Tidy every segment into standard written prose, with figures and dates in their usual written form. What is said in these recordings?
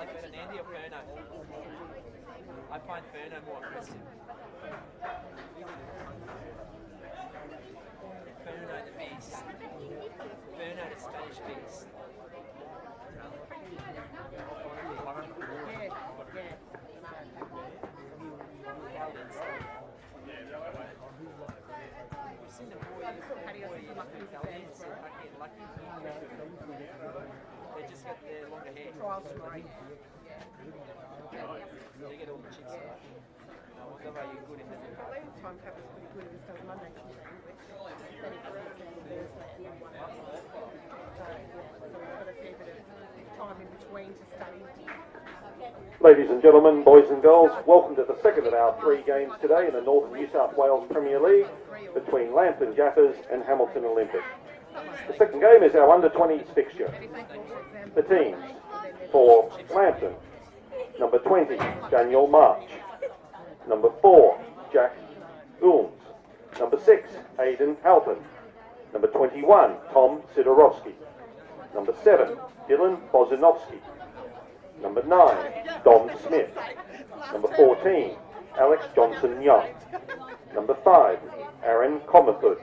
like Fernando or Ferno? I find Ferno more aggressive. Ferno the beast. Ferno the Spanish beast. We've seen the boys Italians get lucky. They just got their longer hair. They get all the chicks stuff. I wonder why you're good in the Time cap was pretty good. It was Monday, Tuesday, then it grew Thursday and one hour. So we've got a fair bit of time in between to study. Ladies and gentlemen, boys and girls, welcome to the second of our 3 games today in the Northern New South Wales Premier League between Lambton Jaffas and Hamilton Olympic. The second game is our under-20s fixture. The teams for Lambton: number 20, Daniel March; number 4, Jack Ulms; number 6, Aidan Halpin; number 21, Tom Sidorowski; number 7, Dylan Bozanovsky; number 9, Dom Smith; number 14, Alex Johnson-Young; number 5, Aaron Comerford;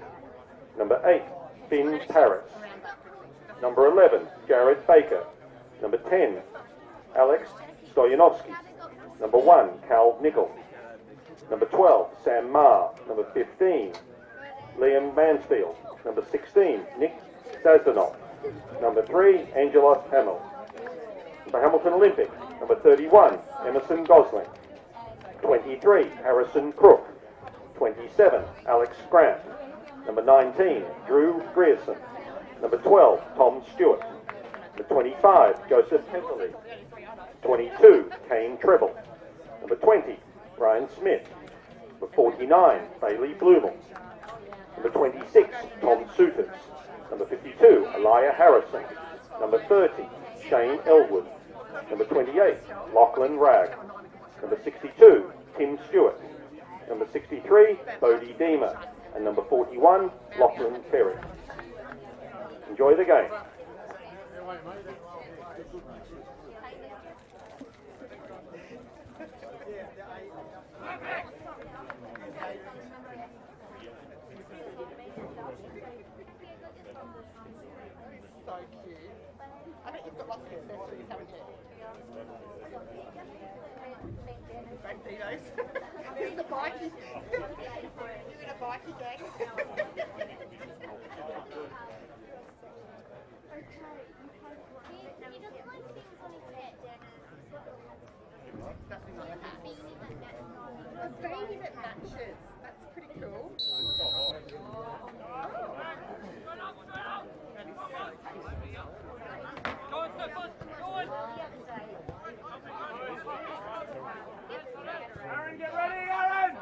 number 8, Finn Parris; number 11, Jared Baker; number 10, Alex Stoyanovsky; number 1, Cal Nickel; number 12, Sam Marr; number 15, Liam Mansfield; number 16, Nick Zazdanov; number 3, Angela Hamill. For Hamilton Olympic, number 31, Emerson Gosling; 23, Harrison Crook; 27, Alex Grant; number 19, Drew Grierson; number 12, Tom Stewart; number 25, Joseph Hemperley; 22, Kane Treble; number 20, Brian Smith; number 49, Bailey Blumel; number 26, Tom Souters; number 52, Elia Harrison; number 30, Shane Elwood; number 28, Lachlan Ragg; number 62, Tim Stewart; number 63, Bodie Deemer; and number 41, Lachlan Ferry. Enjoy the game. So cute. I bet you've got lots of accessories, haven't you? Great Betos. There's the bikie. You're in a bikie gang. Nothing like that. A beanie that matches. That's pretty cool. Aaron, get ready, Aaron!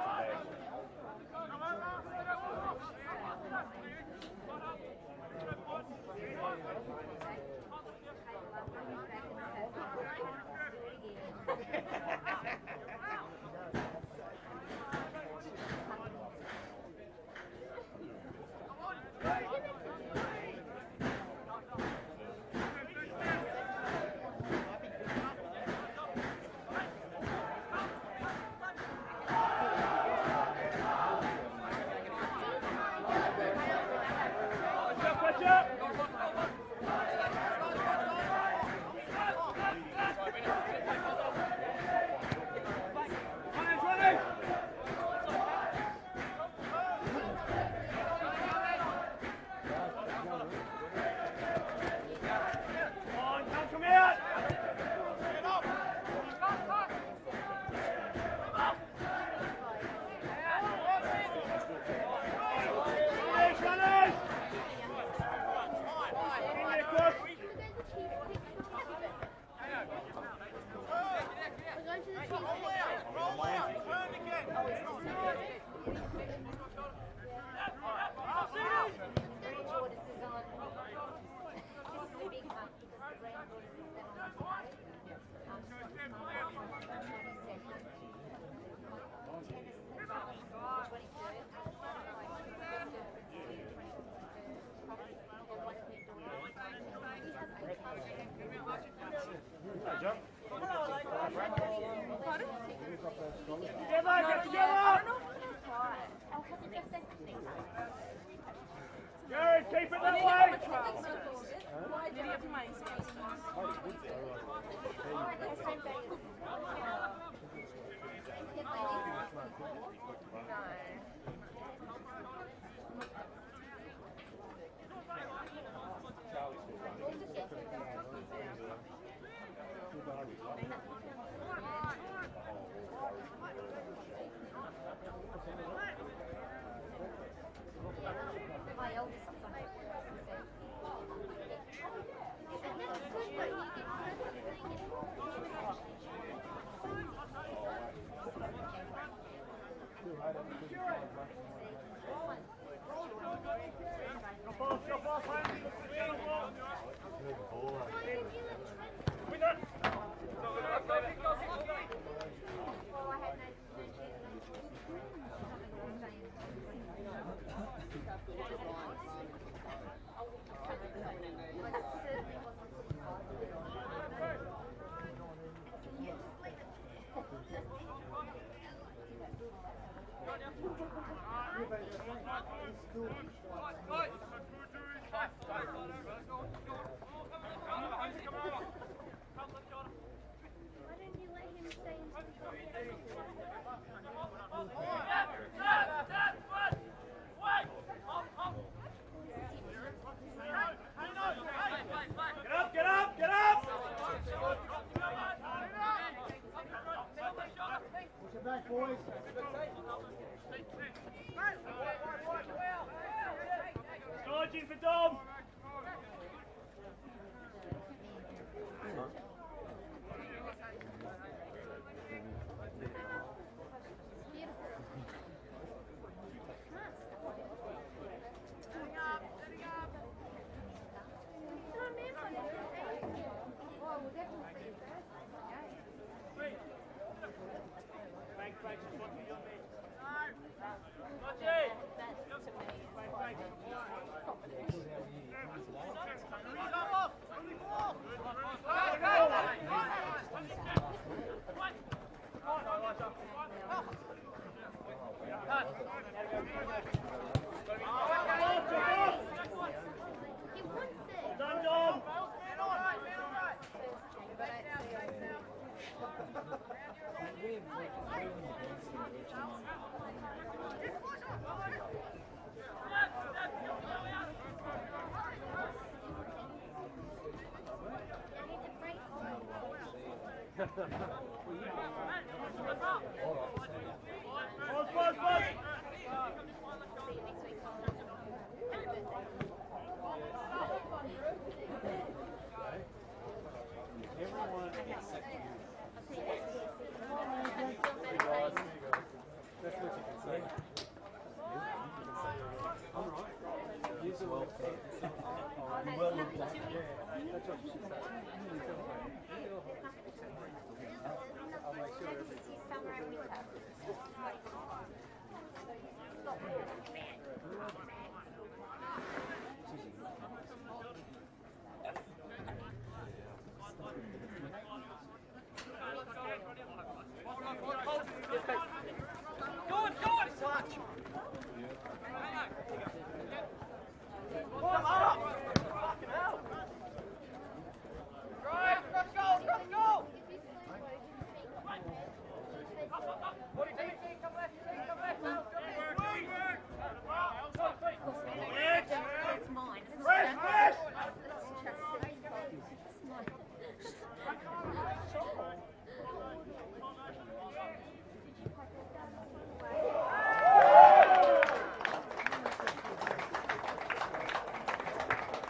Charging for Dom!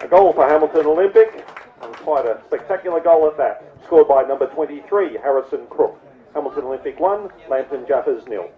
A goal for Hamilton Olympic, and quite a spectacular goal at that, scored by number 23, Harrison Crook. Hamilton Olympic 1, Lambton Jaffas 0.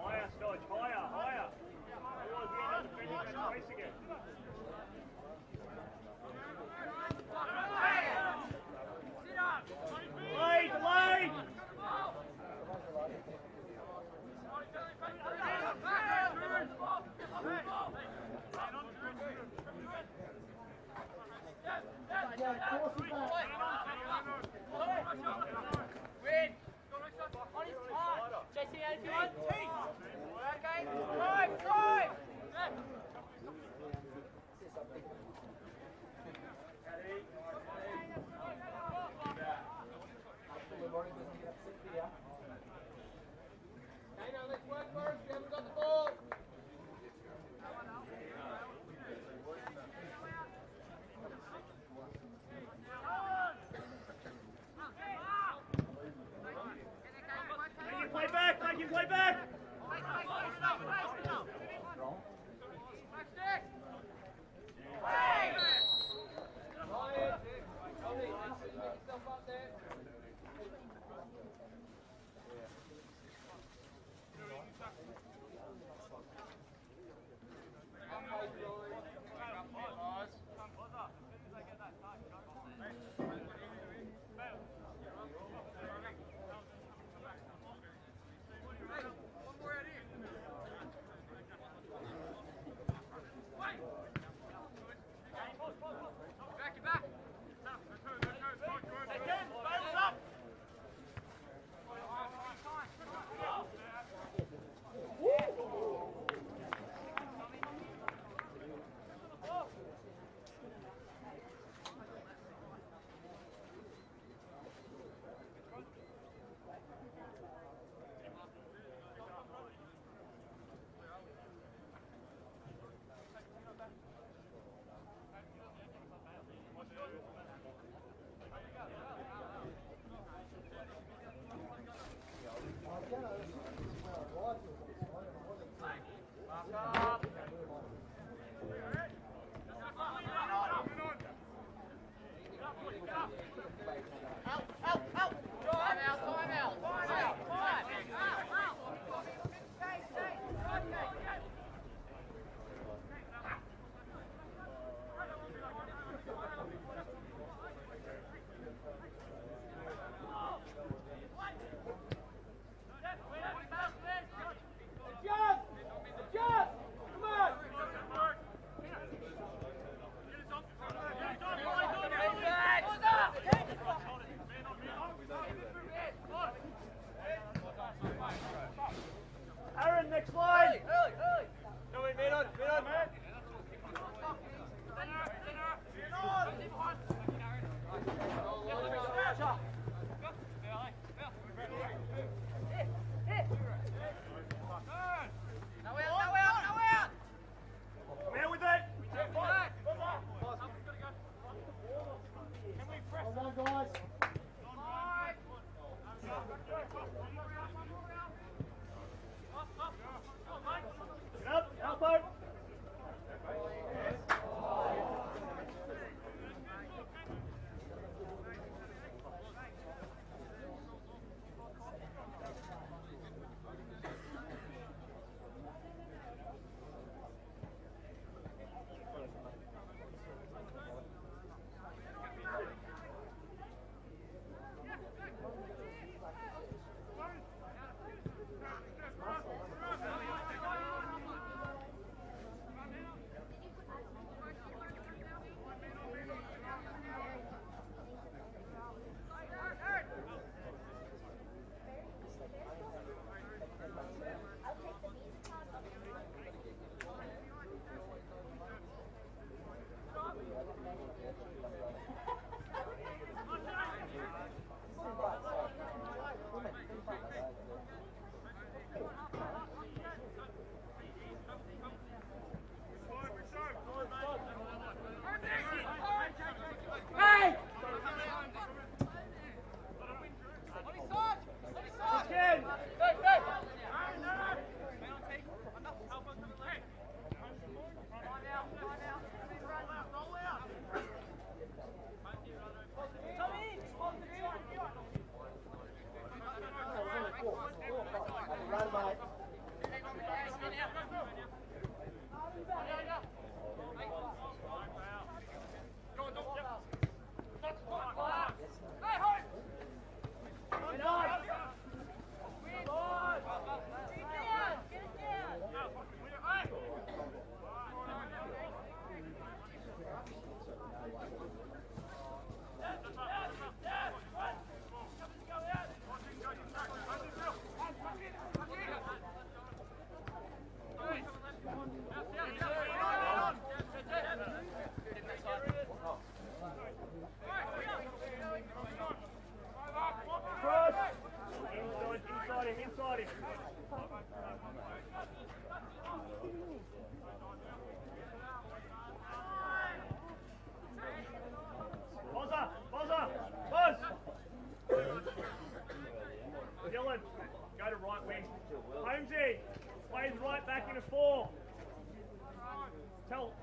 Higher, Stodge, higher, higher. Race again. Lead, lead! Play back, make him play back! Aaron, next line! Man with it! Get up, elbow!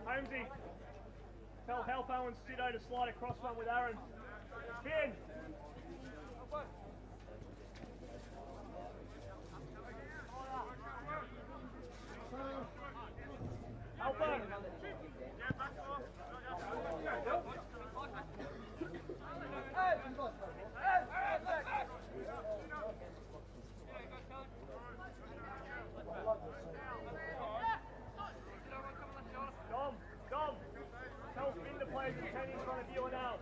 Holmesy. Tell Halpo and Sido to slide across one with Aaron. Spin. Halpo. Dom. Tell Finn to play as 10 in front of you and Al.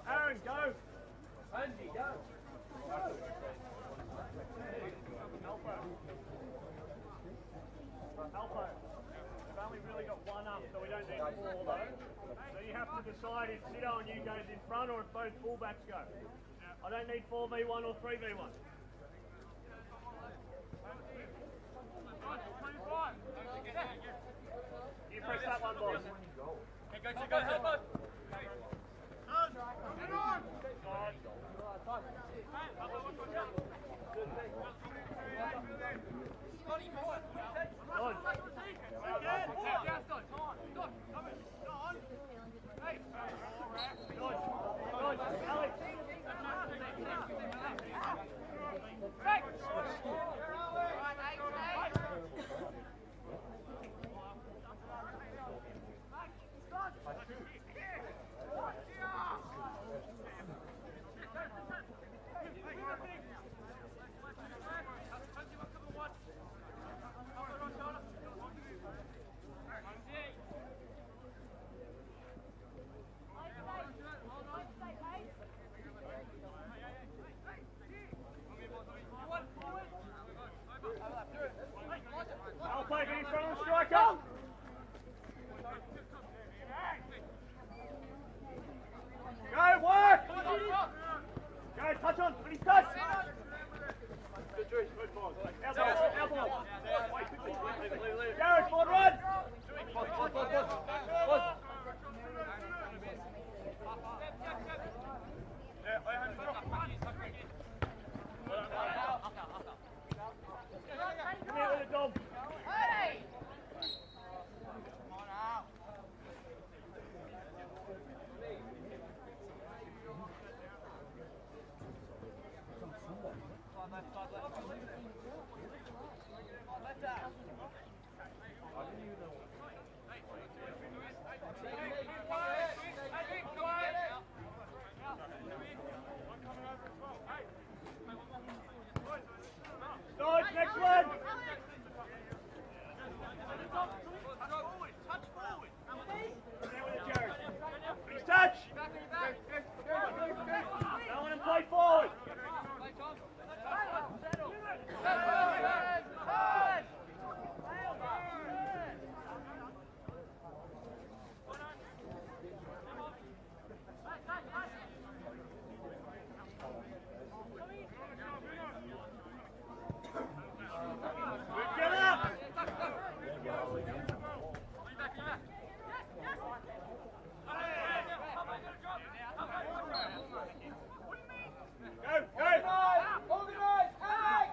Aaron, go. Andy, go. Alpha. We've only really got one up, so we don't need 4 though. So you have to decide if Sido and you goes in front or if both fullbacks go. I don't need 4v1 or 3v1. You press that one, boss. Go, help us. I'll play in front of the striker. Go, work! Go, touch on, please touch! Good choice, good ball. Elbow. Gareth, forward run! Come here with it, Dom. Dodge, next one! Please touch! No one play forward! Get up! Go! Organize! Hey!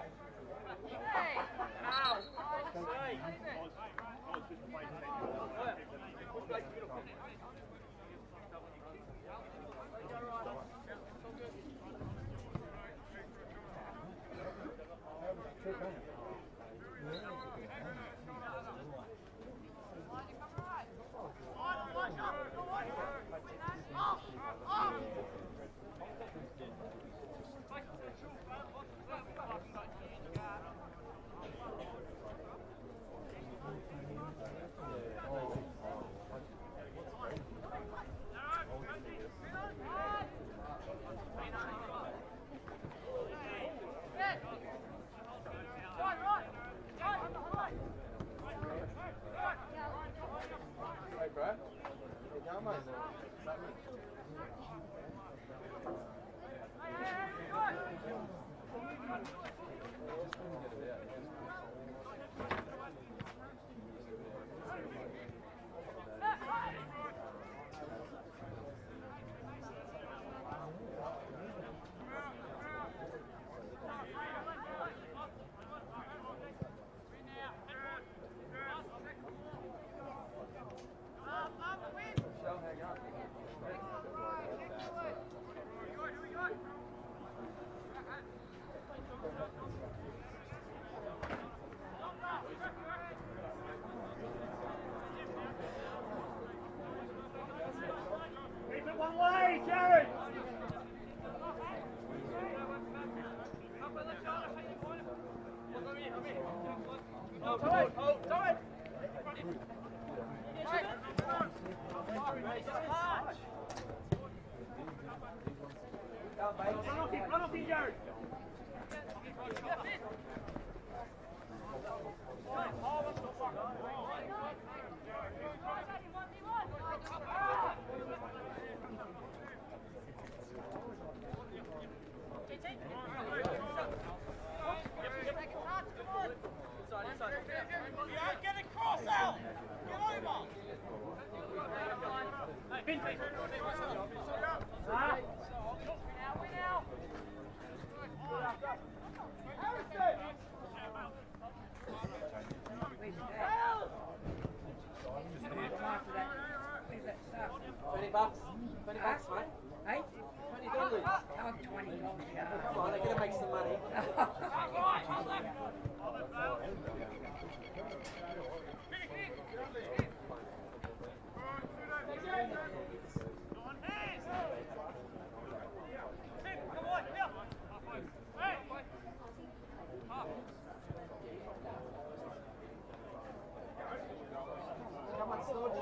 Run off in, Jared. Get a cross out! Get over! $20, mate. Hey? $20. Oh, $20, yeah. Come on, they're going to make some money. Come on, Storage.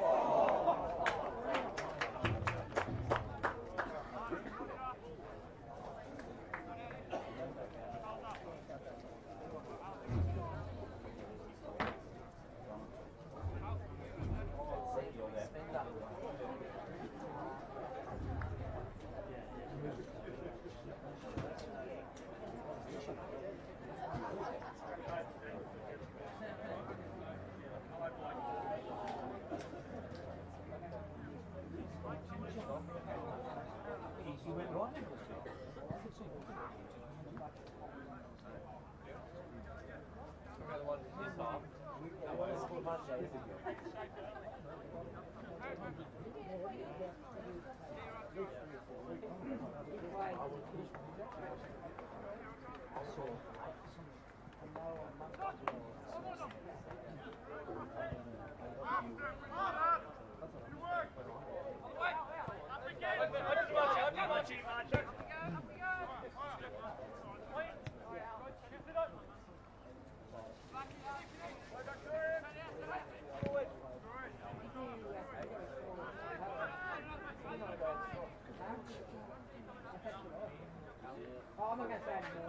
Oh, I'm not going to say anything.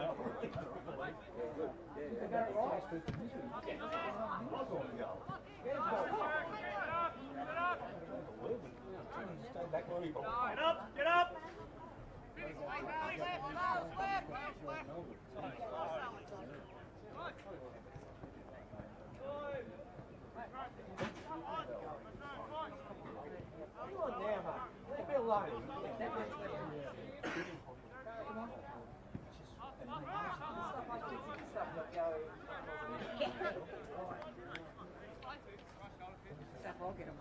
You got it right. Get up! Get up! Come on now, mate. Leave me alone. Stuff, I'll get them.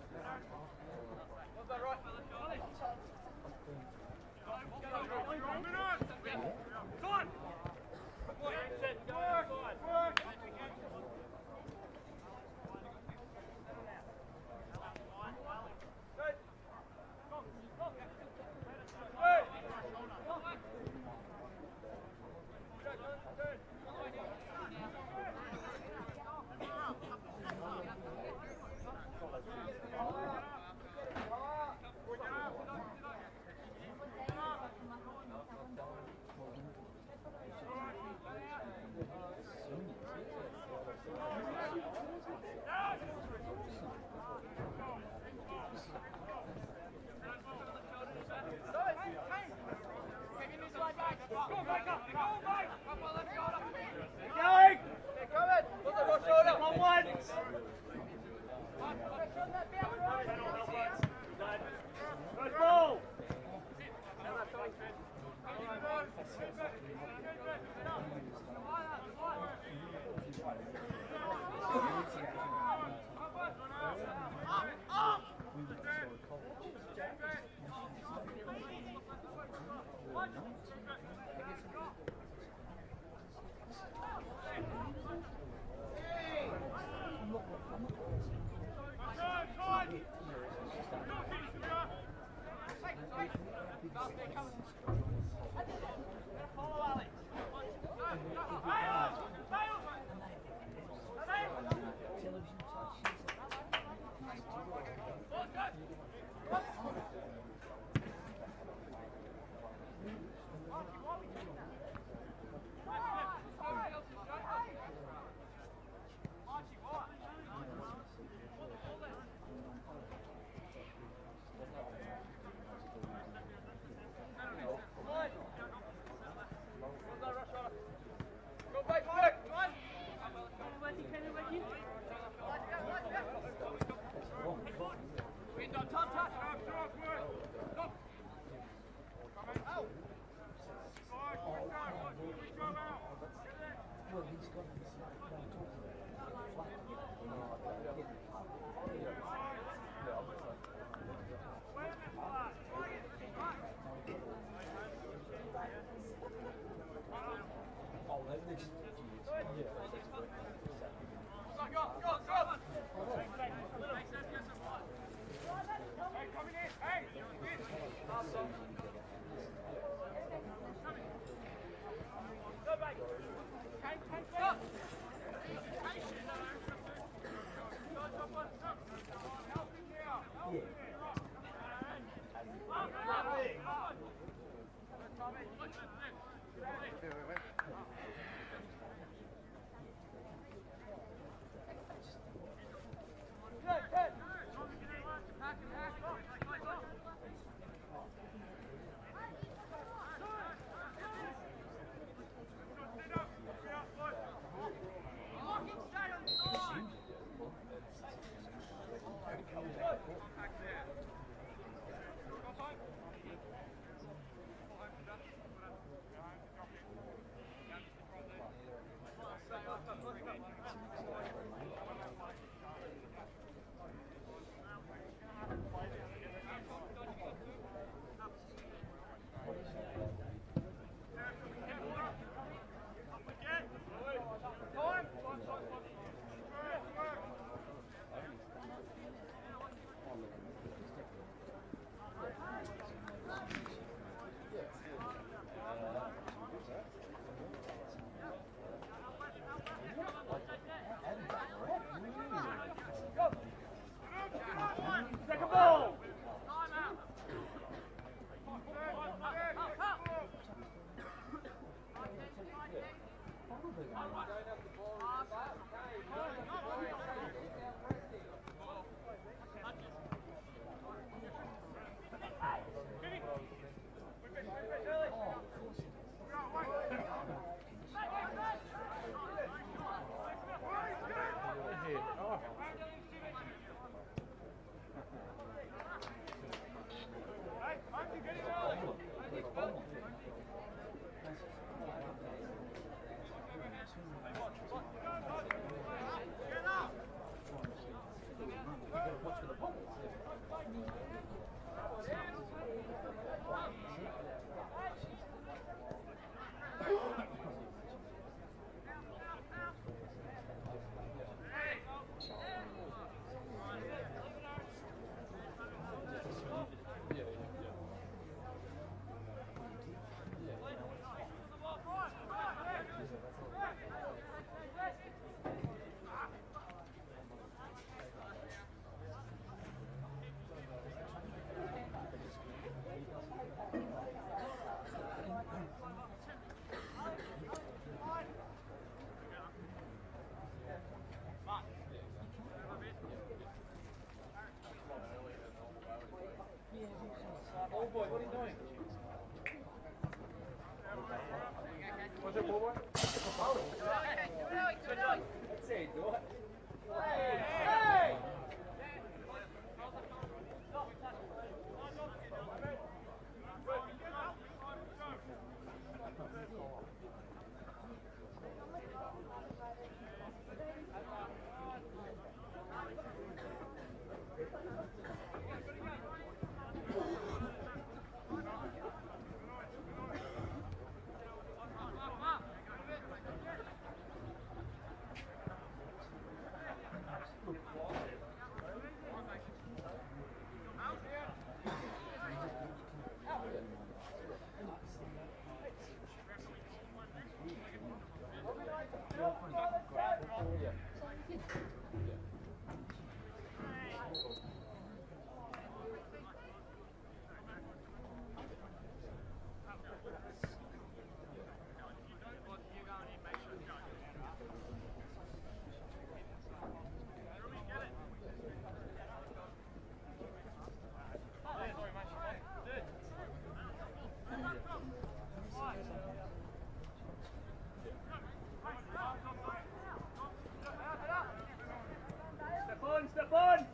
Step on!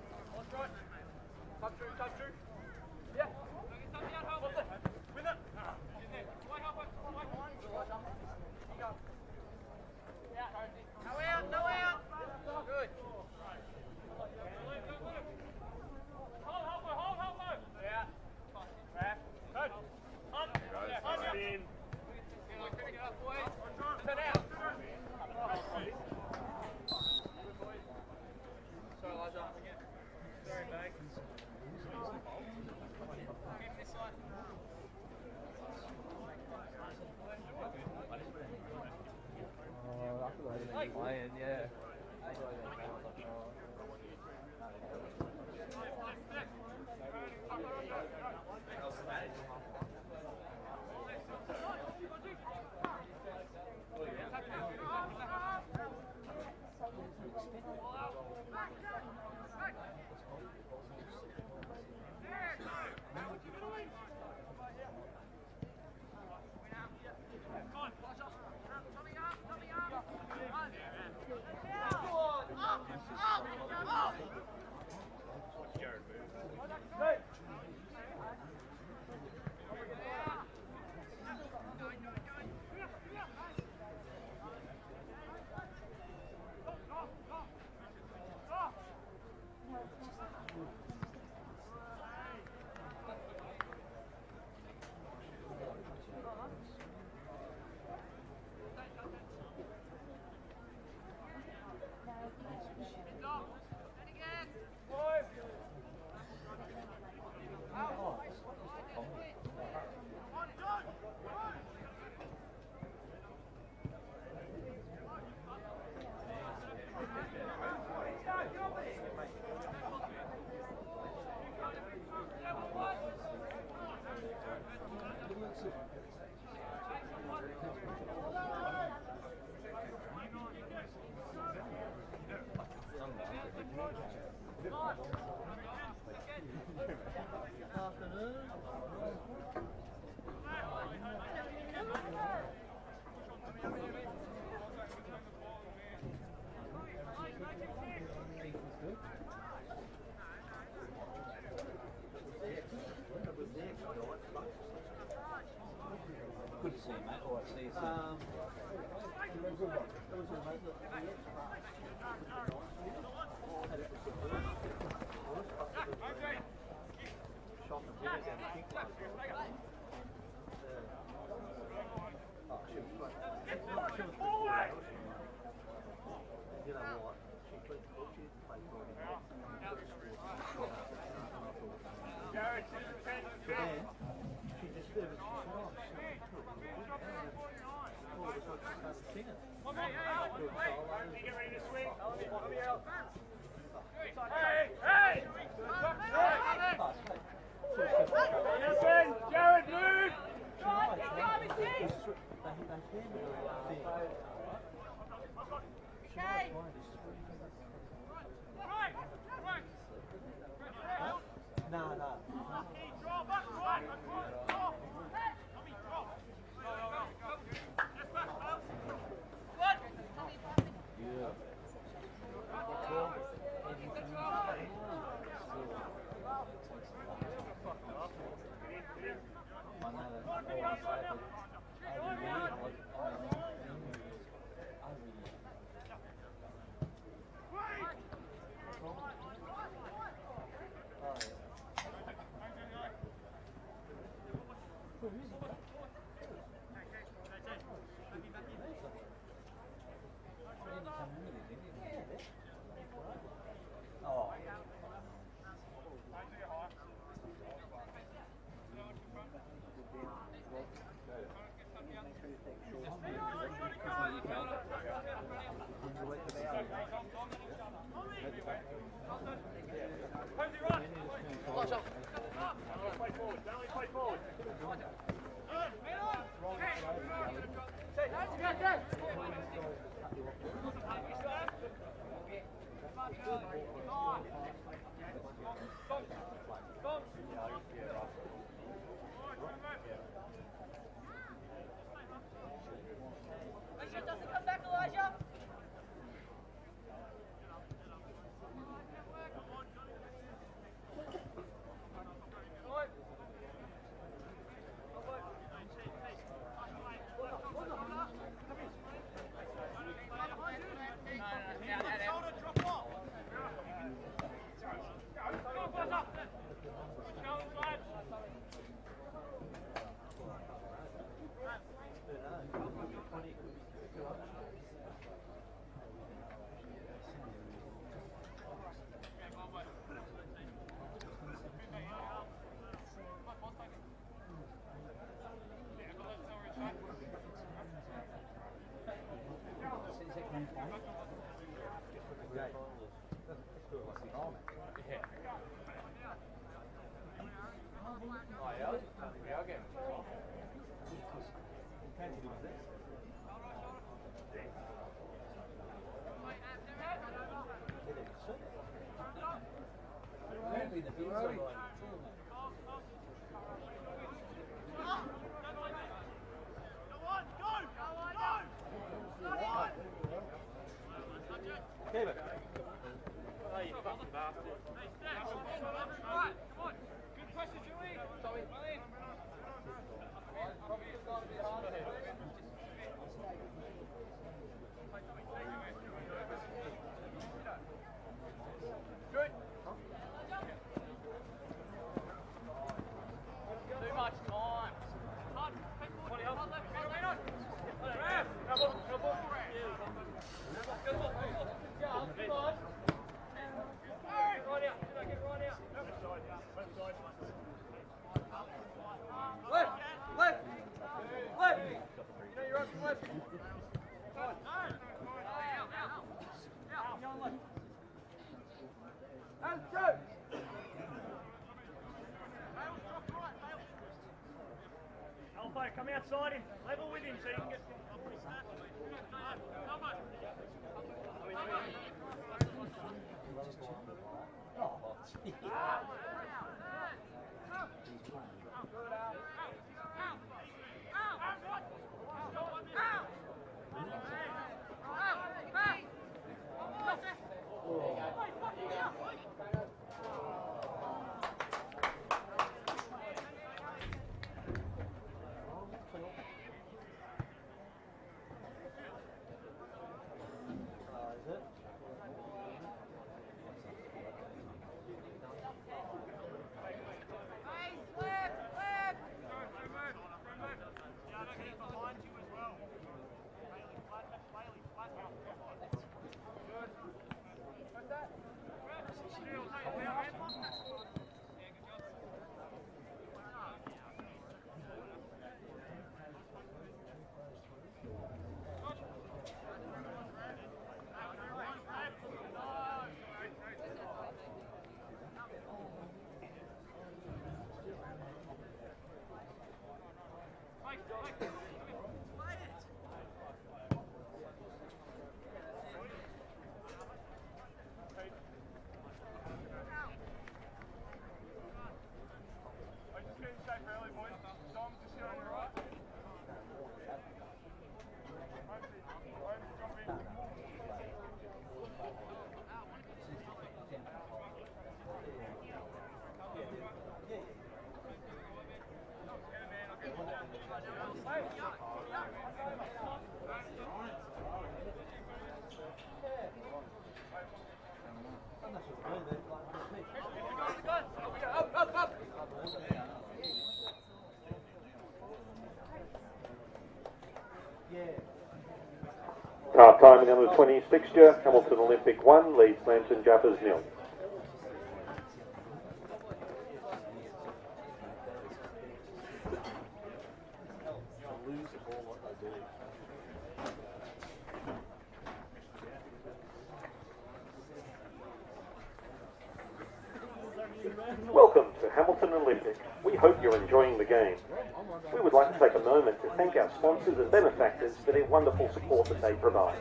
playing, yeah. Good to see you, mate. All right, see you soon. Jared, move! Come outside him, level with him so you can get... Half time in the under 20s fixture, Hamilton Olympic 1 leads Lambton Jaffas 0. Welcome to Hamilton Olympic. We hope you're enjoying the game. We would like to take a moment to thank our sponsors and benefactors for their wonderful support that they provide.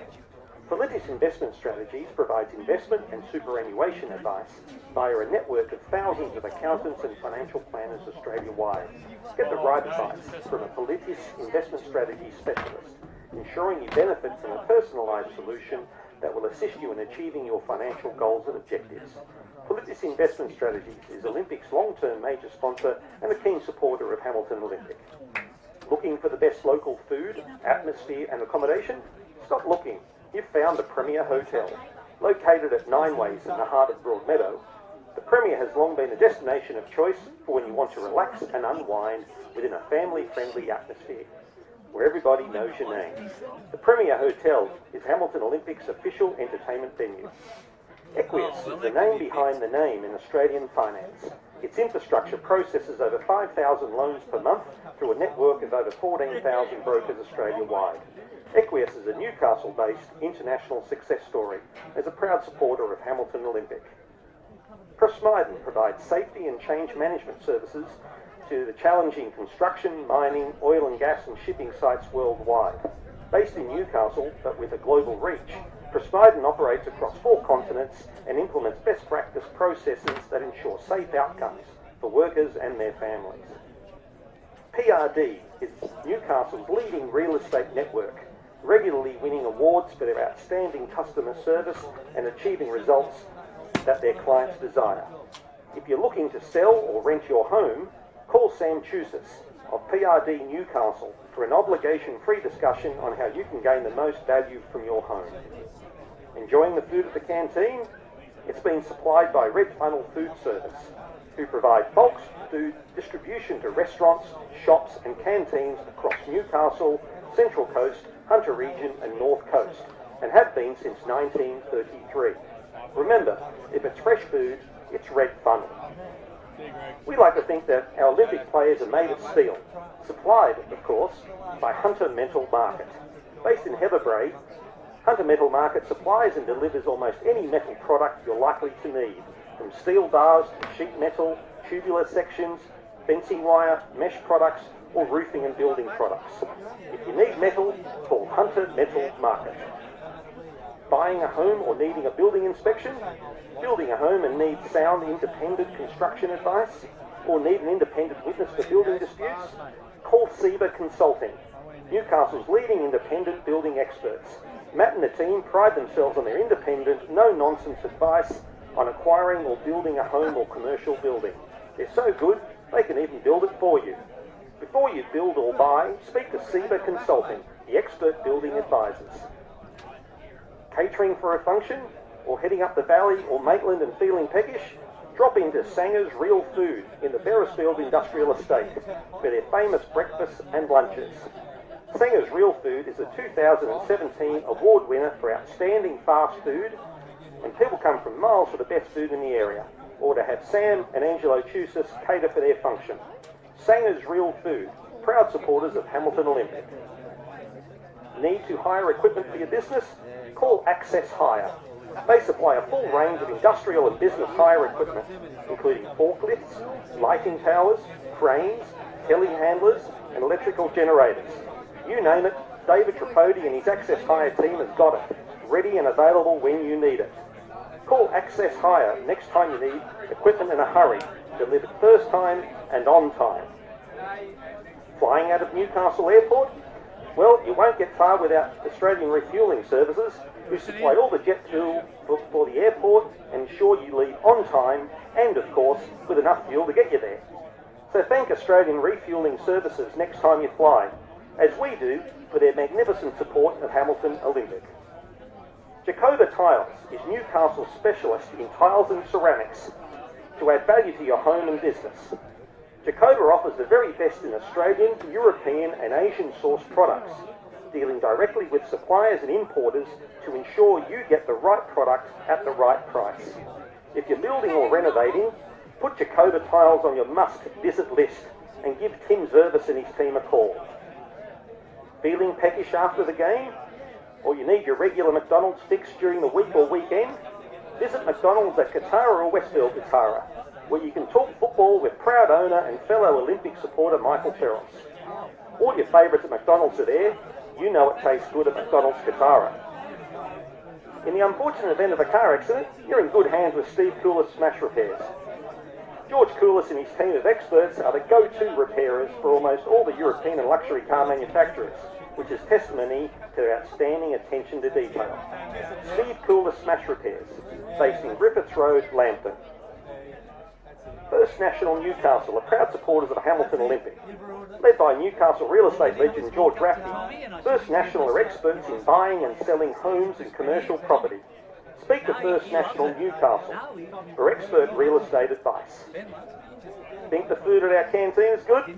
Politis Investment Strategies provides investment and superannuation advice via a network of thousands of accountants and financial planners Australia-wide. Get the right advice from a Politis Investment Strategy specialist, ensuring you benefit from a personalised solution that will assist you in achieving your financial goals and objectives. Politis Investment Strategies is Olympic's long-term major sponsor and a keen supporter of Hamilton Olympic. Looking for the best local food, atmosphere and accommodation? Stop looking. You've found the Premier Hotel. Located at 9 Ways in the heart of Broadmeadow, the Premier has long been a destination of choice for when you want to relax and unwind within a family-friendly atmosphere, where everybody knows your name. The Premier Hotel is Hamilton Olympic's official entertainment venue. Equius is the name behind the name in Australian finance. Its infrastructure processes over 5,000 loans per month through a network of over 14,000 brokers Australia-wide. Equius is a Newcastle-based international success story as a proud supporter of Hamilton Olympic. Presmyden provides safety and change management services to the challenging construction, mining, oil and gas and shipping sites worldwide. Based in Newcastle, but with a global reach, Presmyden operates across 4 continents and implements best practice processes that ensure safe outcomes for workers and their families. PRD is Newcastle's leading real estate network, regularly winning awards for their outstanding customer service and achieving results that their clients desire. If you're looking to sell or rent your home, call Sam Chusas of PRD Newcastle for an obligation-free discussion on how you can gain the most value from your home. Enjoying the food at the canteen? It's been supplied by Red Funnel Food Service, who provide bulk food distribution to restaurants, shops and canteens across Newcastle, Central Coast, Hunter Region and North Coast, and have been since 1933. Remember, if it's fresh food, it's Red Funnel. We like to think that our Olympic players are made of steel, supplied, of course, by Hunter Metal Market. Based in Heatherbrae, Hunter Metal Market supplies and delivers almost any metal product you're likely to need, from steel bars to sheet metal, tubular sections, fencing wire, mesh products, or roofing and building products. If you need metal, call Hunter Metal Market. Buying a home or needing a building inspection? Building a home and need sound independent construction advice? Or need an independent witness for building disputes? Call SEBA Consulting, Newcastle's leading independent building experts. Matt and the team pride themselves on their independent, no-nonsense advice on acquiring or building a home or commercial building. They're so good, they can even build it for you. Before you build or buy, speak to SEBA Consulting, the expert building advisors. Catering for a function, or heading up the valley or Maitland and feeling peckish? Drop into Sanger's Real Food in the Beresfield Industrial Estate for their famous breakfasts and lunches. Sanger's Real Food is a 2017 award winner for outstanding fast food, and people come from miles for the best food in the area, or to have Sam and Angelo Chusas cater for their function. Sanger's Real Food, proud supporters of Hamilton Olympic. Need to hire equipment for your business? Call Access Hire. They supply a full range of industrial and business hire equipment, including forklifts, lighting towers, cranes, telehandlers, and electrical generators. You name it, David Tripodi and his Access Hire team has got it, ready and available when you need it. Call Access Hire next time you need equipment in a hurry, delivered first time and on time. Flying out of Newcastle Airport? Well, you won't get far without Australian Refuelling Services, who supply all the jet fuel for the airport and ensure you leave on time and, of course, with enough fuel to get you there. So thank Australian Refuelling Services next time you fly, as we do, for their magnificent support of Hamilton Olympic. Jacoba Tiles is Newcastle's specialist in tiles and ceramics to add value to your home and business. Jacoba offers the very best in Australian, European and Asian sourced products, dealing directly with suppliers and importers to ensure you get the right product at the right price. If you're building or renovating, put Jacoba Tiles on your must-visit list and give Tim Zervis and his team a call. Feeling peckish after the game? Or you need your regular McDonald's fix during the week or weekend? Visit McDonald's at Katara or Westfield Katara, where you can talk football with proud owner and fellow Olympic supporter Michael Ferros. All your favourites at McDonald's are there. You know it tastes good at McDonald's Katara. In the unfortunate event of a car accident, you're in good hands with Steve Coulis Smash Repairs. George Coulis and his team of experts are the go-to repairers for almost all the European and luxury car manufacturers, which is testimony to their outstanding attention to detail. Steve Coulis Smash Repairs, based in Griffiths Road, Lambton. First National Newcastle are proud supporters of the Hamilton Olympic. Led by Newcastle real estate legend George Rafferty, First National are experts in buying and selling homes and commercial property. Speak to First National Newcastle for expert real estate advice. Think the food at our canteen is good?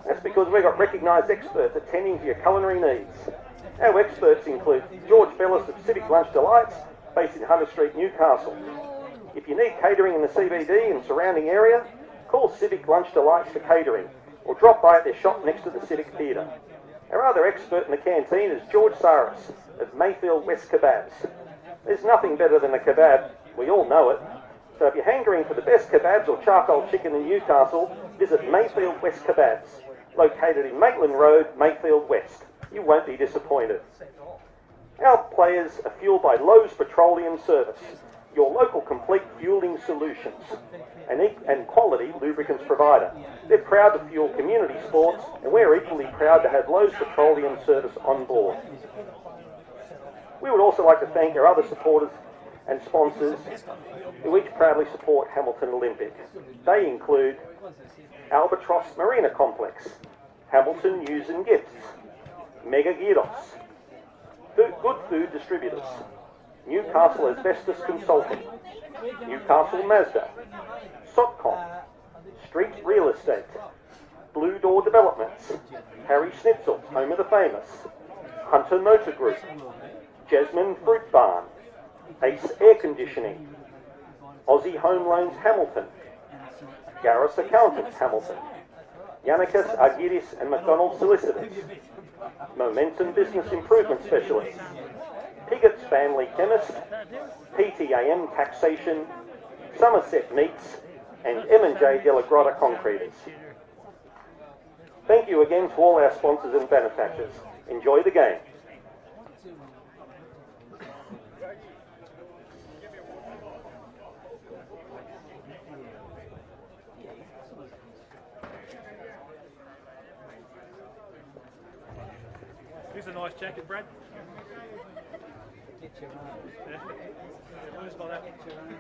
That's because we've got recognised experts attending to your culinary needs. Our experts include George Fellis of Civic Lunch Delights, based in Hunter Street, Newcastle. If you need catering in the CBD and surrounding area, call Civic Lunch Delights for catering, or drop by at their shop next to the Civic Theatre. Our other expert in the canteen is George Saris of Mayfield West Kebabs. There's nothing better than a kebab, we all know it. So if you're hankering for the best kebabs or charcoal chicken in Newcastle, visit Mayfield West Kebabs, located in Maitland Road, Mayfield West. You won't be disappointed. Our players are fueled by Lowe's Petroleum Service, your local complete fueling solutions and quality lubricants provider. They're proud to fuel community sports, and we're equally proud to have Lowe's Petroleum Service on board. We would also like to thank our other supporters and sponsors who each proudly support Hamilton Olympic. They include Albatross Marina Complex, Hamilton News and Gifts, Mega Gyros, Good Food Distributors, Newcastle Asbestos Consulting, Newcastle Mazda, Sotcom, Street Real Estate, Blue Door Developments, Harry Schnitzel, Home of the Famous, Hunter Motor Group, Jasmine Fruit Barn, Ace Air Conditioning, Aussie Home Loans Hamilton, Garris Accountants Hamilton, Yannicus Argyris and McDonald Solicitors, Momentum Business Improvement Specialists, Piggott's Family Chemist, PTAM Taxation, Somerset Meats, and M&J De La Grotta Concreters. Thank you again to all our sponsors and benefactors. Enjoy the game. Here's a nice jacket, Brad. Get your own. Yeah. Who's got that? Get your own.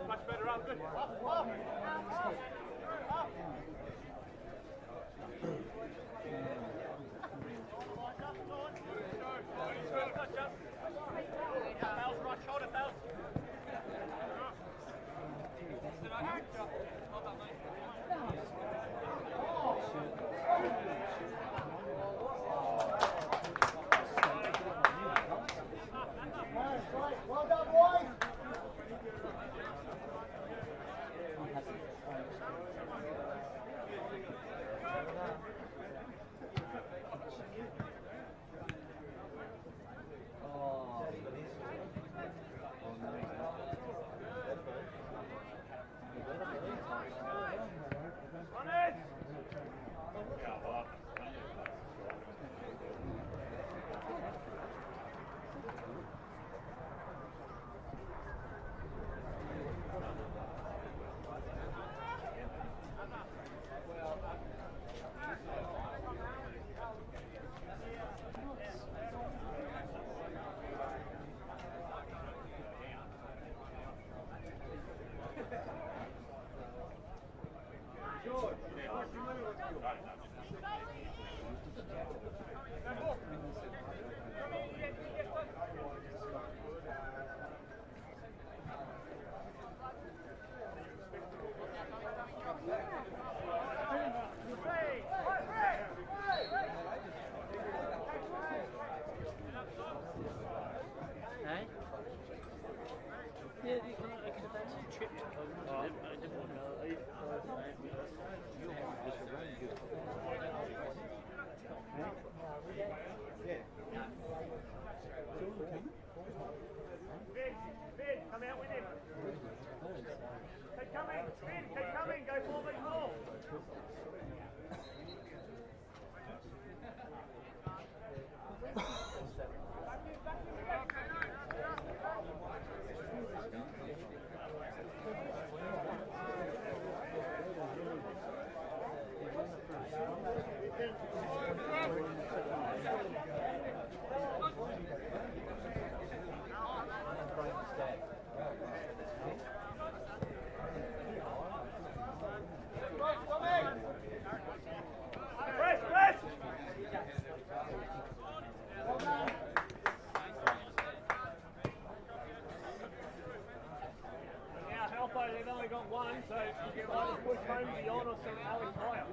Much better up. Good. Well done, boys! Finn, come out with him. Keep coming, Finn, keep coming, go 4v4. They've only got one, so you can either push home beyond or send Alex higher.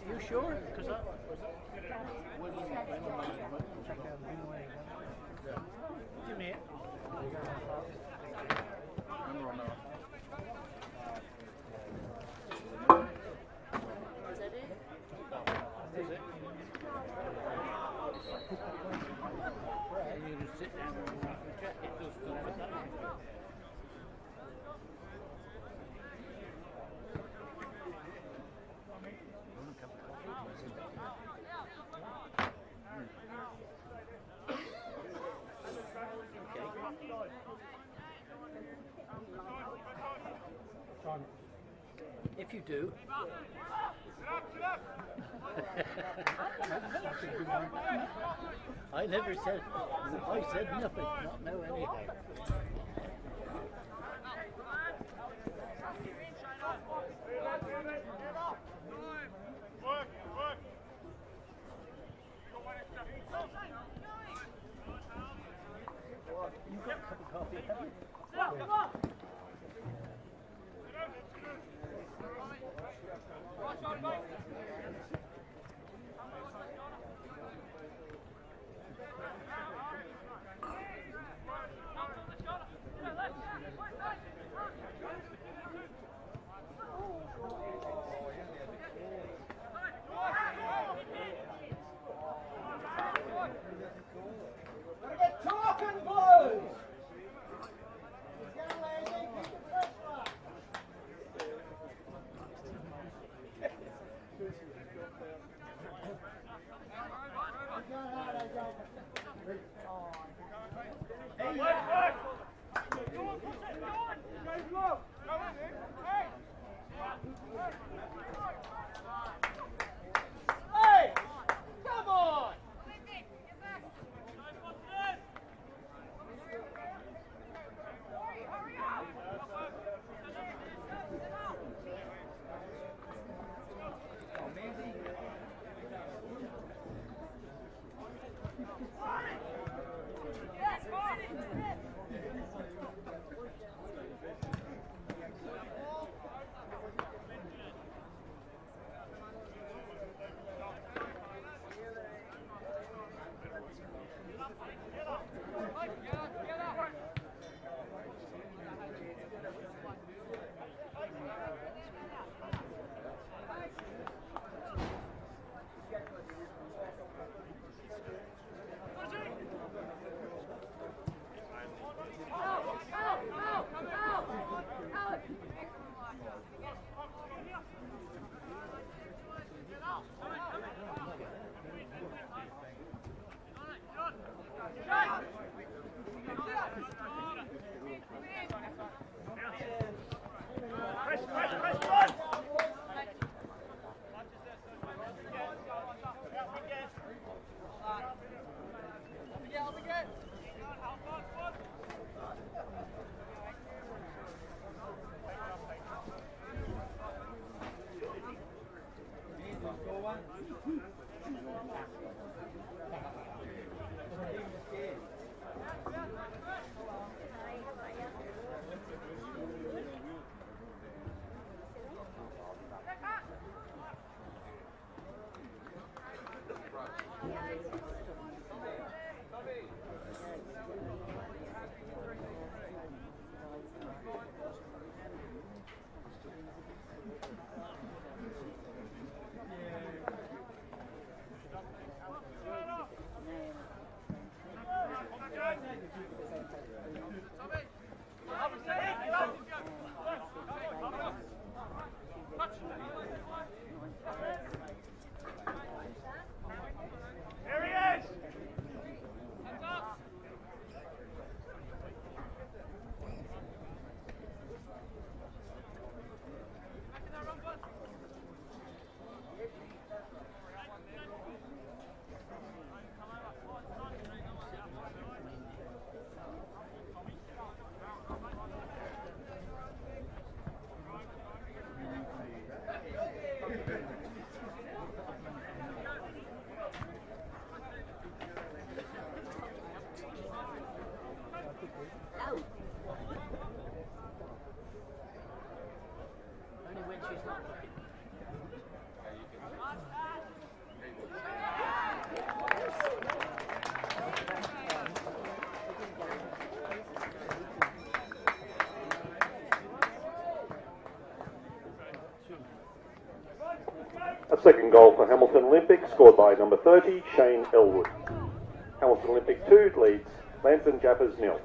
You sure? Because give me it. You just sit down and the jacket does still fit that way. If you do. I never said, I said nothing, not no anyhow. A second goal for Hamilton Olympic, scored by number 30, Shane Elwood. Hamilton Olympic 2 leads Lambton Jaffas 0.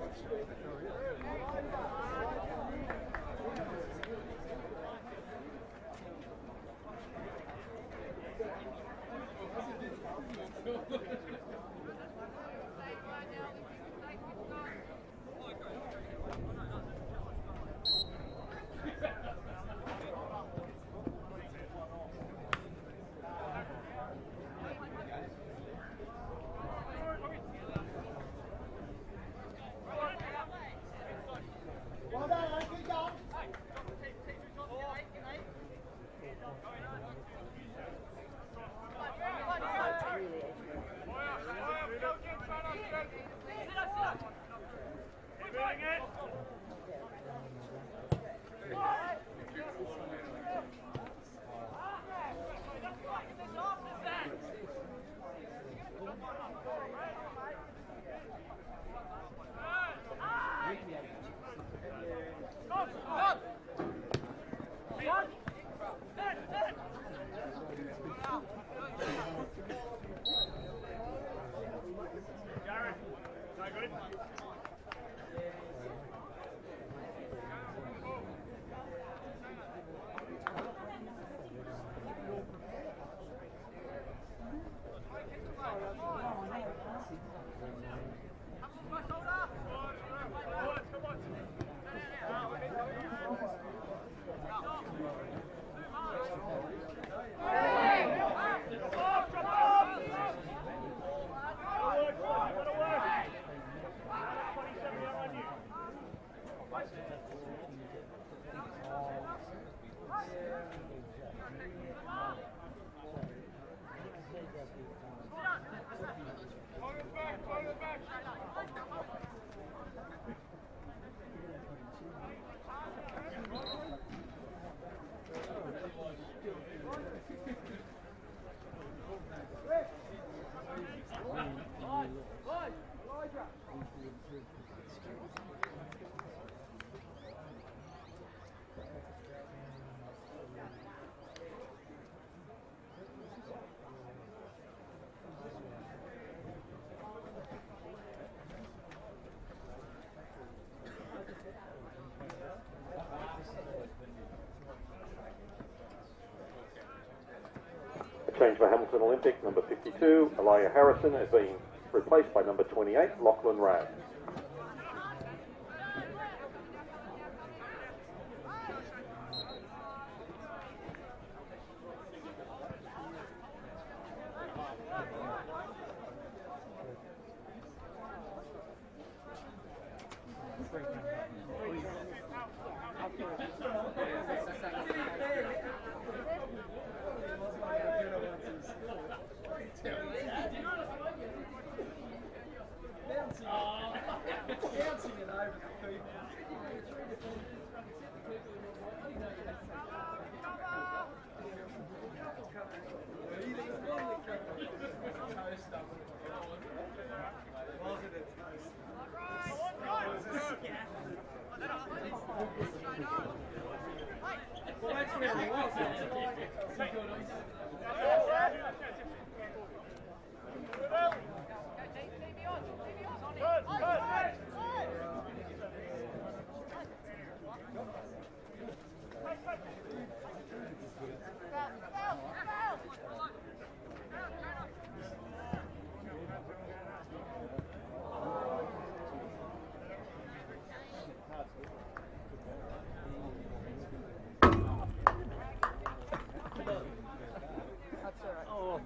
Change for Hamilton Olympic, number 52, Elijah Harrison has been replaced by number 28, Lachlan Rad.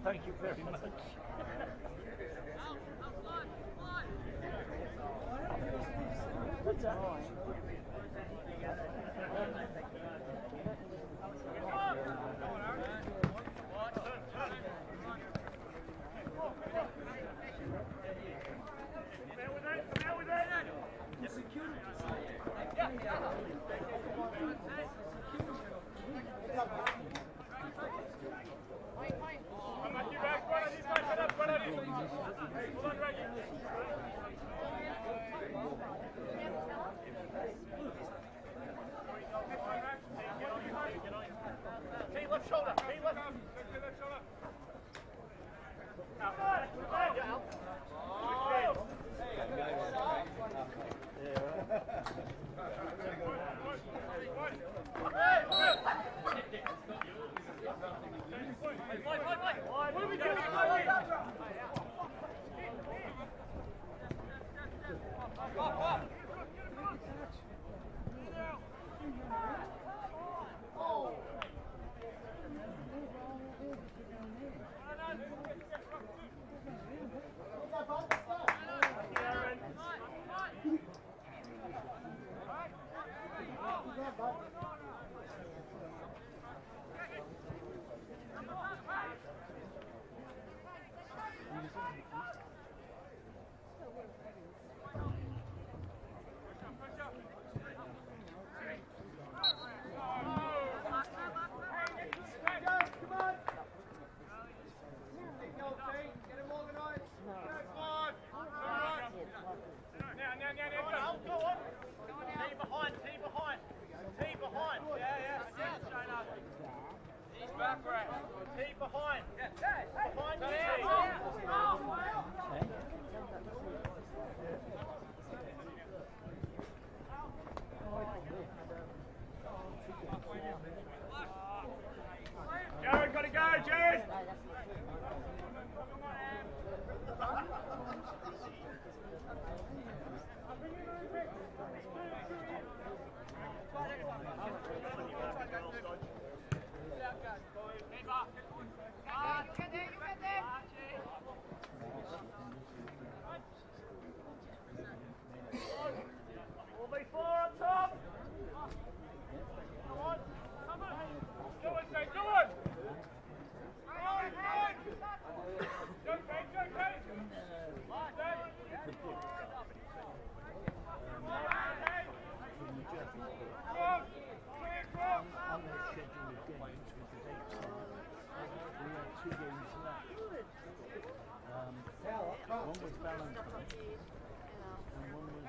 Thank you very much. What's that? Jared, gotta go, Jared! One was Lambton, and one was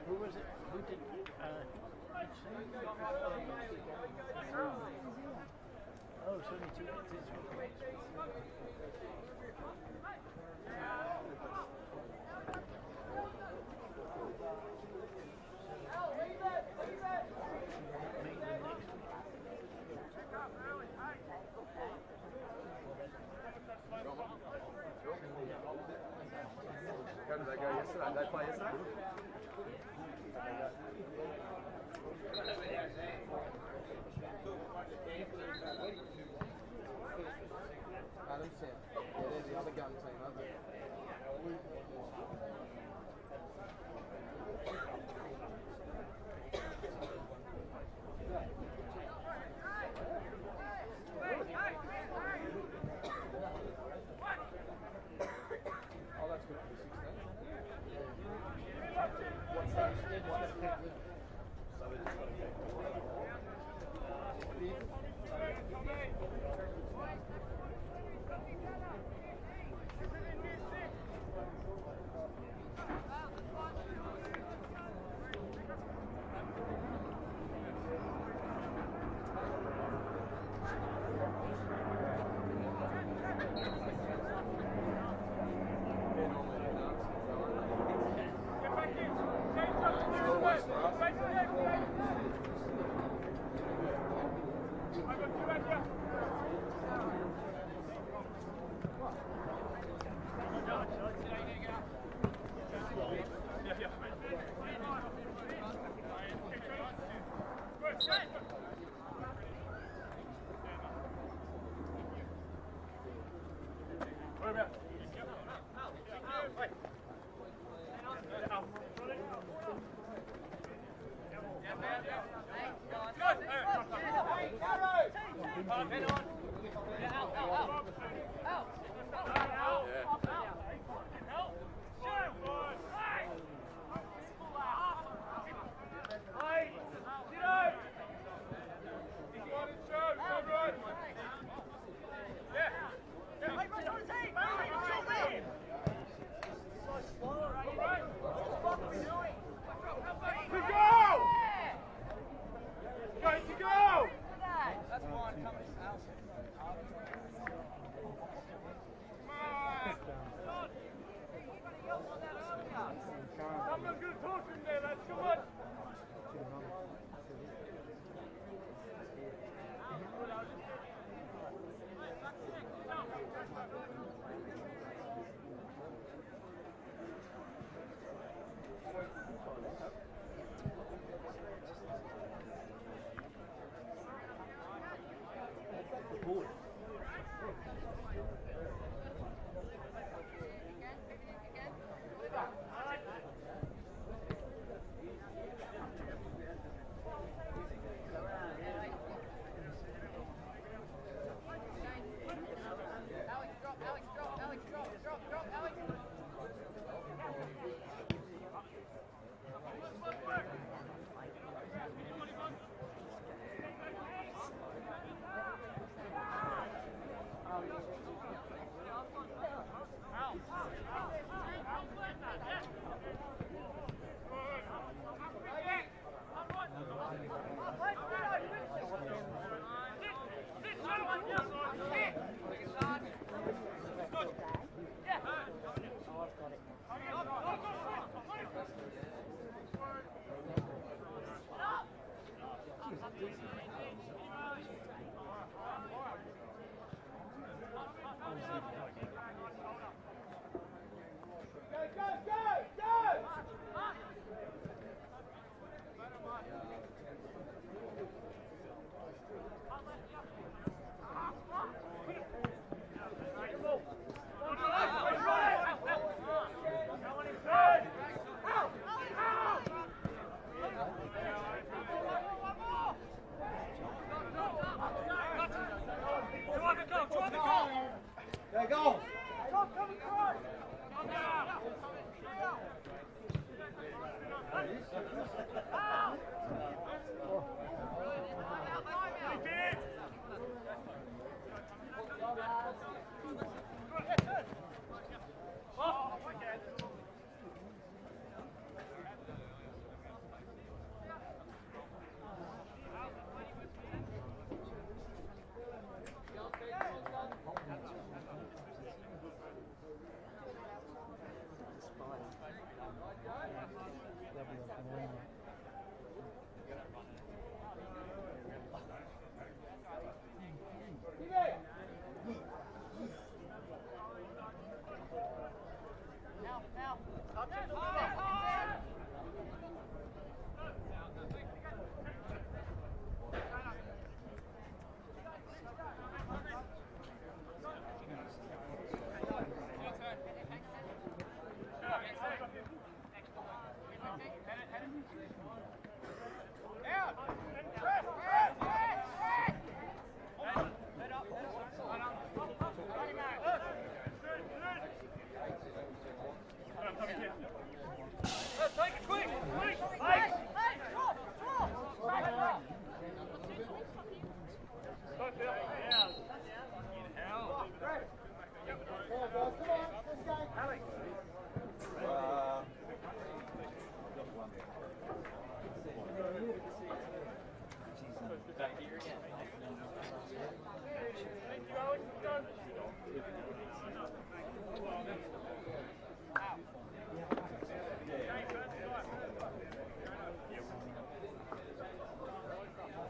who was it? Who did? Oh, it's only two. How did they go yesterday? Did they play yesterday? Adam South. Yeah, they're the other gun team, aren't they? Oh, that's good for the 16. That's one coming out.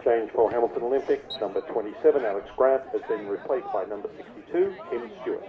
Change for Hamilton Olympic, number 27, Alex Grant, has been replaced by number 62, Kim Stewart.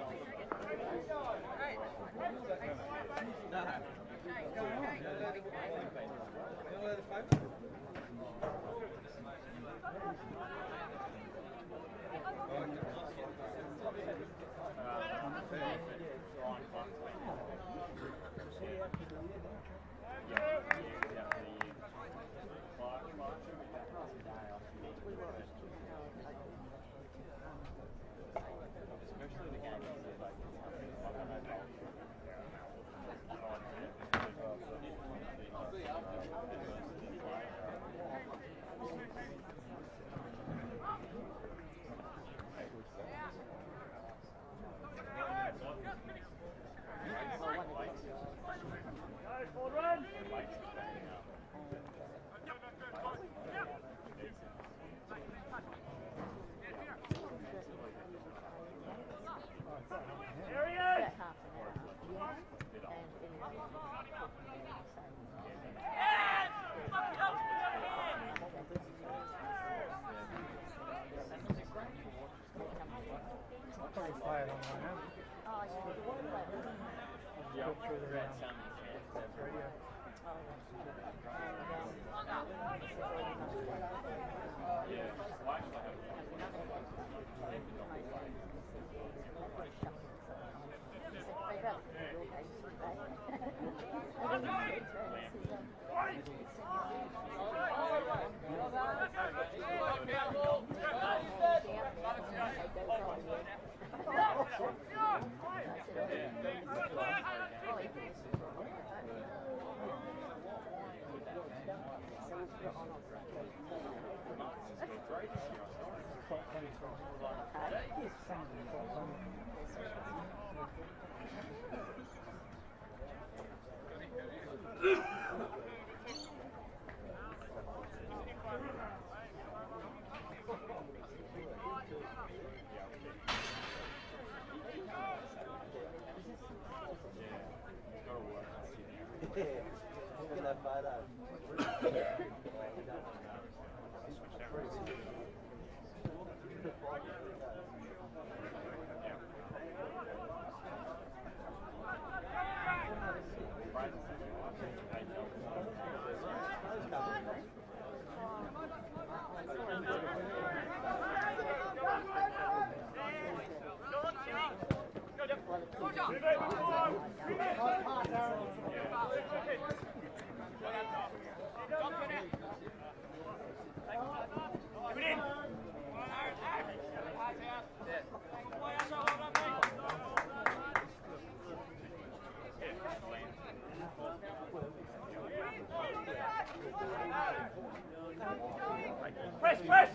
Press, press!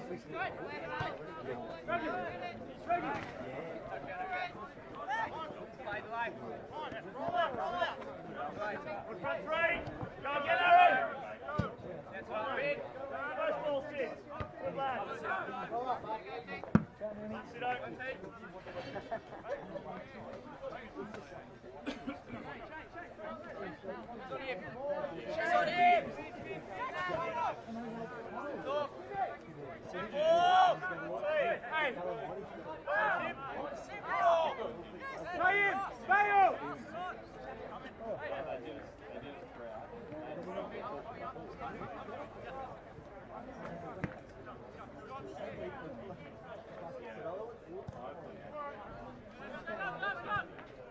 Front three! Go and get Aaron! That's one big. First ball sits. Good lad. Sit open. She's on him! Look! Ball! Hey! Play him! Fail!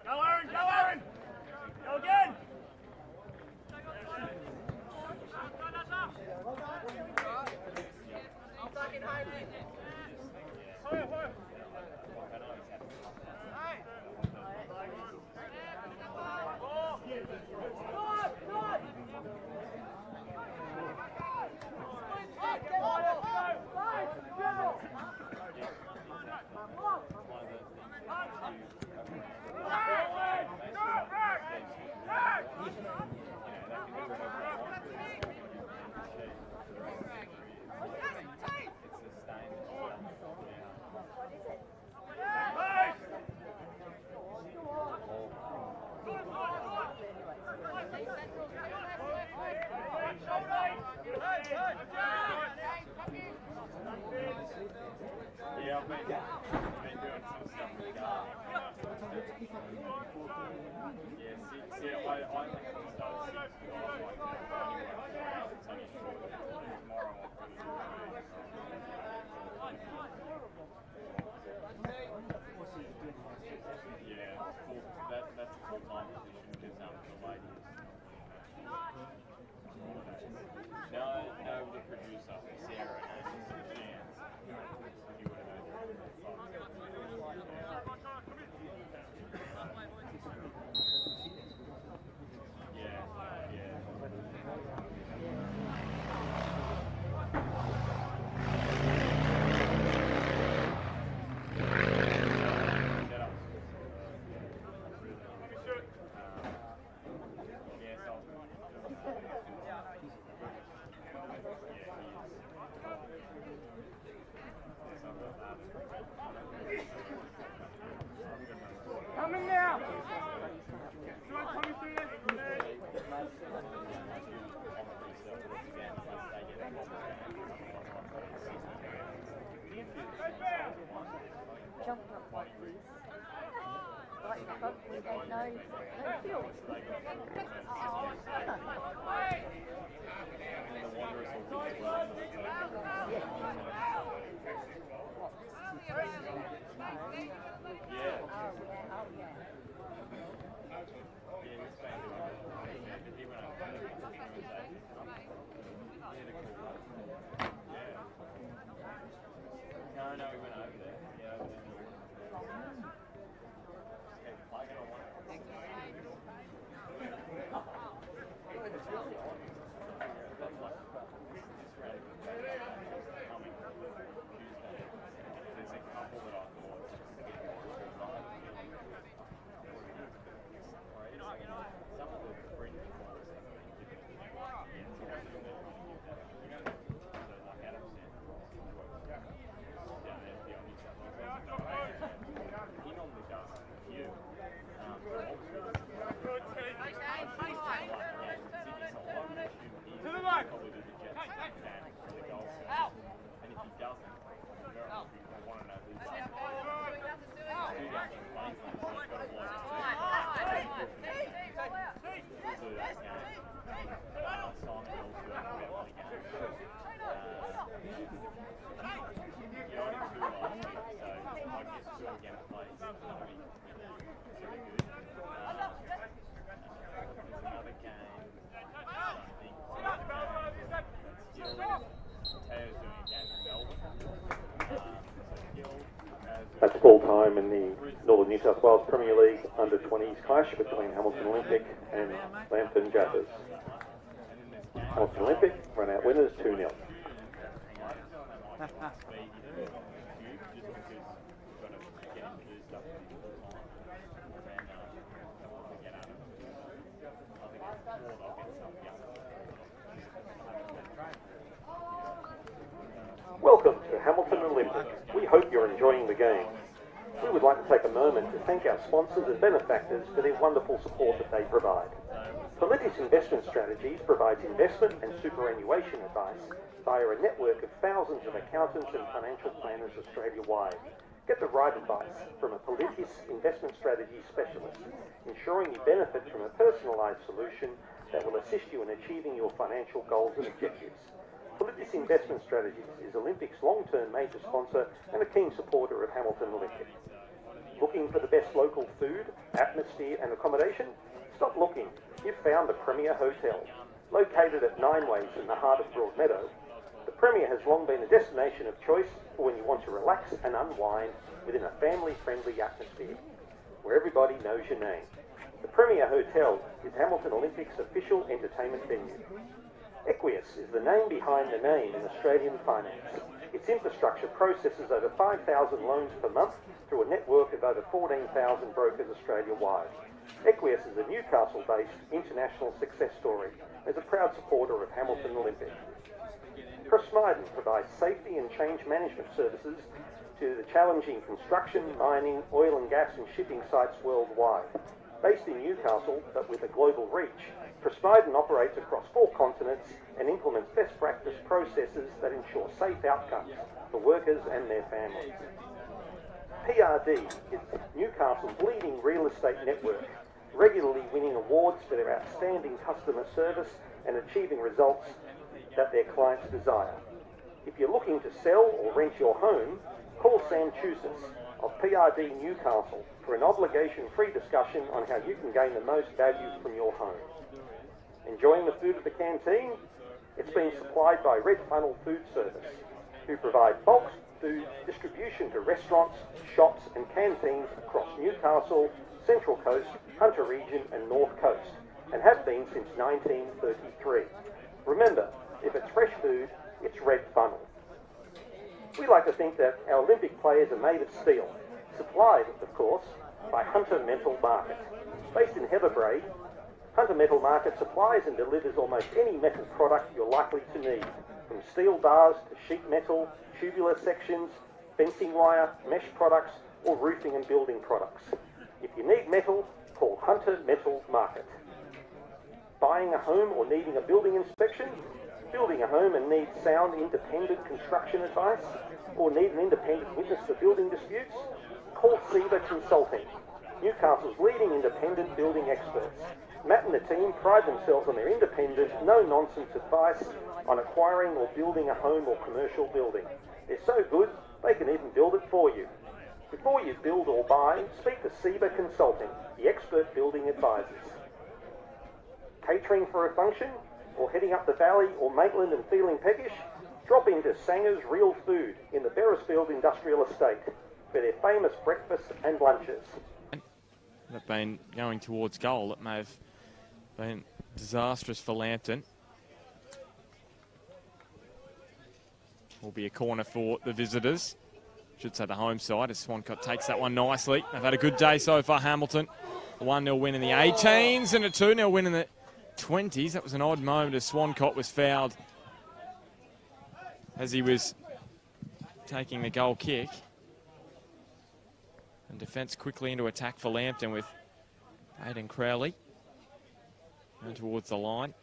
Go Aaron! Go Aaron! Go again! I'm fucking hiding. jumping up like this. Like the front, we don't know. No field. No, we went over there. Yeah, over there. That's full time in the Northern New South Wales Premier League under-20s clash between Hamilton Olympic and Lambton Jaffas. Hamilton Olympic run out winners 2-0. Welcome to Hamilton Olympic. We hope you're enjoying the game. We would like to take a moment to thank our sponsors and benefactors for their wonderful support that they provide. Politis Investment Strategies provides investment and superannuation advice via a network of thousands of accountants and financial planners Australia-wide. Get the right advice from a Politis Investment Strategy specialist, ensuring you benefit from a personalised solution that will assist you in achieving your financial goals and objectives. Politis Investment Strategies is Olympic's long-term major sponsor and a keen supporter of Hamilton Olympic. Looking for the best local food, atmosphere and accommodation? Stop looking. You've found the Premier Hotel. Located at 9 Ways in the heart of Broadmeadow, the Premier has long been a destination of choice for when you want to relax and unwind within a family-friendly atmosphere, where everybody knows your name. The Premier Hotel is Hamilton Olympic's official entertainment venue. Equius is the name behind the name in Australian finance. Its infrastructure processes over 5,000 loans per month through a network of over 14,000 brokers Australia-wide. Equius is a Newcastle-based international success story as a proud supporter of Hamilton Olympic. Prosmiden provides safety and change management services to the challenging construction, mining, oil and gas and shipping sites worldwide. Based in Newcastle, but with a global reach, Prosmiden operates across 4 continents and implements best practice processes that ensure safe outcomes for workers and their families. PRD is Newcastle's leading real estate network, regularly winning awards for their outstanding customer service and achieving results that their clients desire. If you're looking to sell or rent your home, call Sam Chusas of PRD Newcastle for an obligation-free discussion on how you can gain the most value from your home. Enjoying the food at the canteen? It's been supplied by Red Funnel Food Service, who provide bulk food distribution to restaurants, shops and canteens across Newcastle, Central Coast, Hunter Region and North Coast, and have been since 1933. Remember, if it's fresh food, it's Red Funnel. We like to think that our Olympic players are made of steel, supplied, of course, by Hunter Metal Market. Based in Heatherbrae, Hunter Metal Market supplies and delivers almost any metal product you're likely to need, from steel bars to sheet metal, tubular sections, fencing wire, mesh products, or roofing and building products. If you need metal, call Hunter Metal Market. Buying a home or needing a building inspection? building a home and need sound, independent construction advice, or need an independent witness for building disputes? Call SEBA Consulting, Newcastle's leading independent building experts. Matt and the team pride themselves on their independent, no-nonsense advice on acquiring or building a home or commercial building. They're so good, they can even build it for you. Before you build or buy, speak to SEBA Consulting, the expert building advisors. Catering for a function, or heading up the valley or Maitland and feeling peckish? Drop into Sanger's Real Food in the Beresfield Industrial Estate for their famous breakfasts and lunches. That been going towards goal. It may have been disastrous for Lambton. Will be a corner for the visitors. Should say the home side as Swancott takes that one nicely. They've had a good day so far, Hamilton. A 1-0 win in the 18s and a 2-0 win in the 20s. That was an odd moment as Swancott was fouled as he was taking the goal kick. And defence quickly into attack for Lambton with Aidan Crowley. And towards the line.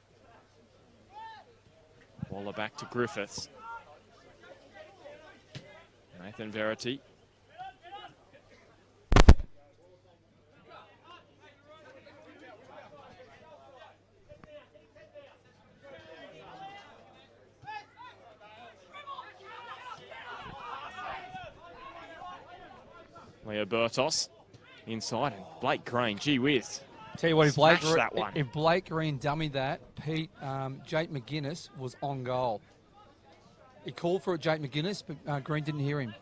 Waller back to Griffiths. Nathan Verity. Leo Bertos inside and Blake Green, gee whiz. Tell you what, if Smashed Blake Green dummied that, Jake McGuinness was on goal. He called for it, Jake McGuinness, but Green didn't hear him.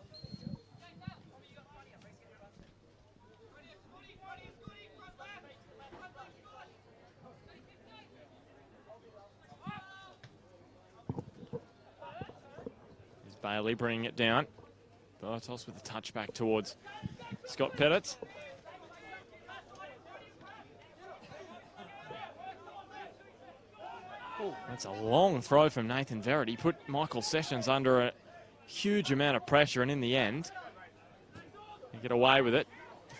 Here's Bailey bringing it down. Bertos with a touchback towards Scott Pettit. That's a long throw from Nathan Verity. Put Michael Sessions under a huge amount of pressure, and in the end, they get away with it.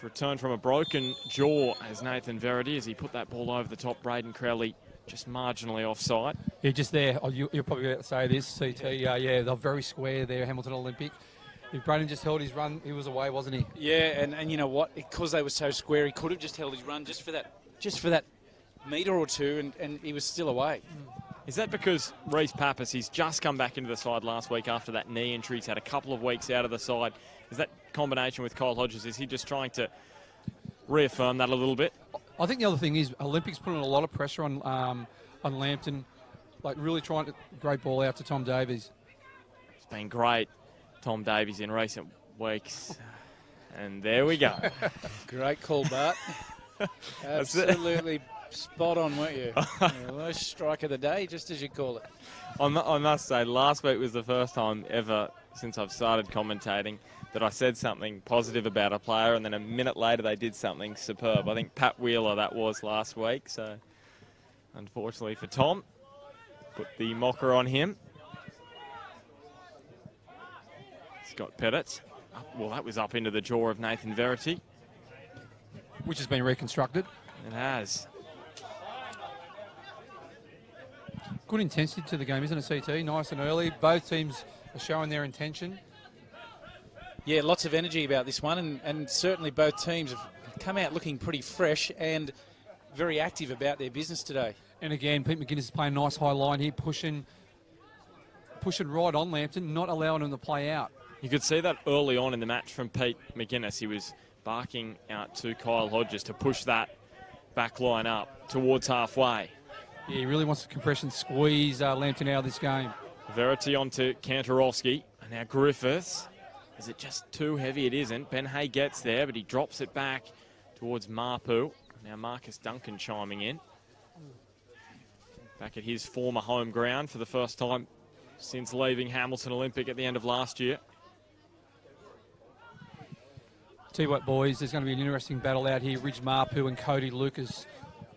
Return from a broken jaw as Nathan Verity as he put that ball over the top. Braden Crowley just marginally offside. Yeah, just there. Oh, you're probably going to say this, CT. Yeah, they're very square there, Hamilton Olympic. If Braden just held his run, he was away, wasn't he? Yeah, and you know what? Because they were so square, he could have just held his run just for that metre or two, and he was still away. Is that because Reece Pappas, he's just come back into the side last week after that knee injury. He's had a couple of weeks out of the side. Is that combination with Kyle Hodges, is he just trying to reaffirm that a little bit? I think the other thing is Olympics putting a lot of pressure on Lambton, like really trying to great ball out to Tom Davies. It's been great, Tom Davies, in recent weeks. And there we go. Great call, Bart. Absolutely spot on, weren't you? Worst strike of the day, just as you call it. I must say, last week was the first time ever since I've started commentating that I said something positive about a player, and then a minute later they did something superb. I think Pat Wheeler that was last week, so unfortunately for Tom, put the mocker on him. Scott Pettit. Well, that was up into the jaw of Nathan Verity. Which has been reconstructed. It has. Good intensity to the game, isn't it, CT? Nice and early. Both teams are showing their intention. Yeah, lots of energy about this one, and certainly both teams have come out looking pretty fresh and very active about their business today. And again, Pete McGuinness is playing nice high line here, pushing right on Lambton, not allowing them to play out. You could see that early on in the match from Pete McGuinness. He was barking out to Kyle Hodges to push that back line up towards halfway. Yeah, he really wants to compression squeeze Lambton out of this game. Verity onto Kantorowski. And now Griffiths. Is it just too heavy? It isn't. Ben Hay gets there, but he drops it back towards Mapu. Now Marcus Duncan chiming in. Back at his former home ground for the first time since leaving Hamilton Olympic at the end of last year. Tell you what, boys, there's going to be an interesting battle out here. Ridge Mapu and Cody Lucas.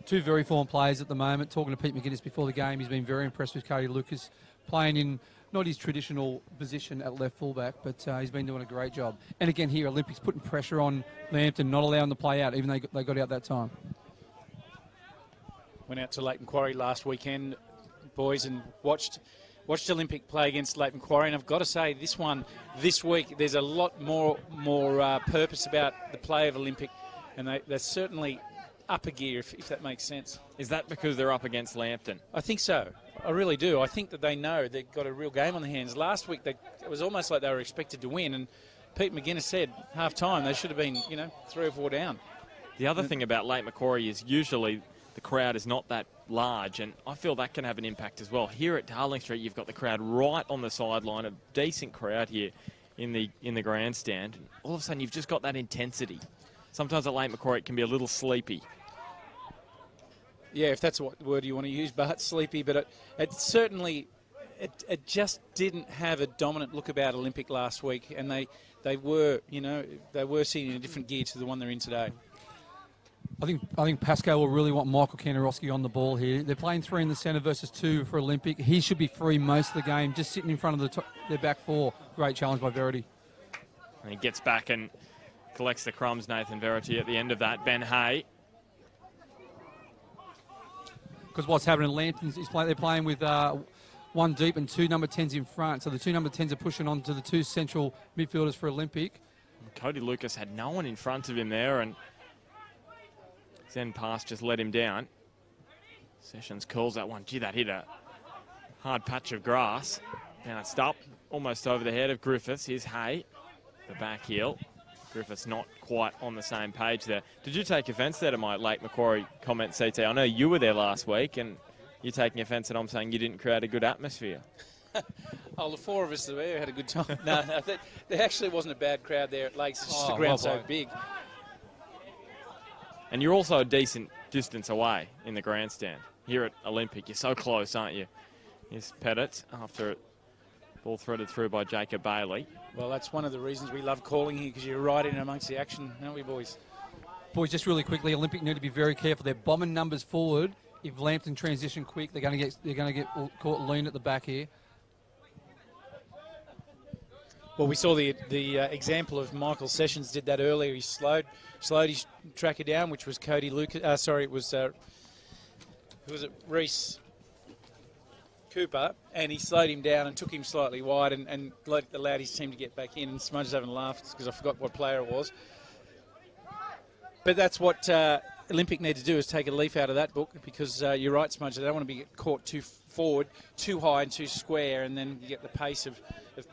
Two very formed players at the moment. Talking to Pete McGuinness before the game, he's been very impressed with Cody Lucas, playing in not his traditional position at left fullback, but he's been doing a great job. And again here, Olympics putting pressure on Lambton, not allowing them to play out, even though they got out that time. Went out to Leighton Quarry last weekend, boys, and watched watched Olympic play against Lake Macquarie, and I've got to say, this one, this week, there's a lot more purpose about the play of Olympic, and they're certainly up a gear, if that makes sense. Is that because they're up against Lambton? I think so. I really do. I think that they know they've got a real game on their hands. Last week, it was almost like they were expected to win, and Pete McGuinness said, half-time, they should have been, 3 or 4 down. The other thing about Lake Macquarie is usually the crowd is not that large, and I feel that can have an impact as well. Here at Darling Street, you've got the crowd right on the sideline, a decent crowd here in the grandstand. All of a sudden, you've just got that intensity. Sometimes at Lake Macquarie, it can be a little sleepy. Yeah, if that's what word you want to use, but sleepy. But it certainly, it just didn't have a dominant look about Olympic last week, and they were sitting in a different gear to the one they're in today. I think Pascal will really want Michael Kanarowski on the ball here. They're playing 3 in the centre versus 2 for Olympic. He should be free most of the game, just sitting in front of their back 4. Great challenge by Verity. And he gets back and collects the crumbs, Nathan Verity, at the end of that. Ben Hay. Because what's happening in Lambton is they're playing with 1 deep and 2 number 10s in front. So the 2 number 10s are pushing on to the 2 central midfielders for Olympic. Cody Lucas had no one in front of him there, and his end pass just let him down. Sessions calls that one. Gee, that hit a hard patch of grass. Bounced up, almost over the head of Griffiths. Here's Hay, the back heel. Griffiths not quite on the same page there. Did you take offence there to my Lake Macquarie comment, CT? I know you were there last week, and you're taking offence that I'm saying you didn't create a good atmosphere. Oh, the 4 of us there had a good time. No, there actually wasn't a bad crowd there at Lakes. It's just the ground's so big. And you're also a decent distance away in the grandstand. Here at Olympic, you're so close, aren't you? Here's Pettit after it. Ball threaded through by Jacob Bailey. Well, that's one of the reasons we love calling here, because you're right in amongst the action, aren't we, boys? Boys, just really quickly, Olympic need to be very careful. They're bombing numbers forward. If Lambton transition quick, they're going to get caught lean at the back here. Well, we saw the example of Michael Sessions did that earlier. He slowed his tracker down, which was Cody Lucas. It was Reece Cooper, and he slowed him down and took him slightly wide and allowed his team to get back in. And Smudge's having laughed because I forgot what player it was. But that's what Olympic need to do, is take a leaf out of that book, because you're right, Smudge, they don't want to be caught too forward, too high and too square, and then you get the pace of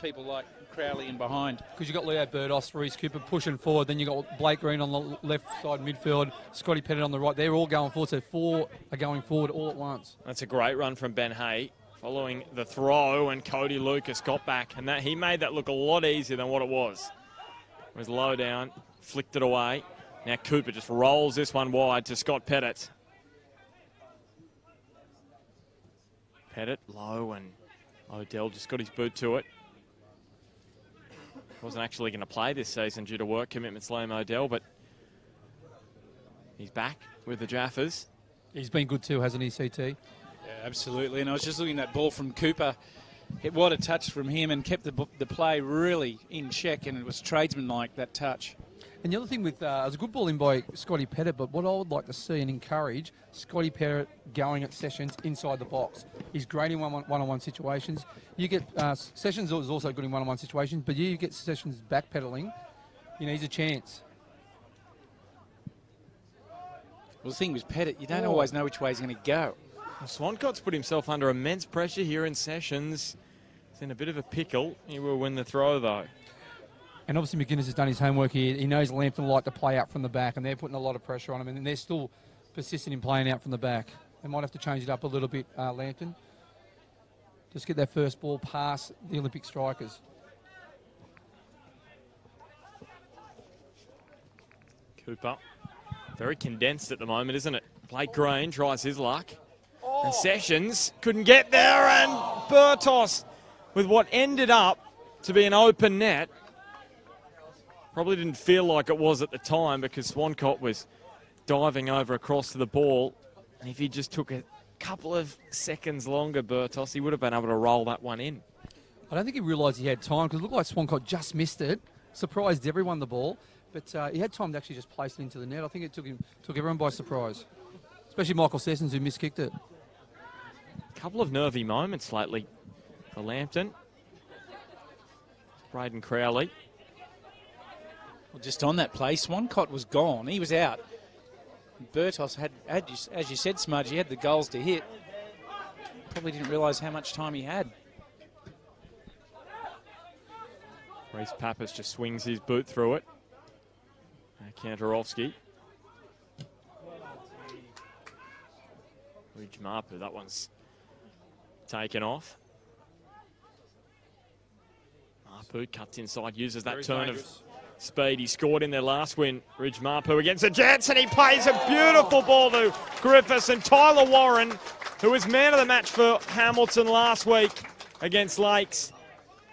people like Crowley in behind. Because you've got Leo Burdos, Reece Cooper pushing forward, then you've got Blake Green on the left side midfield, Scotty Pettit on the right. They're all going forward, so 4 are going forward all at once. That's a great run from Ben Hay, following the throw, and Cody Lucas got back, and he made that look a lot easier than what it was. It was low down, flicked it away. Now Cooper just rolls this one wide to Scott Pettit. Pettit low, and Odell just got his boot to it. Wasn't actually going to play this season due to work commitments, Liam Odell, but he's back with the Jaffas. He's been good too, hasn't he, CT? Yeah, absolutely. And I was just looking at that ball from Cooper. What a touch from him, and kept the play really in check, and it was tradesman-like, that touch. And the other thing with, it was a good ball in by Scotty Pettit, but what I would like to see and encourage, Scotty Pettit going at Sessions inside the box. He's great in one-on-one situations. You get, Sessions is also good in one-on-one situations, but you get Sessions backpedaling, he's a chance. Well, the thing with Pettit, you don't always know which way he's going to go. Well, Swancott's put himself under immense pressure here in Sessions. He's in a bit of a pickle. He will win the throw, though. And obviously McGuinness has done his homework here. He knows Lambton like to play out from the back, and they're putting a lot of pressure on him, and they're still persistent in playing out from the back. They might have to change it up a little bit, Lambton. Just get that first ball past the Olympic strikers. Cooper, very condensed at the moment, isn't it? Blake Green tries his luck. And Sessions couldn't get there, and Burtos, with what ended up to be an open net. Probably didn't feel like it was at the time, because Swancott was diving over across to the ball. And if he just took a couple of seconds longer, Burtos, he would have been able to roll that one in. I don't think he realised he had time, because it looked like Swancott just missed it. Surprised everyone the ball. But he had time to actually just place it into the net. I think it took everyone by surprise. Especially Michael Sessions, who miskicked it. A couple of nervy moments lately for Lambton. Braden Crowley. Well, just on that play, Swancott was gone. He was out. Bertos had, as you said, Smudge, he had the goals to hit. Probably didn't realise how much time he had. Reese Pappas just swings his boot through it. Kantorowski. Ridge Marpu, that one's taken off. Marpu cuts inside, uses that turn of speed. He scored in their last win. Ridge Marpu against the Jets, and he plays a beautiful ball to Griffiths. And Tyler Warren, who was man of the match for Hamilton last week against Lakes,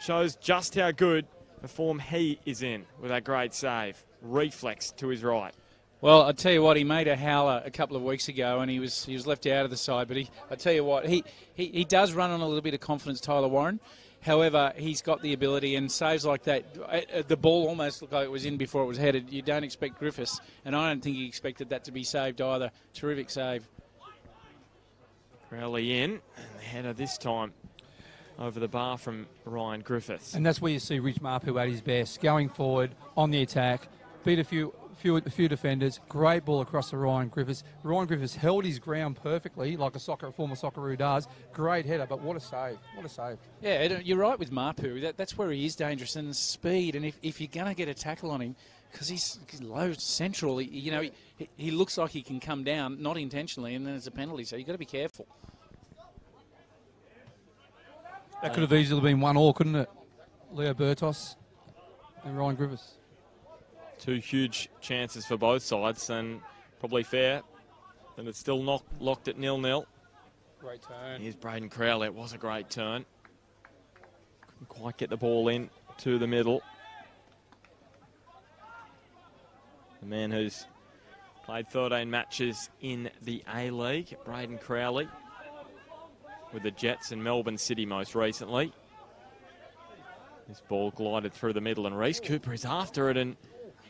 shows just how good the form he is in with that great save. Reflex to his right. Well, I tell you what, he made a howler a couple of weeks ago, and he was left out of the side. But I tell you what, he does run on a little bit of confidence, Tyler Warren. However, he's got the ability, and saves like that, the ball almost looked like it was in before it was headed. You don't expect Griffiths, and I don't think he expected that to be saved either. Terrific save. Crowley in, and the header this time over the bar from Ryan Griffiths. And that's where you see Ridge Marpu at his best, going forward on the attack, beat a few defenders, great ball across to Ryan Griffiths. Ryan Griffiths held his ground perfectly, like a former Socceroo does. Great header, but what a save! What a save! Yeah, you're right with Marpu. That's where he is dangerous, and the speed. And if you're going to get a tackle on him, because he's low central, he looks like he can come down, not intentionally, and then it's a penalty. So you've got to be careful. That could have easily been 1-1, couldn't it? Leo Bertos and Ryan Griffiths. Two huge chances for both sides, and probably fair. And it's still locked at 0-0. Great turn. Here's Braden Crowley. It was a great turn. Couldn't quite get the ball in to the middle. The man who's played 13 matches in the A-League, Braden Crowley, with the Jets in Melbourne City most recently. This ball glided through the middle, and Reese Cooper is after it, and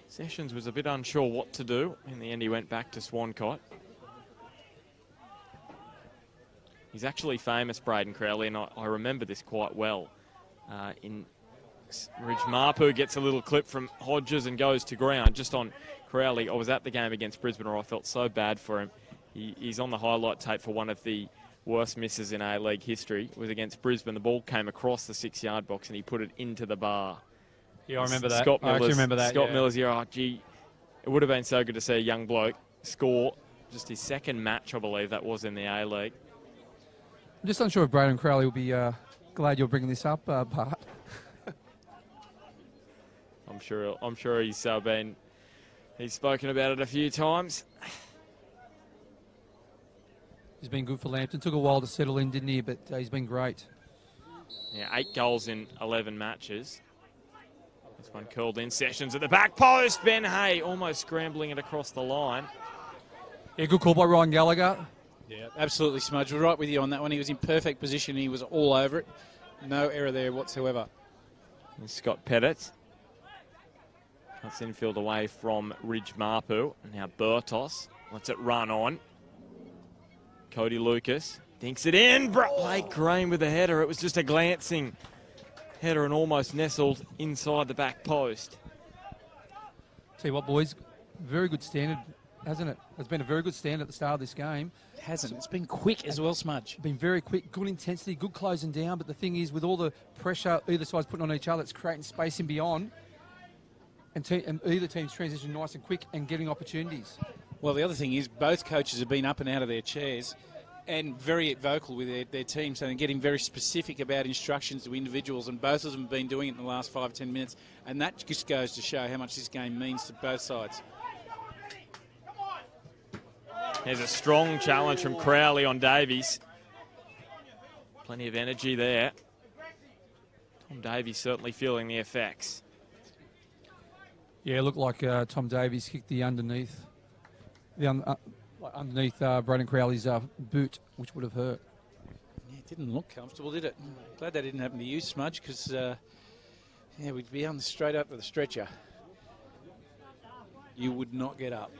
Sessions was a bit unsure what to do. In the end, he went back to Swancott. He's actually famous, Braden Crowley, and I remember this quite well. Ridge Marpu gets a little clip from Hodges and goes to ground just on Crowley. I was at the game against Brisbane, where I felt so bad for him. He's on the highlight tape for one of the worst misses in A-League history. It was against Brisbane. The ball came across the 6-yard box and he put it into the bar. Yeah, I remember that. Scott I actually remember that. Scott Miller's here. Oh, gee, it would have been so good to see a young bloke score. Just his second match, I believe, that was in the A-League. I'm just unsure if Braden Crowley will be glad you're bringing this up, Bart. I'm sure he's spoken about it a few times. He's been good for Lambton. Took a while to settle in, didn't he? But he's been great. Yeah, 8 goals in 11 matches. This one curled in. Sessions at the back post. Ben Hay almost scrambling it across the line. Yeah, good call by Ryan Gallagher. Yeah, absolutely, Smudge. We're right with you on that one. He was in perfect position. He was all over it. No error there whatsoever. And Scott Pettit cuts infield away from Ridge Marpu. And now Bertos lets it run on. Cody Lucas dinks it in. Blake Green with the header. It was just a glancing header and almost nestled inside the back post. Tell you what, boys, very good standard, hasn't it? It's been a very good standard at the start of this game. It hasn't. It's been quick as well, Smudge. Been very quick, good intensity, good closing down. But the thing is, with all the pressure either side's putting on each other, it's creating space in beyond. And either team's transition nice and quick and getting opportunities. Well, the other thing is both coaches have been up and out of their chairs and very vocal with their team, so they're getting very specific about instructions to individuals, and both of them have been doing it in the last 5 or 10 minutes, and that just goes to show how much this game means to both sides. There's a strong challenge from Crowley on Davies. Plenty of energy there. Tom Davies certainly feeling the effects. Yeah, it looked like Tom Davies kicked the underneath. Underneath Braden Crowley's boot, which would have hurt. Yeah, it didn't look comfortable, did it? Glad that didn't happen to you, Smudge, because we'd be on straight up to the stretcher. You would not get up.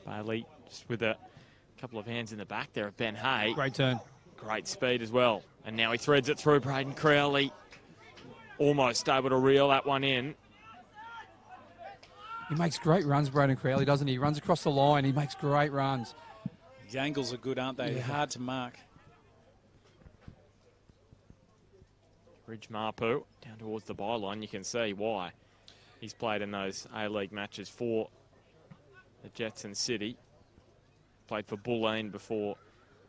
Bailey Just with a couple of hands in the back there of Ben Hay. Great turn. Great speed as well. And now he threads it through. Braden Crowley almost able to reel that one in. He makes great runs, Braden Crowley, doesn't he? He runs across the line. He makes great runs. The angles are good, aren't they? Yeah. Hard to mark. Ridge Marpu down towards the byline. You can see why. He's played in those A-League matches for the Jets and City. Played for Bulleen before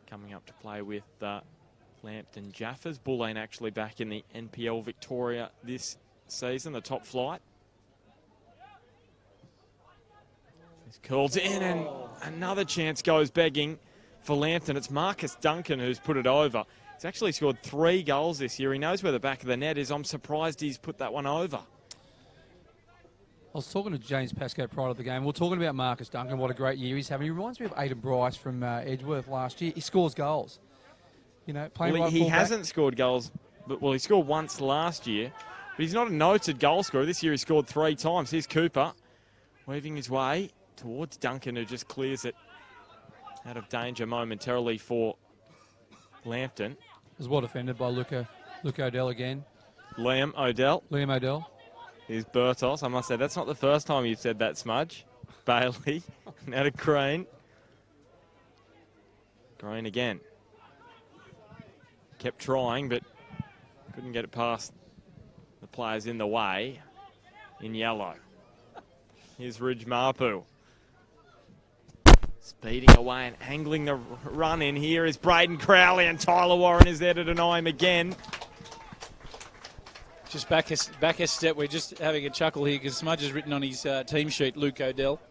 coming up to play with Lambton Jaffas. Bulleen actually back in the NPL Victoria this season, the top flight. This curls in and another chance goes begging for Lambton. It's Marcus Duncan who's put it over. He's actually scored 3 goals this year. He knows where the back of the net is. I'm surprised he's put that one over. I was talking to James Pascoe prior to the game. We were talking about Marcus Duncan, what a great year he's having. He reminds me of Aidan Bryce from Edgeworth last year. He scores goals. You know, playing right He fullback. hasn't scored goals, but he scored once last year. But he's not a noted goal scorer. This year he scored 3 times. Here's Cooper weaving his way towards Duncan, who just clears it out of danger momentarily for Lambton. Was well defended by Luke Odell again. Liam Odell. Here's Bertos. I must say, that's not the first time you've said that, Smudge. Bailey. Now to Green. Green again. Kept trying, but couldn't get it past the players in the way in yellow. Here's Ridge Marpu. Speeding away and angling the run in here is Braden Crowley, and Tyler Warren is there to deny him again. Just back a step. We're just having a chuckle here because Smudge has written on his team sheet Luke Odell.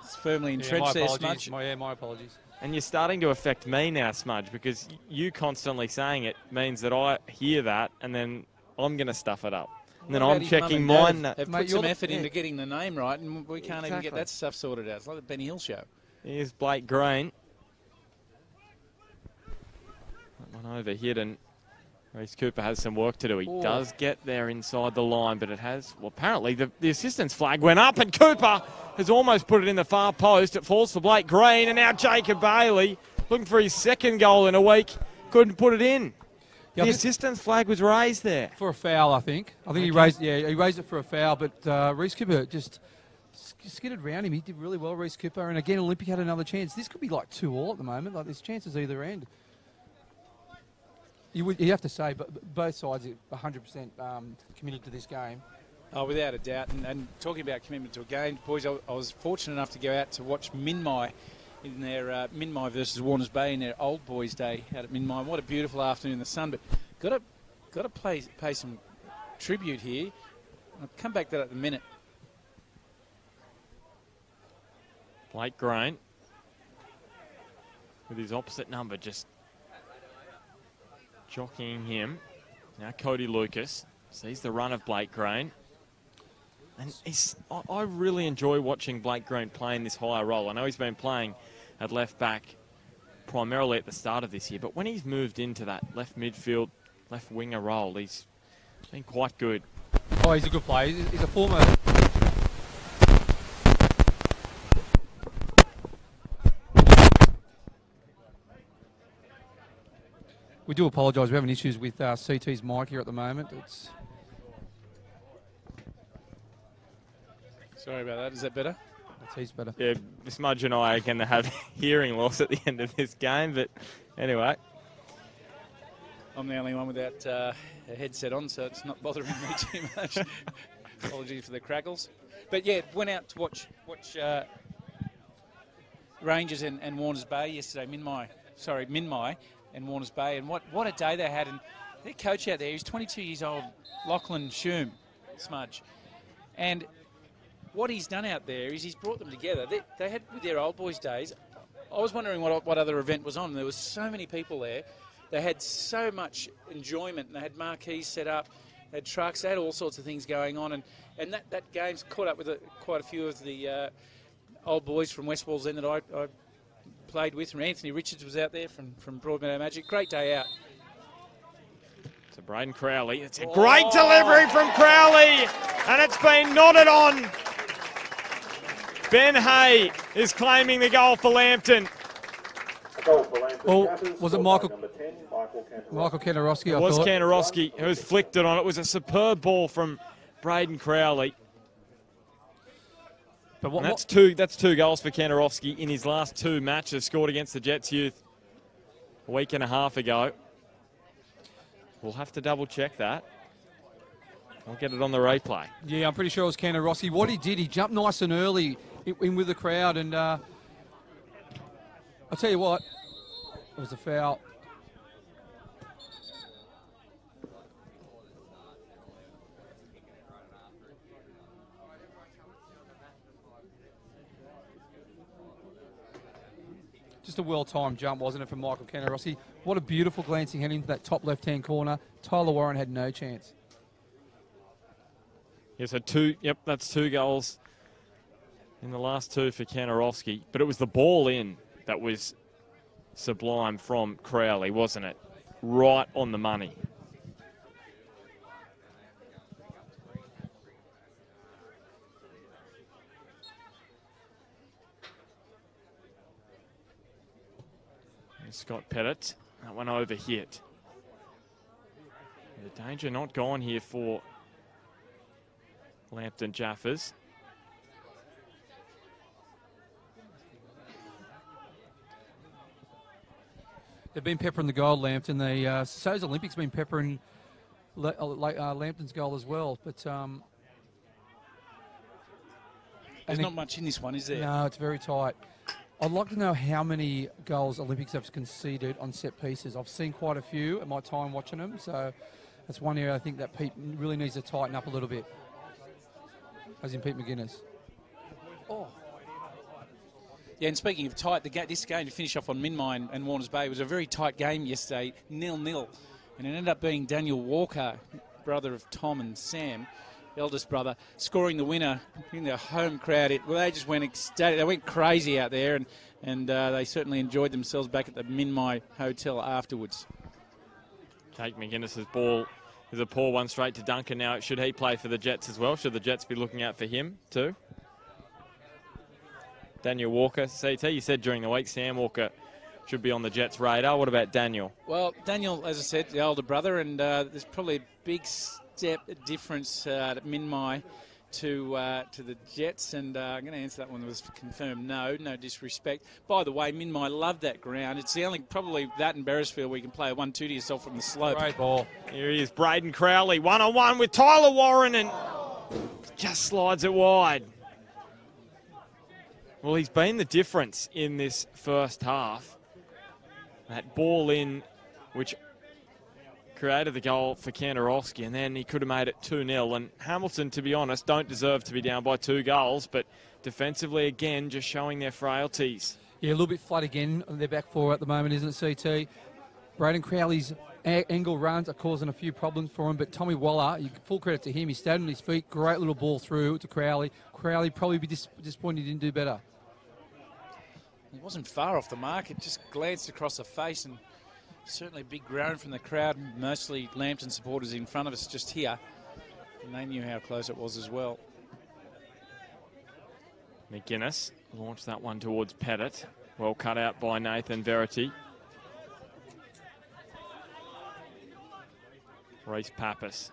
It's firmly entrenched there, Smudge. My apologies. And you're starting to affect me now, Smudge, because you constantly saying it means that I hear that and then I'm going to stuff it up. And then I'm checking mine. They've put some effort into getting the name right, and we can't even get that stuff sorted out. It's like the Benny Hill show. Here's Blake Green. That one overhit, and Reece Cooper has some work to do. He does get there inside the line, but it has, well, apparently the assistant's flag went up, and Cooper has almost put it in the far post. It falls for Blake Green, and now Jacob Bailey, looking for his 2nd goal in a week, couldn't put it in. Yeah, the assistant's flag was raised there. For a foul, I think. He raised it for a foul, but Reece Cooper just skidded around him. He did really well, Reece Cooper, and again, Olympic had another chance. This could be like 2-2 at the moment. Like, there's chances either end. You have to say, but both sides are 100% committed to this game. Oh, without a doubt. And talking about commitment to a game, boys, I was fortunate enough to go out to watch Minmai in their Minmai versus Warners Bay in their Old Boys Day out at Minmai. What a beautiful afternoon in the sun. But got to pay some tribute here. I'll come back to that in a minute. Blake Green with his opposite number just jockeying him. Now Cody Lucas sees the run of Blake Green. And I really enjoy watching Blake Green play in this higher role. I know he's been playing at left back primarily at the start of this year, but when he's moved into that left midfield, left winger role, he's been quite good. Oh, he's a good player. He's a former... We do apologise. We're having issues with CT's mic here at the moment. Sorry about that. Is that better? He's better. Yeah, Smudge and I are going to have hearing loss at the end of this game, but anyway. I'm the only one without a headset on, so it's not bothering me too much. Apologies for the crackles. But yeah, went out to watch Rangers and Warners Bay yesterday. Minmai and Warners Bay, and what a day they had. And their coach out there, he's 22 years old, Lachlan Shoom, Smudge. And what he's done out there is he's brought them together. They had, with their Old Boys days, I was wondering what other event was on. There was so many people there. They had so much enjoyment. They had marquees set up, they had trucks, they had all sorts of things going on. And that game's caught up with quite a few of the old boys from West Wallsend that I played with. And Anthony Richards was out there from Broadmeadow Magic. Great day out. So Braden Crowley, it's a great delivery from Crowley, and it's been nodded on. Ben Hay is claiming the goal for Lambton. A goal for Lambton Oh, Jaffas, was it scored by Michael? number 10, Michael Kantarowski, It I was thought. Kantarowski who was flicked it on. It was a superb ball from Braden Crowley. But And that's two goals for Kantarowski in his last 2 matches, scored against the Jets youth a week and a half ago. We'll have to double check that. I'll get it on the replay. Yeah, I'm pretty sure it was Kantarowski. What he did, he jumped nice and early in with the crowd, and I'll tell you what, it was a foul. Just a well-timed jump, wasn't it, from Michael Kantarowski? What a beautiful glancing head into that top left-hand corner. Tyler Warren had no chance. Yeah, so that's 2 goals in the last 2 for Kantarowski. But it was the ball in that was sublime from Crowley, wasn't it? Right on the money. Scott Pettit, that one overhit. The danger not gone here for Lambton Jaffas. They've been peppering the goal, Lambton. So's Olympics been peppering Lambton's goal as well. But there's not much in this one, is there? No, it's very tight. I'd like to know how many goals Olympics have conceded on set pieces. I've seen quite a few at my time watching them, so that's one area I think that Pete really needs to tighten up a little bit, as in Pete McGuinness. Oh. Yeah, and speaking of tight, this game to finish off on Minmine and Warners Bay was a very tight game yesterday, 0-0. And it ended up being Daniel Walker, brother of Tom and Sam, eldest brother, scoring the winner in the home crowd. They just went ecstatic. They went crazy out there, and they certainly enjoyed themselves back at the Minmai Hotel afterwards. Jake McGuinness's ball is a poor one straight to Duncan now. Should he play for the Jets as well? Should the Jets be looking out for him too? Daniel Walker, CT, you said during the week Sam Walker should be on the Jets' radar. What about Daniel? Well, Daniel, as I said, the older brother, and there's probably a big step difference at Minmai to the Jets, and I'm going to answer that one was confirmed no disrespect. By the way, Minmai loved that ground. It's the only, probably that and Beresfield, where you can play a 1-2 to yourself from the slope. Great ball. Here he is, Braden Crowley, one-on-one with Tyler Warren, and just slides it wide. Well, he's been the difference in this first half. That ball in, which created the goal for Kantarowski, and then he could have made it 2-0. And Hamilton, to be honest, don't deserve to be down by 2 goals, but defensively, again, just showing their frailties. Yeah, a little bit flat again on their back four at the moment, isn't it, CT? Braden Crowley's angle runs are causing a few problems for him, but Tommy Waller, full credit to him, he stayed on his feet, great little ball through to Crowley. Crowley probably be disappointed he didn't do better. He wasn't far off the mark. It just glanced across the face, and certainly a big groan from the crowd, mostly Lambton supporters in front of us just here. And they knew how close it was as well. McGuinness launched that one towards Pettit. Well cut out by Nathan Verity. Reece Pappas.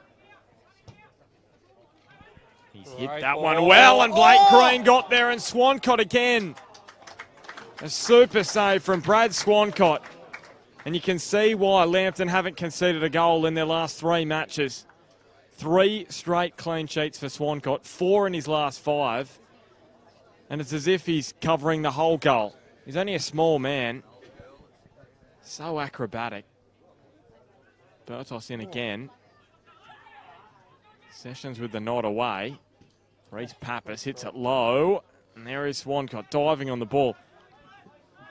He's hit that one well, and Blake Green got there, and Swancott again. A super save from Brad Swancott. And you can see why Lambton haven't conceded a goal in their last 3 matches. 3 straight clean sheets for Swancott, 4 in his last 5. And it's as if he's covering the whole goal. He's only a small man. So acrobatic. Bertos in again. Sessions with the nod away. Reece Pappas hits it low. And there is Swancott diving on the ball.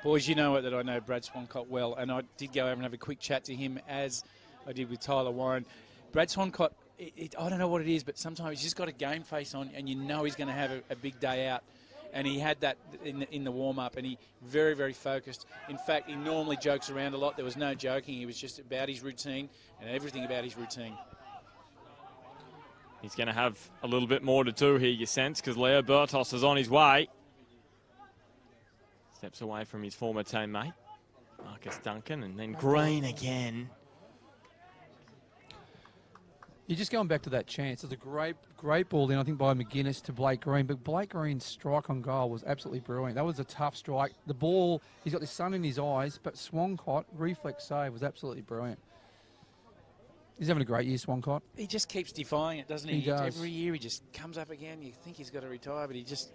Boys, you know that I know Brad Swancott well, and I did go over and have a quick chat to him, as I did with Tyler Warren. Brad Swancott, I don't know what it is, but sometimes he's just got a game face on, and you know he's going to have a big day out. And he had that in the warm-up, and he very, very focused. In fact, he normally jokes around a lot. There was no joking. He was just about his routine and everything about his routine. He's going to have a little bit more to do here, you sense, because Leo Bertos is on his way. Steps away from his former teammate, Marcus Duncan, and then Green again. You're just going back to that chance. It's a great ball in, I think, by McGuinness to Blake Green. But Blake Green's strike on goal was absolutely brilliant. That was a tough strike. The ball, he's got the sun in his eyes, but Swancott, reflex save, was absolutely brilliant. He's having a great year, Swancott. He just keeps defying it, doesn't he? He does. Every year he just comes up again. You think he's got to retire, but he's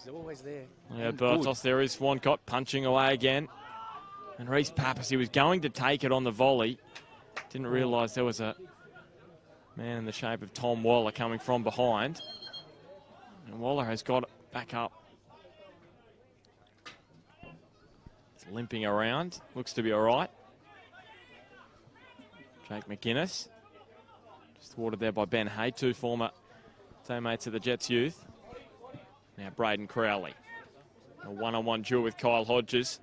always there. Yeah, Bertos, there is Swancott punching away again. And Reece Pappas, he was going to take it on the volley. Didn't realise there was a man in the shape of Tom Waller coming from behind. And Waller has got it back up. He's limping around. Looks to be all right. Jake McGuinness. Just thwarted there by Ben Hay, two former teammates of the Jets youth. Now Braden Crowley. A one-on-one duel with Kyle Hodges.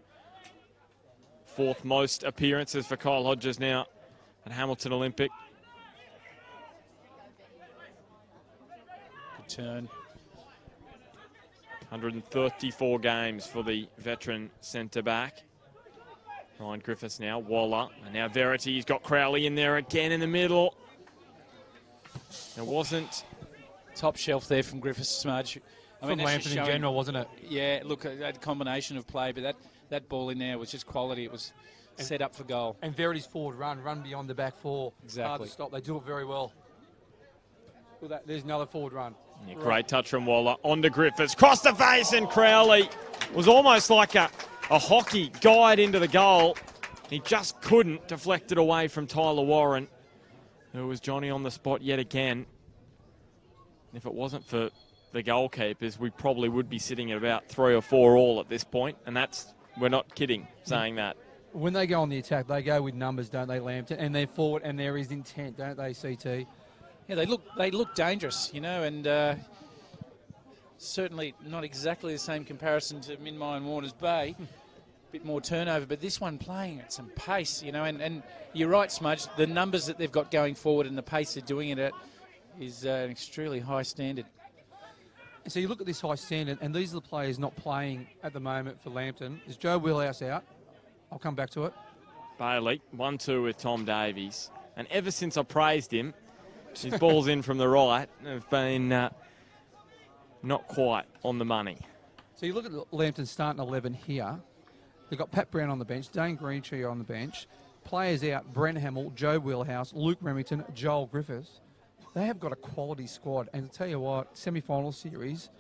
Fourth most appearances for Kyle Hodges now at Hamilton Olympic. Good turn. 134 games for the veteran centre-back. Ryan Griffiths now, Waller, and now Verity. He's got Crowley in there again in the middle. There wasn't... Top shelf there from Griffiths, Smudge. From Lambton in general, wasn't it? Yeah, look, that combination of play, but that ball in there was just quality. It was set up for goal. And Verity's forward run beyond the back four. Exactly. Hard to stop. They do it very well. Look at that. There's another forward run. Yeah, great touch from Waller. On to Griffiths. Cross the face, and Crowley was almost like a hockey guide into the goal. He just couldn't deflect it away from Tyler Warren, who was Johnny on the spot yet again. If it wasn't for the goalkeepers, we probably would be sitting at about 3 or 4 all at this point, and we're not kidding saying that. When they go on the attack, they go with numbers, don't they, Lambton? And they're forward, and there is intent, don't they, CT? Yeah, they look dangerous, and certainly not exactly the same comparison to Minmay and Warners Bay. Bit more turnover, but this one playing at some pace, and you're right, Smudge, the numbers that they've got going forward and the pace they're doing it at is an extremely high standard. So you look at this high standard, and these are the players not playing at the moment for Lambton. Is Joe Wheelhouse out? I'll come back to it. Bailey, 1-2 with Tom Davies. And ever since I praised him, his balls in from the right have been not quite on the money. So you look at Lambton's starting 11 here. They've got Pat Brown on the bench, Dane Greentree on the bench. Players out, Brent Hamill, Joe Wheelhouse, Luke Remington, Joel Griffiths. They have got a quality squad. And to tell you what, semi-final series,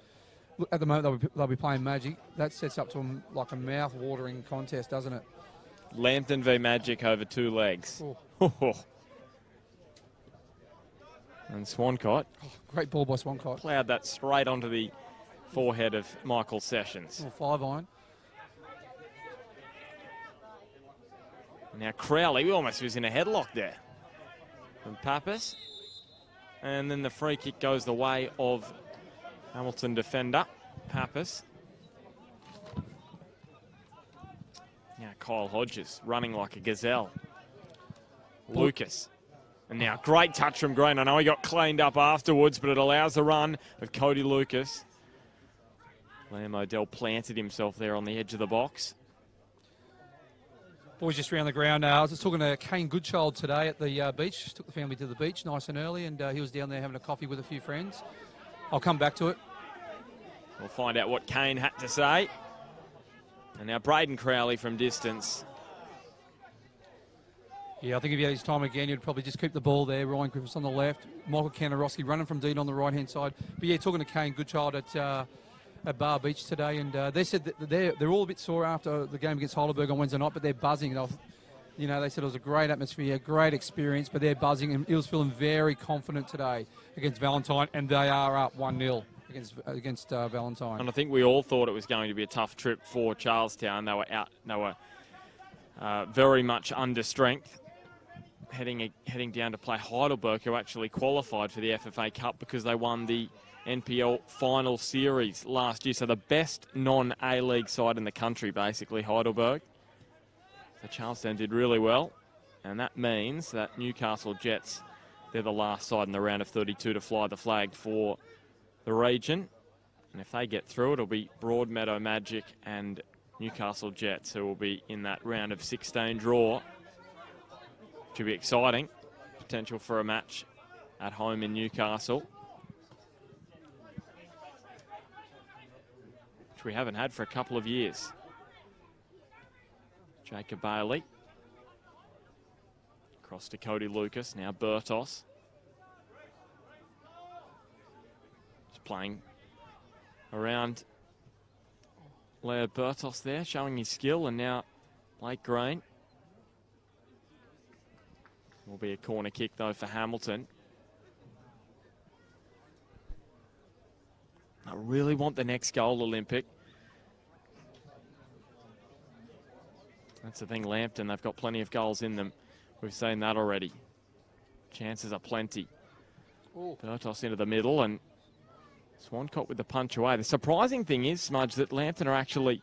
look, at the moment they'll be playing Magic. That sets up to them like a mouth-watering contest, doesn't it? Lambton v Magic over 2 legs. Oh. And Swancott. Oh, great ball by Swancott. Ploughed that straight onto the forehead of Michael Sessions. Oh, 5-iron. Now Crowley almost was in a headlock there from Pappas. And then the free kick goes the way of Hamilton defender, Pappas. Now Kyle Hodges running like a gazelle. Lucas. And now great touch from Green. I know he got cleaned up afterwards, but it allows the run of Cody Lucas. Liam O'Dell planted himself there on the edge of the box. Boys just around the ground. I was talking to Kane Goodchild today at the beach. Took the family to the beach nice and early, and he was down there having a coffee with a few friends. I'll come back to it. We'll find out what Kane had to say. And now Braden Crowley from distance. Yeah, I think if he had his time again, he'd probably just keep the ball there. Ryan Griffiths on the left, Michael Kanarowski running from Dean on the right-hand side. But yeah, talking to Kane Goodchild at Bar Beach today, and they said that they're all a bit sore after the game against Heidelberg on Wednesday night, but they're buzzing. They said it was a great atmosphere, great experience, but they're buzzing, and he was feeling very confident today against Valentine, and they are up 1-0 against Valentine. And I think we all thought it was going to be a tough trip for Charlestown. They were very much under strength, heading down to play Heidelberg, who actually qualified for the FFA Cup because they won the NPL final series last year. So the best non-A-League side in the country, basically, Heidelberg. So Charlestown did really well, and that means that Newcastle Jets, they're the last side in the round of 32 to fly the flag for the region. And if they get through, it'll be Broadmeadow Magic and Newcastle Jets, who will be in that round of 16 draw. Should be exciting. Potential for a match at home in Newcastle, which we haven't had for a couple of years. Jacob Bailey. Across to Cody Lucas, now Bertos. Just playing around Leo Bertos there, showing his skill, and now Blake Green. Will be a corner kick though for Hamilton. I really want the next goal, Olympic. That's the thing, Lambton, they've got plenty of goals in them. We've seen that already. Chances are plenty. Bertos into the middle, and Swancott with the punch away. The surprising thing is, Smudge, that Lambton are actually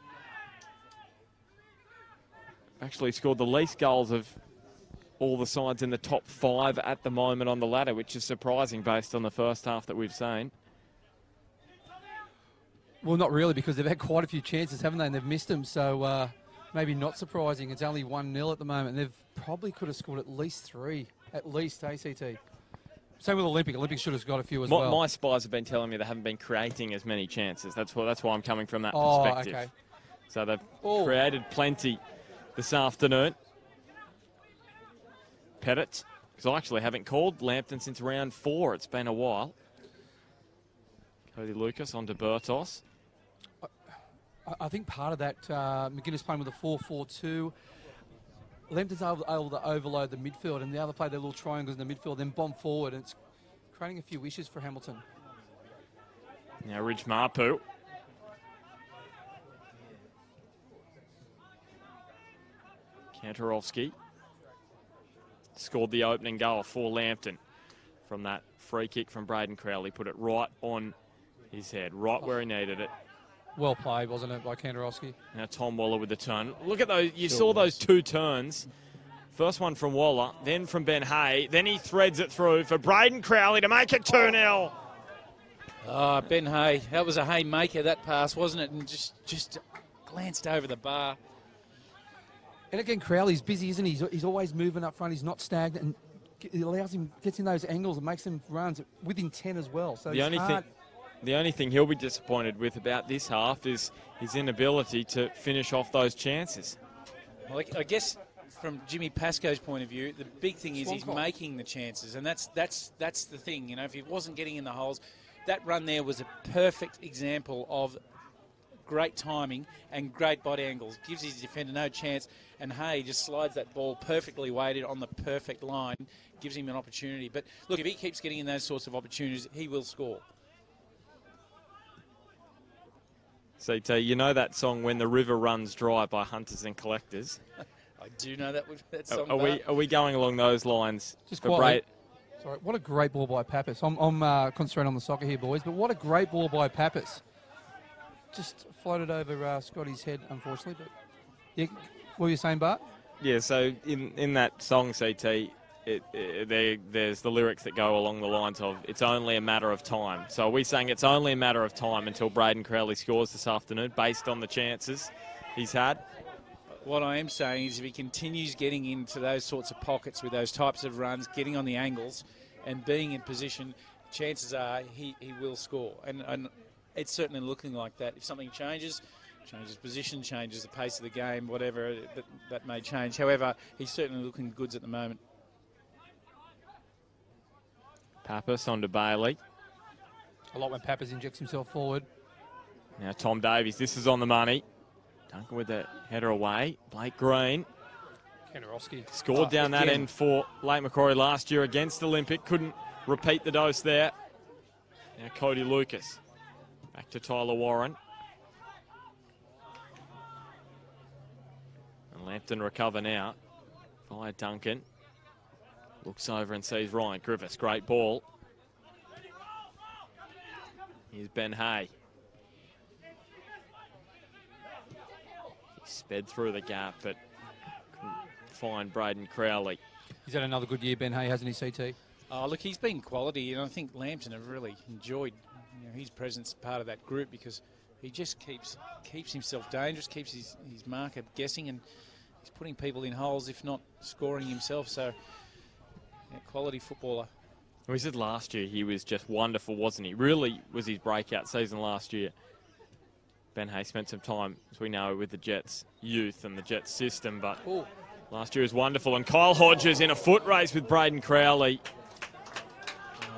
scored the least goals of all the sides in the top 5 at the moment on the ladder, which is surprising based on the first half that we've seen. Well, not really, because they've had quite a few chances, haven't they? And they've missed them, so maybe not surprising. It's only 1-0 at the moment. They've probably could have scored at least 3, at least, ACT. Same with Olympic. Olympic should have got a few as well. My spies have been telling me they haven't been creating as many chances. That's why I'm coming from that perspective. Okay. So they've created plenty this afternoon. Pettit, because I actually haven't called Lambton since round 4. It's been a while. Cody Lucas onto Bertos. I think part of that, McGuinness playing with a 4-4-2. Lambton's able to overload the midfield, and now they play their little triangles in the midfield, then bomb forward, and it's creating a few issues for Hamilton. Now Ridge Mapu. Kantorowski scored the opening goal for Lambton from that free kick from Braden Crowley. Put it right on his head, right where he needed it. Well played, wasn't it, by Kantorowski? Now Tom Waller with the turn. Look at those. You saw those 2 turns. First one from Waller, then from Ben Hay. Then he threads it through for Braden Crowley to make it 2-0. Oh, Ben Hay. That was a haymaker, that pass, wasn't it? And just glanced over the bar. And again, Crowley's busy, isn't he? He's always moving up front. He's not stagnant, and it allows him, gets in those angles and makes them runs with intent as well. So the only thing he'll be disappointed with about this half is his inability to finish off those chances. Well, I guess from Jimmy Pascoe's point of view, the big thing is he's making the chances, and that's the thing. You know, if he wasn't getting in the holes, that run there was a perfect example of great timing and great body angles. Gives his defender no chance, and Hay just slides that ball perfectly weighted on the perfect line, gives him an opportunity. But look, if he keeps getting in those sorts of opportunities, he will score. CT, you know that song "When the River Runs Dry" by Hunters and Collectors? I do know that song. Are we going along those lines? Just sorry, what a great ball by Pappas. I'm concentrating on the soccer here, boys, but what a great ball by Pappas. Just floated over Scotty's head, unfortunately. But yeah, what were you saying, Bart? Yeah, so in that song, CT, there's the lyrics that go along the lines of "It's only a matter of time." So are we saying it's only a matter of time until Braden Crowley scores this afternoon, based on the chances he's had? What I am saying is if he continues getting into those sorts of pockets with those types of runs, getting on the angles and being in position, chances are he will score. And it's certainly looking like that. If something changes position, changes the pace of the game, whatever, that may change. However, he's certainly looking goods at the moment. Pappas onto Bailey. I like when Pappas injects himself forward. Now Tom Davies, this is on the money. Duncan with the header away. Blake Green. Kantorowski. Scored down that end for Lake Macquarie last year against Olympic. Couldn't repeat the dose there. Now Cody Lucas. Back to Tyler Warren. And Lambton recover now via Duncan. Looks over and sees Ryan Griffiths. Great ball. Here's Ben Hay. He sped through the gap, but couldn't find Braden Crowley. He's had another good year, Ben Hay, hasn't he, CT? Oh, look, he's been quality, and I think Lambton have really enjoyed his presence part of that group because he just keeps himself dangerous, keeps his marker guessing, and he's putting people in holes, if not scoring himself. So, yeah, quality footballer. We said last year he was just wonderful, wasn't he? Really was his breakout season last year. Ben Hay spent some time, as we know, with the Jets youth and the Jets system, but last year was wonderful. And Kyle Hodges in a foot race with Braden Crowley.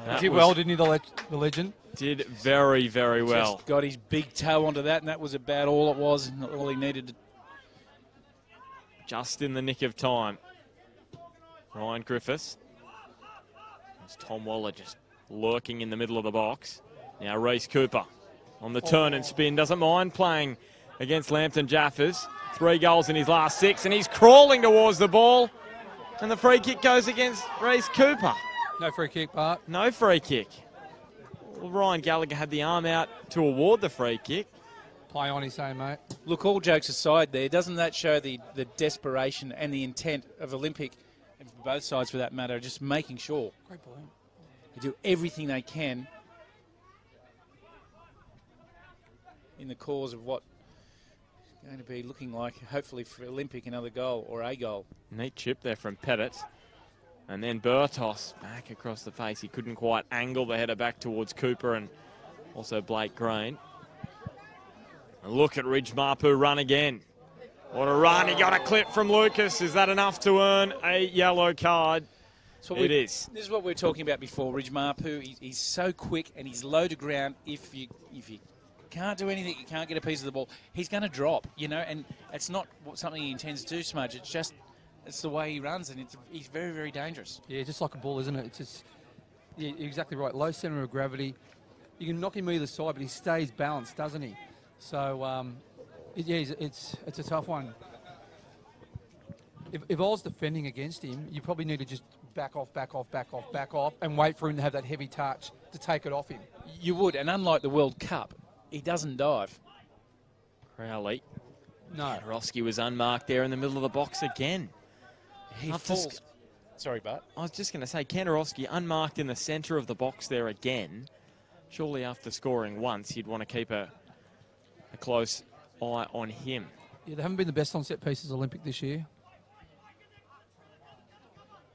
He did well, didn't he, the legend? Did very, very well. Just got his big toe onto that, and that was about all it was, and all he needed. Just in the nick of time. Ryan Griffiths. There's Tom Waller just lurking in the middle of the box. Now Reece Cooper on the turn and spin. Doesn't mind playing against Lambton Jaffas. 3 goals in his last 6, and he's crawling towards the ball. And the free kick goes against Reece Cooper. No free kick, Bart. No free kick. Well, Ryan Gallagher had the arm out to award the free kick. Play on, he's saying, mate. Look, all jokes aside there, doesn't that show the desperation and the intent of Olympic, and both sides for that matter, just making sure Great ball. they do everything they can in the cause of what is going to be looking like, hopefully for Olympic, another goal or a goal. Neat chip there from Pettit. And then Bertos back across the face. He couldn't quite angle the header back towards Cooper and also Blake Green. And look at Ridge Mapu run again. What a run. He got a clip from Lucas. Is that enough to earn a yellow card? It is. This is what we were talking about before. Ridge Mapu, he's so quick and he's low to ground. If you can't do anything, you can't get a piece of the ball, he's going to drop, you know, and it's not something he intends to do, Smudge. It's just, it's the way he runs, and he's very, very dangerous. Yeah, just like a ball, isn't it? It's just, yeah, you're exactly right. Low centre of gravity. You can knock him either side, but he stays balanced, doesn't he? So, yeah, it's a tough one. If I was defending against him, you probably need to just back off, and wait for him to have that heavy touch to take it off him. You would, and unlike the World Cup, he doesn't dive. Crowley. No. Roski was unmarked there in the middle of the box again. He falls. Sorry, Bart. I was just going to say, Kantorowski unmarked in the centre of the box there again. Surely after scoring once, you'd want to keep a close eye on him. Yeah, they haven't been the best on set pieces Olympic this year.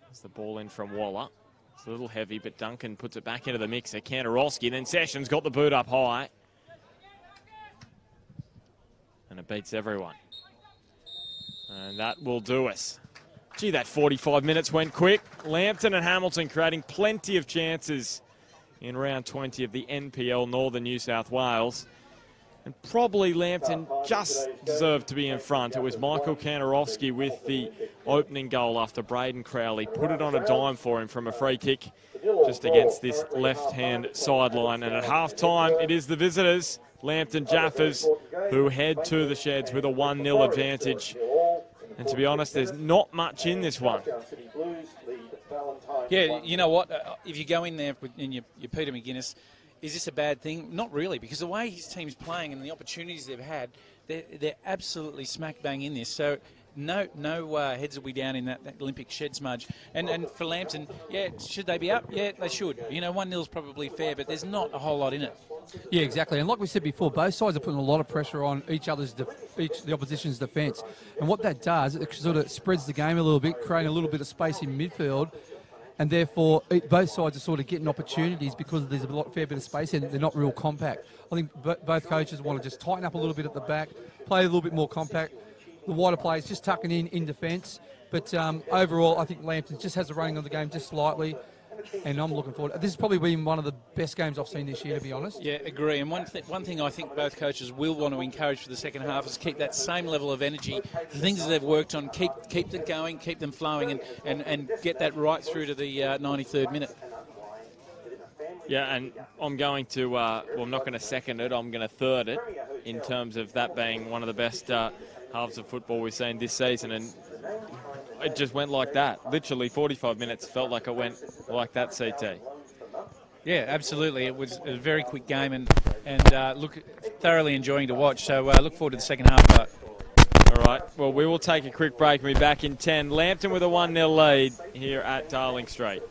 There's the ball in from Waller. It's a little heavy, but Duncan puts it back into the mixer. Kantorowski, then Sessions got the boot up high. And it beats everyone. And that will do us. Gee, that 45 minutes went quick. Lambton and Hamilton creating plenty of chances in round 20 of the NPL Northern New South Wales. And probably Lambton just deserved to be in front. It was Michael Kantorowski with the opening goal after Braden Crowley put it on a dime for him from a free kick just against this left-hand sideline. And at half-time, it is the visitors, Lambton Jaffas, who head to the sheds with a 1-0 advantage. And to be honest, there's not much in this one. Yeah, you know what? If you go in there and you're Peter McGuinness, is this a bad thing? Not really, because the way his team's playing and the opportunities they've had, they're absolutely smack bang in this. So no heads will be down in that Olympic shed, Smudge. And for Lambton, yeah, should they be up? Yeah, they should. You know, 1-0 is probably fair, but there's not a whole lot in it. Yeah, exactly. And like we said before, both sides are putting a lot of pressure on the opposition's defence. And what that does, it sort of spreads the game a little bit, creating a little bit of space in midfield. And therefore, both sides are sort of getting opportunities because there's a fair bit of space and they're not real compact. I think both coaches want to just tighten up a little bit at the back, play a little bit more compact. The wider players just tucking in defence. But overall, I think Lambton just has a running on the game just slightly. And I'm looking forward. This has probably been one of the best games I've seen this year, to be honest. Yeah, agree. And one thing I think both coaches will want to encourage for the second half is keep that same level of energy. The things that they've worked on, keep them going, keep them flowing, and get that right through to the 93rd minute. Yeah, and I'm going to, well, I'm not going to second it, I'm going to third it in terms of that being one of the best halves of football we've seen this season. And it just went like that. Literally 45 minutes felt like it went like that, CT. Yeah, absolutely. It was a very quick game and look, thoroughly enjoying to watch. So look forward to the second half. All right, well, we will take a quick break and be back in 10. Lambton with a 1-0 lead here at Darling Street.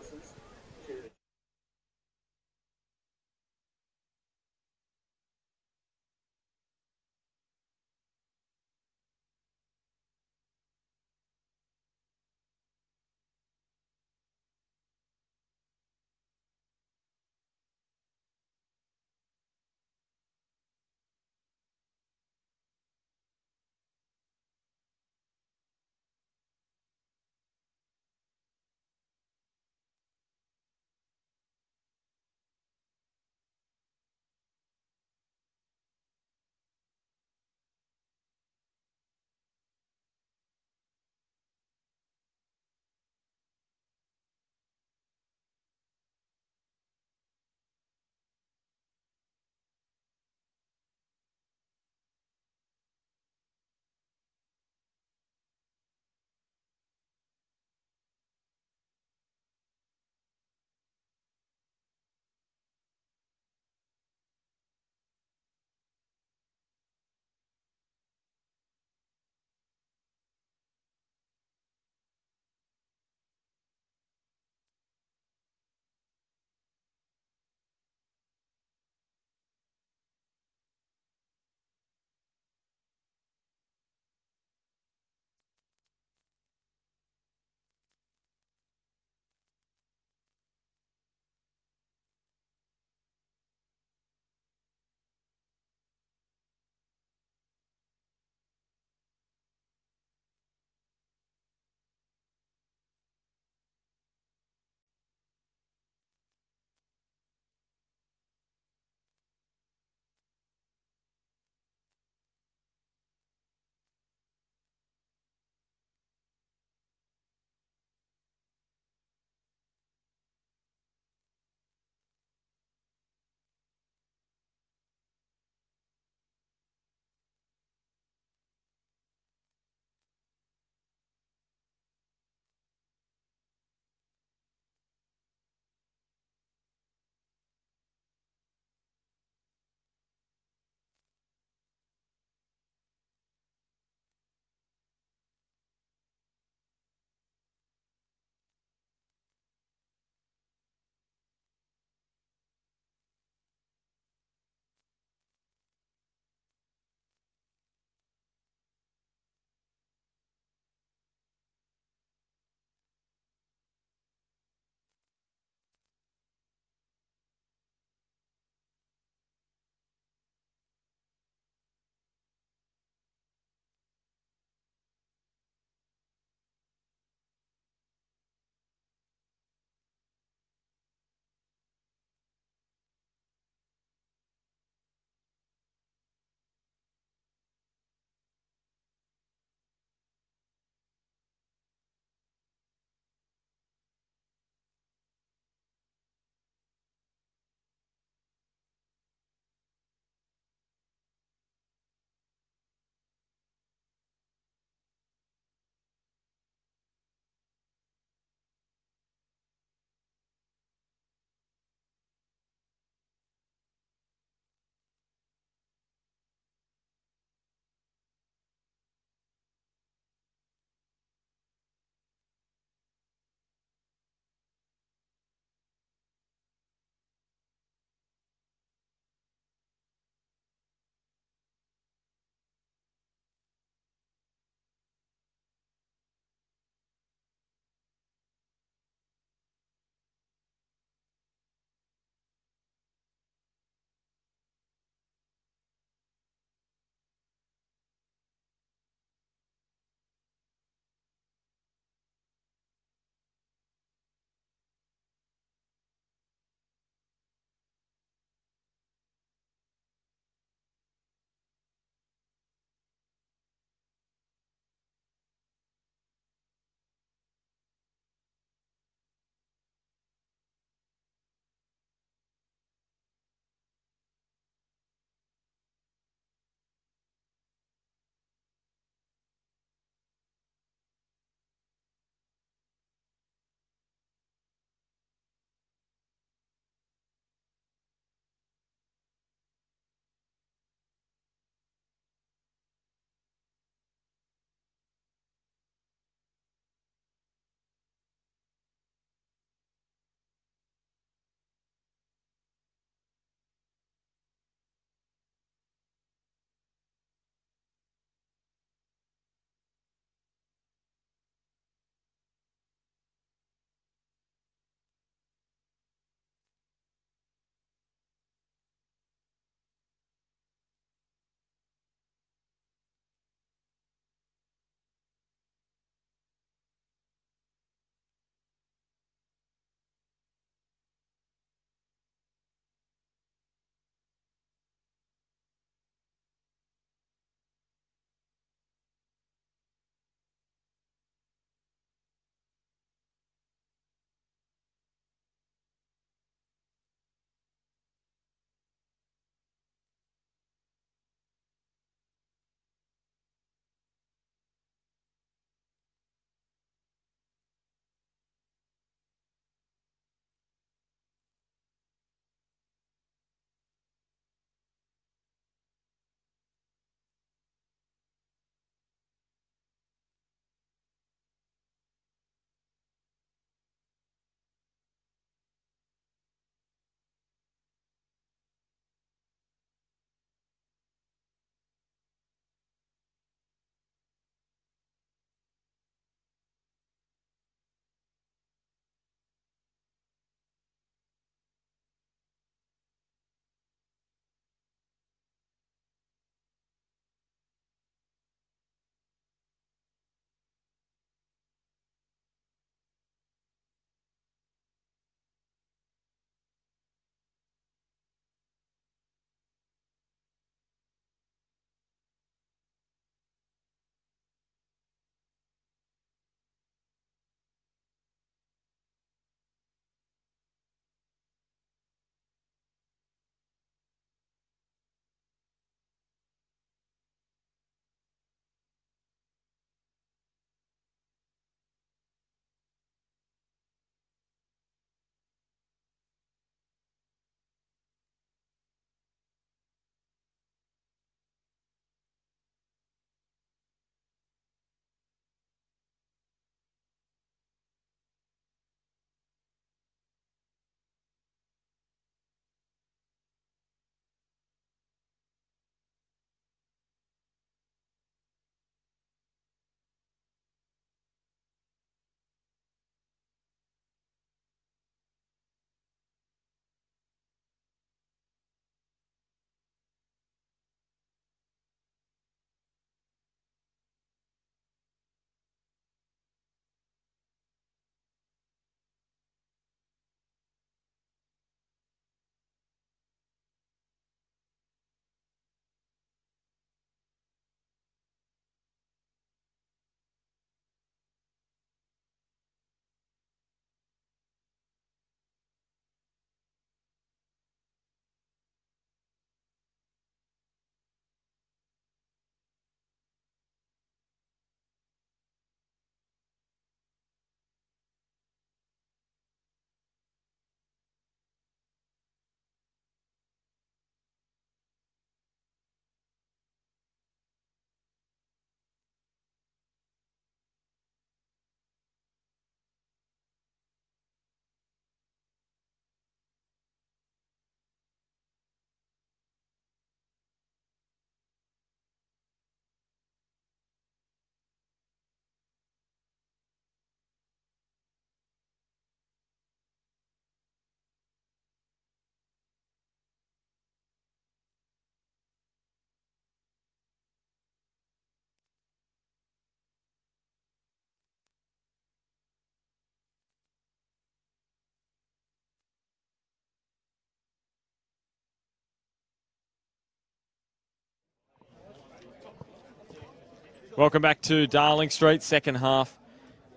Welcome back to Darling Street. Second half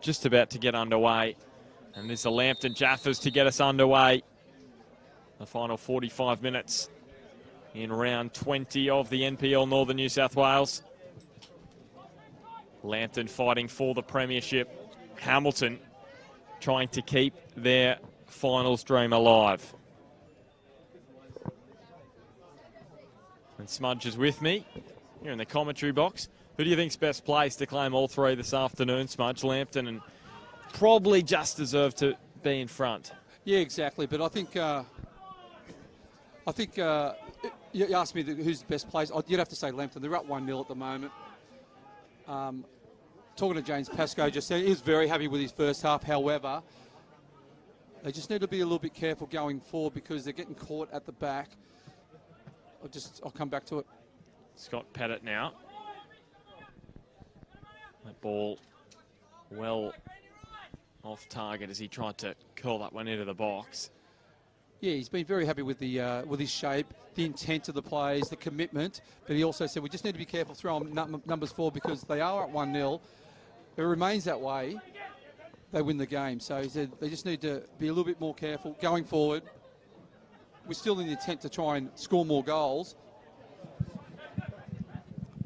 just about to get underway. And there's the Lambton Jaffas to get us underway. The final 45 minutes in round 20 of the NPL Northern New South Wales. Lambton fighting for the premiership. Hamilton trying to keep their finals dream alive. And Smudge is with me here in the commentary box. Who do you think's best placed to claim all three this afternoon, Smudge? Lambton, and probably just deserve to be in front. Yeah, exactly. But I think you asked me who's the best place. You'd have to say Lambton. They're up 1-0 at the moment. Talking to James Pascoe just said he was very happy with his first half. However, they just need to be a little bit careful going forward because they're getting caught at the back. I'll come back to it. Scott Pettit now. That ball well off target as he tried to curl that one into the box. Yeah, he's been very happy with his shape, the intent of the plays, the commitment. But he also said we just need to be careful throwing numbers forward because they are at 1-0. If it remains that way, they win the game. So he said they just need to be a little bit more careful going forward. We're still in the intent to try and score more goals.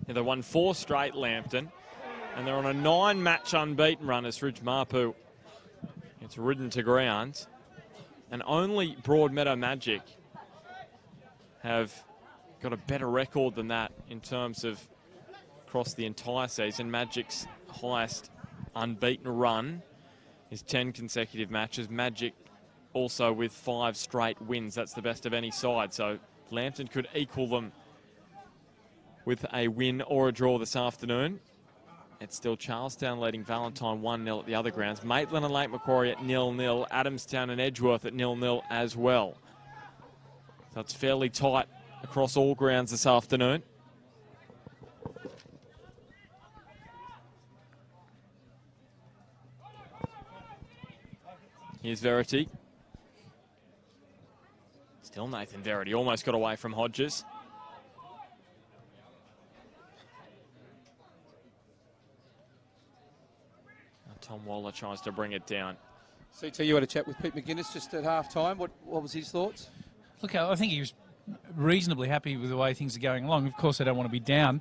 Yeah, they won 4 straight, Lambton, and they're on a 9-match unbeaten run as Ridge Mapu gets ridden to ground. And only Broadmeadow Magic have got a better record than that in terms of across the entire season. Magic's highest unbeaten run is 10 consecutive matches. Magic also with 5 straight wins. That's the best of any side. So Lambton could equal them with a win or a draw this afternoon. It's still Charlestown leading Valentine 1-0 at the other grounds. Maitland and Lake Macquarie at 0-0. Adamstown and Edgeworth at 0-0 as well. So it's fairly tight across all grounds this afternoon. Here's Verity. Still Nathan Verity. Almost got away from Hodges. Tom Waller tries to bring it down. CT, you had a chat with Pete McGuinness just at half-time. What was his thoughts? Look, I think he was reasonably happy with the way things are going along. Of course, they don't want to be down.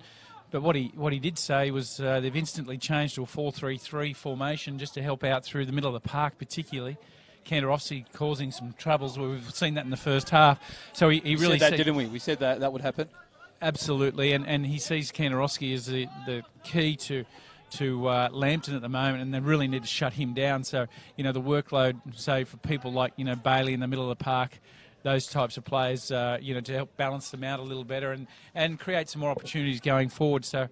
But what he did say was they've instantly changed to a 4-3-3 formation just to help out through the middle of the park, particularly. Kantarowski causing some troubles. We've seen that in the first half. So he really said that, didn't we? We said that would happen. Absolutely, and he sees Kantarowski as the key to Lambton at the moment, and they really need to shut him down. So, the workload, say, for people like, Bailey in the middle of the park, those types of players, to help balance them out a little better and create some more opportunities going forward. So,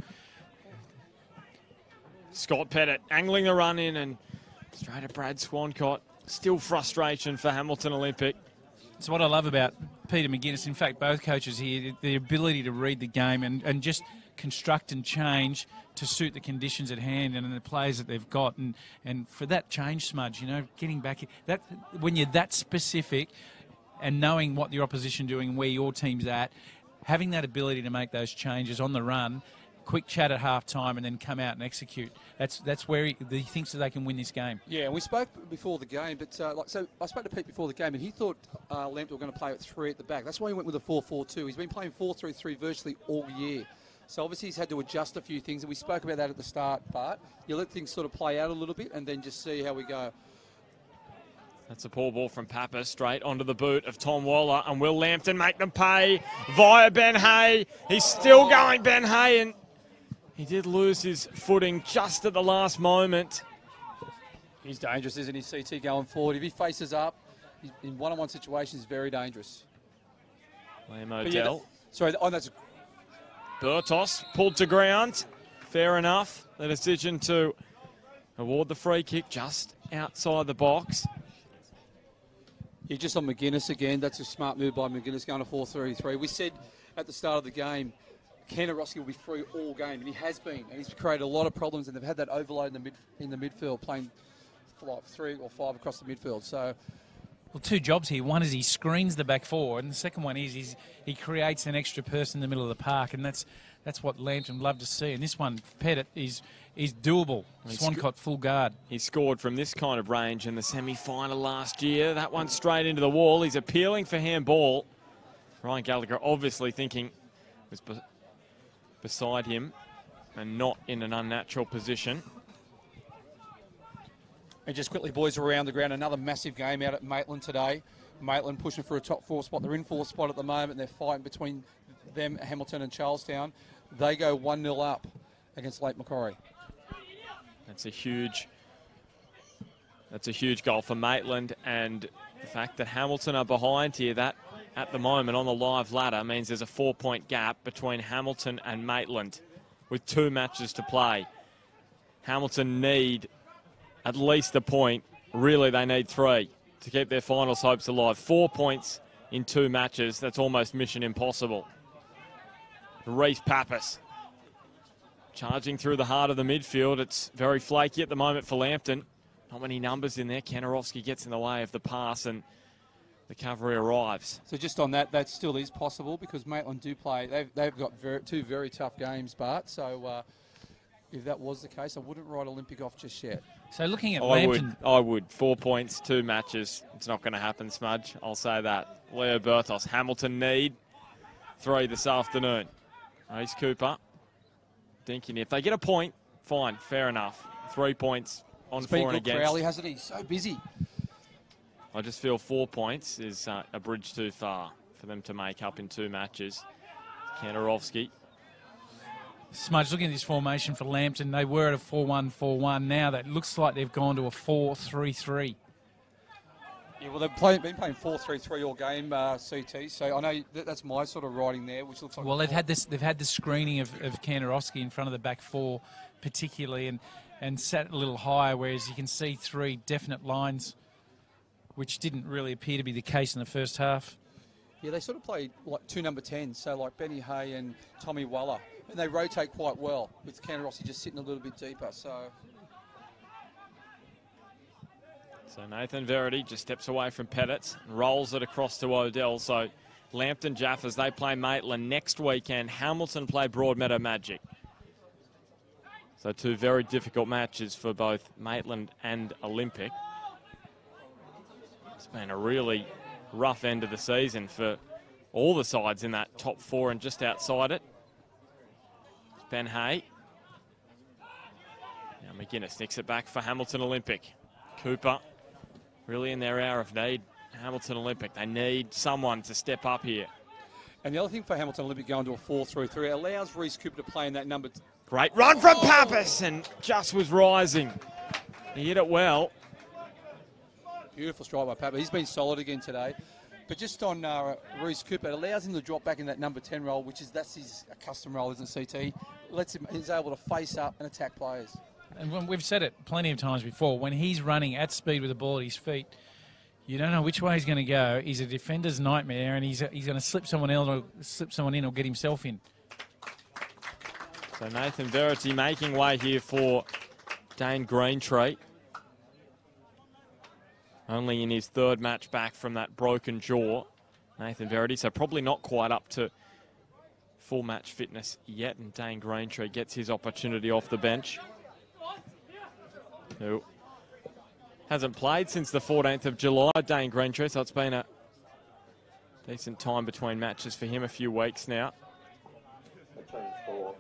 Scott Pettit angling the run in and straight at Brad Swancott. Still frustration for Hamilton Olympic. It's what I love about Peter McGuinness. In fact, both coaches here, the ability to read the game and just construct and change to suit the conditions at hand and the players that they've got. And for that change, Smudge, getting back, that when you're that specific and knowing what your opposition doing and where your team's at, having that ability to make those changes on the run, quick chat at half-time and then come out and execute. That's where he thinks that they can win this game. Yeah, and we spoke before the game, but so I spoke to Pete before the game, and he thought Lambton were going to play with 3 at the back. That's why he went with a 4-4-2. He's been playing 4-3-3 virtually all year. So obviously he's had to adjust a few things, and we spoke about that at the start, but you let things sort of play out a little bit and then just see how we go. That's a poor ball from Papa, straight onto the boot of Tom Waller, and will Lambton make them pay via Ben Hay? He's still going, Ben Hay, and he did lose his footing just at the last moment. He's dangerous, isn't he, CT, going forward? If he faces up, in one-on-one situations, he's very dangerous. Liam O'Dell. That's Burtos pulled to ground. Fair enough. The decision to award the free kick just outside the box. Yeah, just on McGuinness again. That's a smart move by McGuinness going to 4-3-3. We said at the start of the game, Kantarowski will be free all game, and he has been. And he's created a lot of problems, and they've had that overload in the midfield, playing like 3 or 5 across the midfield. So, well, 2 jobs here. One is he screens the back forward, and the second one is he creates an extra person in the middle of the park, and that's That's what Lambton love to see. And this one, Pettit, is doable. Swancott full guard. He scored from this kind of range in the semi-final last year. That one straight into the wall. He's appealing for handball. Ryan Gallagher obviously thinking was beside him and not in an unnatural position. And just quickly, boys, around the ground, another massive game out at Maitland today. Maitland pushing for a top 4 spot. They're in 4th spot at the moment. They're fighting between them, Hamilton and Charlestown. They go 1-0 up against Lake Macquarie. That's a huge goal for Maitland, and the fact that Hamilton are behind here, that at the moment on the live ladder means there's a 4-point gap between Hamilton and Maitland with 2 matches to play. Hamilton need at least a point. Really, they need 3 to keep their finals hopes alive. 4 points in 2 matches, that's almost mission impossible. Reece Pappas charging through the heart of the midfield. It's very flaky at the moment for Lambton. Not many numbers in there. Kanarowski gets in the way of the pass and the cavalry arrives. So just on that still is possible because Maitland do play. They've got 2 very tough games, Bart. So if that was the case, I wouldn't write Olympic off just yet. So looking at Lambton... I would. 4 points, 2 matches. It's not going to happen, Smudge. I'll say that. Leo Bertos. Hamilton need 3 this afternoon. Ace Cooper. Dinking. If they get a point, fine, fair enough. 3 points on It's 4 been and good, against. Crowley, hasn't he? So busy. I just feel 4 points is a bridge too far for them to make up in 2 matches. Kanarowski. Smudge, looking at this formation for Lambton, they were at a 4-1-4-1. Now that looks like they've gone to a 4-3-3. Yeah, well, they've been playing 4-3-3 all game, CT. So I know that's my sort of writing there, which looks like. Well, they've had the screening of Kanarowski in front of the back 4, particularly, and sat a little higher. Whereas you can see 3 definite lines, which didn't really appear to be the case in the first half. Yeah, they sort of play like 2 number 10s, so like Benny Hay and Tommy Waller, and they rotate quite well with Kanarowski just sitting a little bit deeper. So Nathan Verity just steps away from Pettit and rolls it across to Odell. So Lambton Jaffas, they play Maitland next weekend. Hamilton play Broadmeadow Magic. So 2 very difficult matches for both Maitland and Olympic. It's been a really rough end of the season for all the sides in that top 4 and just outside it. It's Ben Hay. Now McGuinness nicks it back for Hamilton Olympic. Cooper really in their hour of need. Hamilton Olympic, they need someone to step up here. And the other thing for Hamilton Olympic going to a 4-3-3 allows Reece Cooper to play in that number. Great run from Pappas and just was rising. He hit it well. Beautiful strike by Pappas. He's been solid again today. But just on Reece Cooper, it allows him to drop back in that number 10 role, that's his custom role, isn't it, CT? He's able to face up and attack players. And we've said it plenty of times before, when he's running at speed with the ball at his feet, you don't know which way he's going to go. He's a defender's nightmare, and he's going to slip someone in or get himself in. So Nathan Verity making way here for Dane Greentree. Only in his 3rd match back from that broken jaw, Nathan Verity, so probably not quite up to full match fitness yet, and Dane Greentree gets his opportunity off the bench. Who hasn't played since the 14th of July, Dane Greentree, so it's been a decent time between matches for him, a few weeks now. A change for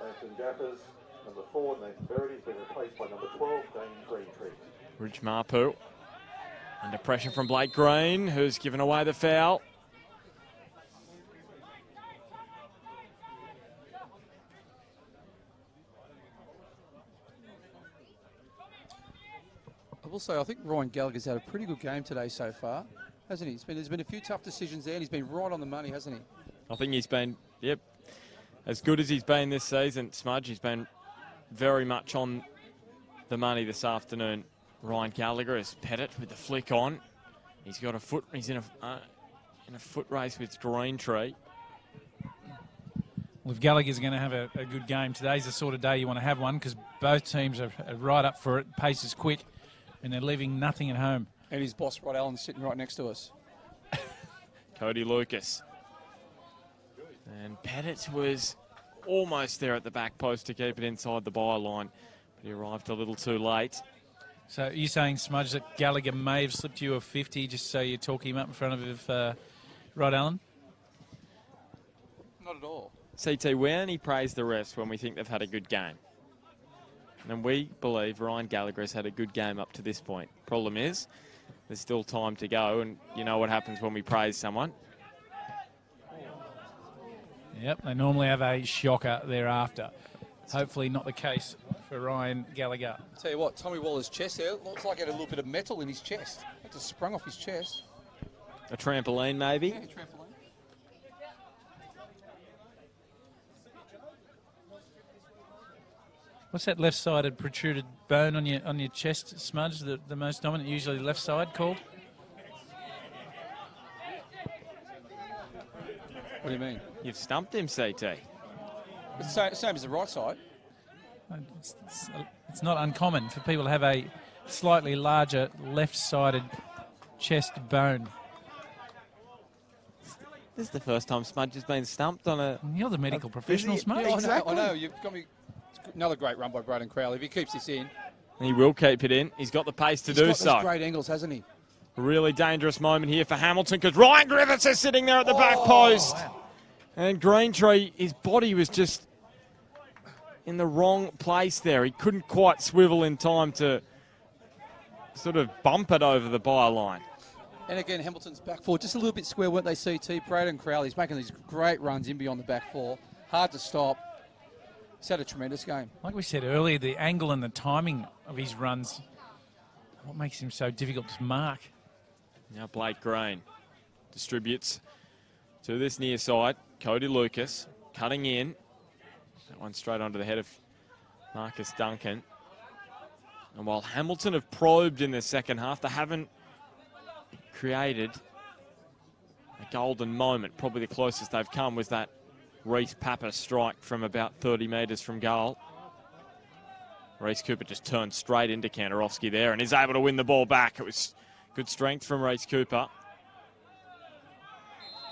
Lambton Jaffas. Number 4, Nathan Verity, has been replaced by number 12, Dane Greentree. Ridge Marpu under pressure from Blake Green, who's given away the foul. I will say, I think Ryan Gallagher's had a pretty good game today so far, hasn't he? There's been a few tough decisions there, and he's been right on the money, hasn't he? I think he's been, as good as he's been this season, Smudge. He's been very much on the money this afternoon. Ryan Gallagher is Pettit with the flick on. He's got a foot. He's in a foot race with Greentree. Well, if Gallagher's going to have a good game, today's the sort of day you want to have one because both teams are right up for it. Pace is quick, and they're leaving nothing at home. And his boss, Rod Allen, sitting right next to us. Cody Lucas. And Pettit was almost there at the back post to keep it inside the byline, but he arrived a little too late. So are you saying, Smudge, that Gallagher may have slipped you a 50 just so you talk him up in front of Rod Allen? Not at all. CT, we only praise the rest when we think they've had a good game. And we believe Ryan Gallagher has had a good game up to this point. Problem is, there's still time to go, and you know what happens when we praise someone. Yep, they normally have a shocker thereafter. Hopefully not the case for Ryan Gallagher. I'll tell you what, Tommy Waller's chest there looks like he had a little bit of metal in his chest. It just sprung off his chest. A trampoline, maybe? Yeah, trampoline. What's that left-sided protruded bone on your chest, Smudge? The most dominant, usually left side, called? What do you mean? You've stumped him, CT. It's the same as the right side. It's not uncommon for people to have a slightly larger left-sided chest bone. This is the first time Smudge has been stumped on a... You're the medical professional, Smudge. Yeah, exactly. I know. You've got me. Another great run by Braden Crowley. If he keeps this in, He will keep it in. He's got the pace to do He's got so. those great angles, hasn't he? Really dangerous moment here for Hamilton because Ryan Griffiths is sitting there at the back post. Wow. And Greentree, his body was just in the wrong place there. He couldn't quite swivel in time to sort of bump it over the byline. And again, Hamilton's back four just a little bit square, weren't they, CT? Braden Crowley's making these great runs in beyond the back four. Hard to stop. He's had a tremendous game. Like we said earlier, the angle and the timing of his runs, what makes him so difficult to mark? Now Blake Green distributes to this near side. Cody Lucas cutting in. That one straight onto the head of Marcus Duncan. And while Hamilton have probed in the second half, they haven't created a golden moment. Probably the closest they've come was that Reece Pappas strike from about 30 metres from goal. Reece Cooper just turned straight into Kantarowski there and is able to win the ball back. It was good strength from Reece Cooper.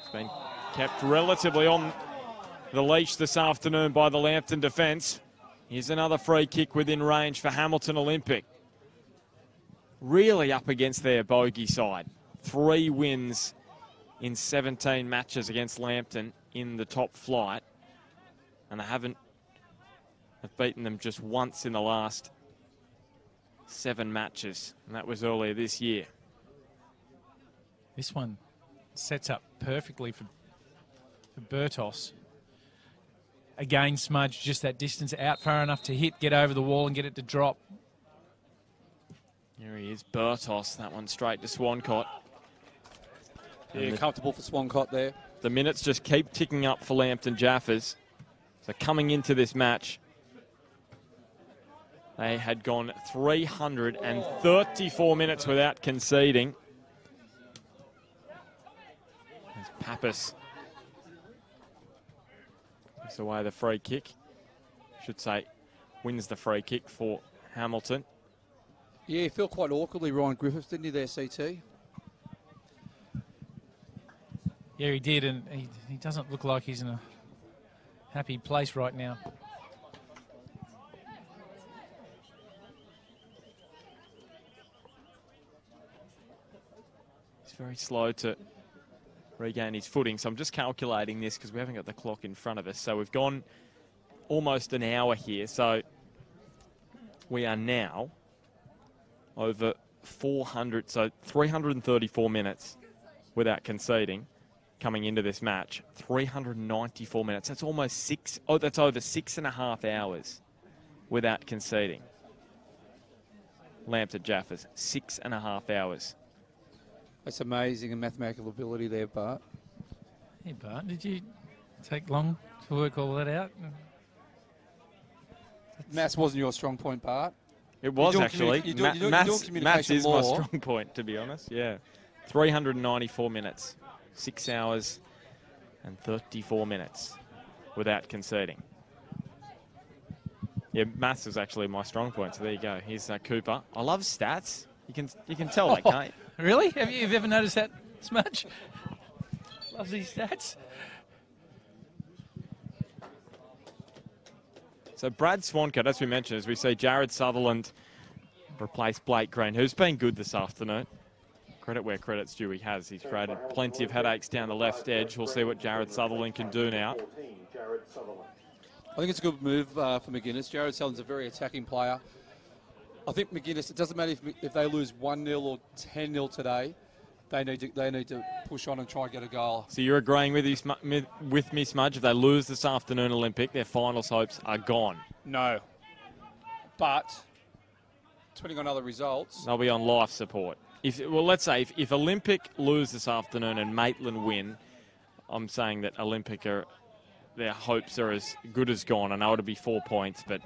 It's been kept relatively on the leash this afternoon by the Lambton defence. Here's another free kick within range for Hamilton Olympic. Really up against their bogey side. 3 wins in 17 matches against Lambton in the top flight, and they have beaten them just once in the last 7 matches, and that was earlier this year. This one sets up perfectly for Bertos. Again, Smudge, just that distance out far enough to hit, get over the wall and get it to drop. Here he is, Bertos, that one straight to Swancott. Yeah, comfortable for Swancott there. The minutes just keep ticking up for Lambton Jaffas. So coming into this match, they had gone 334 minutes without conceding. As Pappas gives away the free kick. Should say wins the free kick for Hamilton. Yeah, he felt quite awkwardly, Ryan Griffiths, didn't he there, CT? Yeah, he did, and he doesn't look like he's in a happy place right now. He's very slow to regain his footing, so I'm just calculating this because we haven't got the clock in front of us. So we've gone almost an hour here, so we are now over 400, so 334 minutes without conceding. Coming into this match, 394 minutes. That's almost that's over 6.5 hours without conceding. Lambton Jaffas, 6.5 hours. That's amazing, and mathematical ability there, Bart. Hey, Bart, did you take long to work all that out? Maths wasn't your strong point, Bart. It was actually. Maths communication is law. my strong point, to be honest. Yeah, 394 minutes. 6 hours and 34 minutes without conceding. Yeah, maths is actually my strong point, so there you go. Here's Cooper. I love stats. You can tell that, can't you? Really? Have you ever noticed that, Smudge? Loves these stats. So Brad Swankett, as we mentioned, as we see Jared Sutherland replace Blake Green, who's been good this afternoon. Credit where credit's due, he has. He's created plenty of headaches down the left edge. We'll see what Jared Sutherland can do now. I think it's a good move for McGuinness. Jared Sutherland's a very attacking player. I think McGuinness, it doesn't matter if they lose 1-0 or 10-0 today, they need to push on and try and get a goal. So you're agreeing with me, Smudge? If they lose this afternoon Olympic, their finals hopes are gone. No. But, depending on other results... They'll be on life support. Let's say if Olympic lose this afternoon and Maitland win, I'm saying that Olympic their hopes are as good as gone. I know it'll be 4 points, but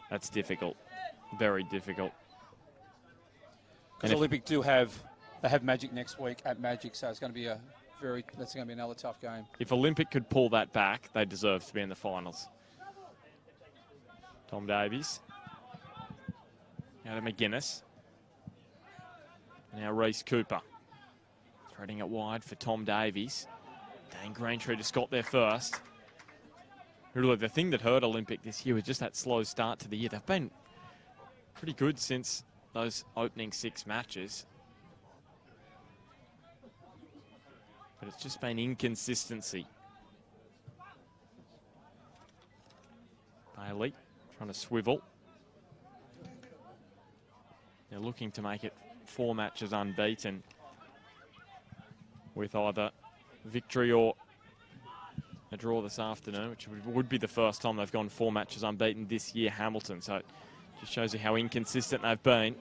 that's difficult. Very difficult. Because Olympic they have Magic next week at Magic, so it's going to be that's going to be another tough game. If Olympic could pull that back, they deserve to be in the finals. Tom Davies. Now to McGuinness. Now Reece Cooper. Threading it wide for Tom Davies. Dane Greentree just got there first. Really, the thing that hurt Olympic this year was just that slow start to the year. They've been pretty good since those opening 6 matches. But it's just been inconsistency. Bailey trying to swivel. They're looking to make it 4 matches unbeaten with either victory or a draw this afternoon, which would be the first time they've gone 4 matches unbeaten this year, Hamilton. So it just shows you how inconsistent they've been.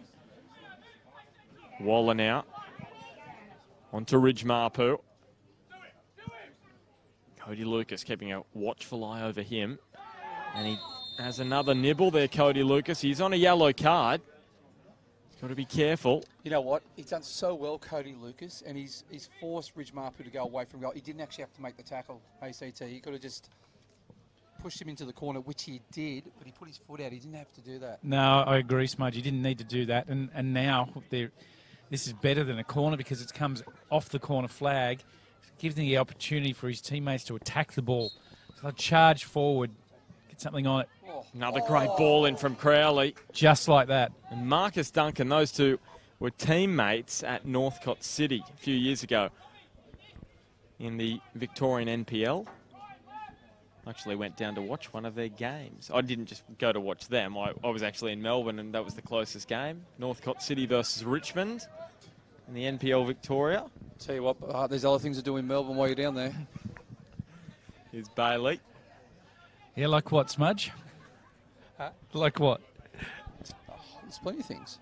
Waller now. On to Ridge Marpu. Cody Lucas keeping a watchful eye over him. And he has another nibble there, Cody Lucas. He's on a yellow card. He's got to be careful. You know what? He's done so well, Cody Lucas, and he's forced Ridge Marpu to go away from goal. He didn't actually have to make the tackle, ACT. He could have just pushed him into the corner, which he did, but he put his foot out. He didn't have to do that. No, I agree, Smudge. He didn't need to do that. And now this is better than a corner because it comes off the corner flag. Gives him the opportunity for his teammates to attack the ball. So they charge forward, get something on it. Another great ball in from Crowley. Just like that. And Marcus Duncan, those two were teammates at Northcote City a few years ago in the Victorian NPL. Actually went down to watch one of their games. I didn't just go to watch them. I was actually in Melbourne, and that was the closest game. Northcote City versus Richmond in the NPL Victoria. Tell you what, there's other things to do in Melbourne while you're down there. Here's Bailey. Yeah, like what, Smudge? Like what? There's plenty of things.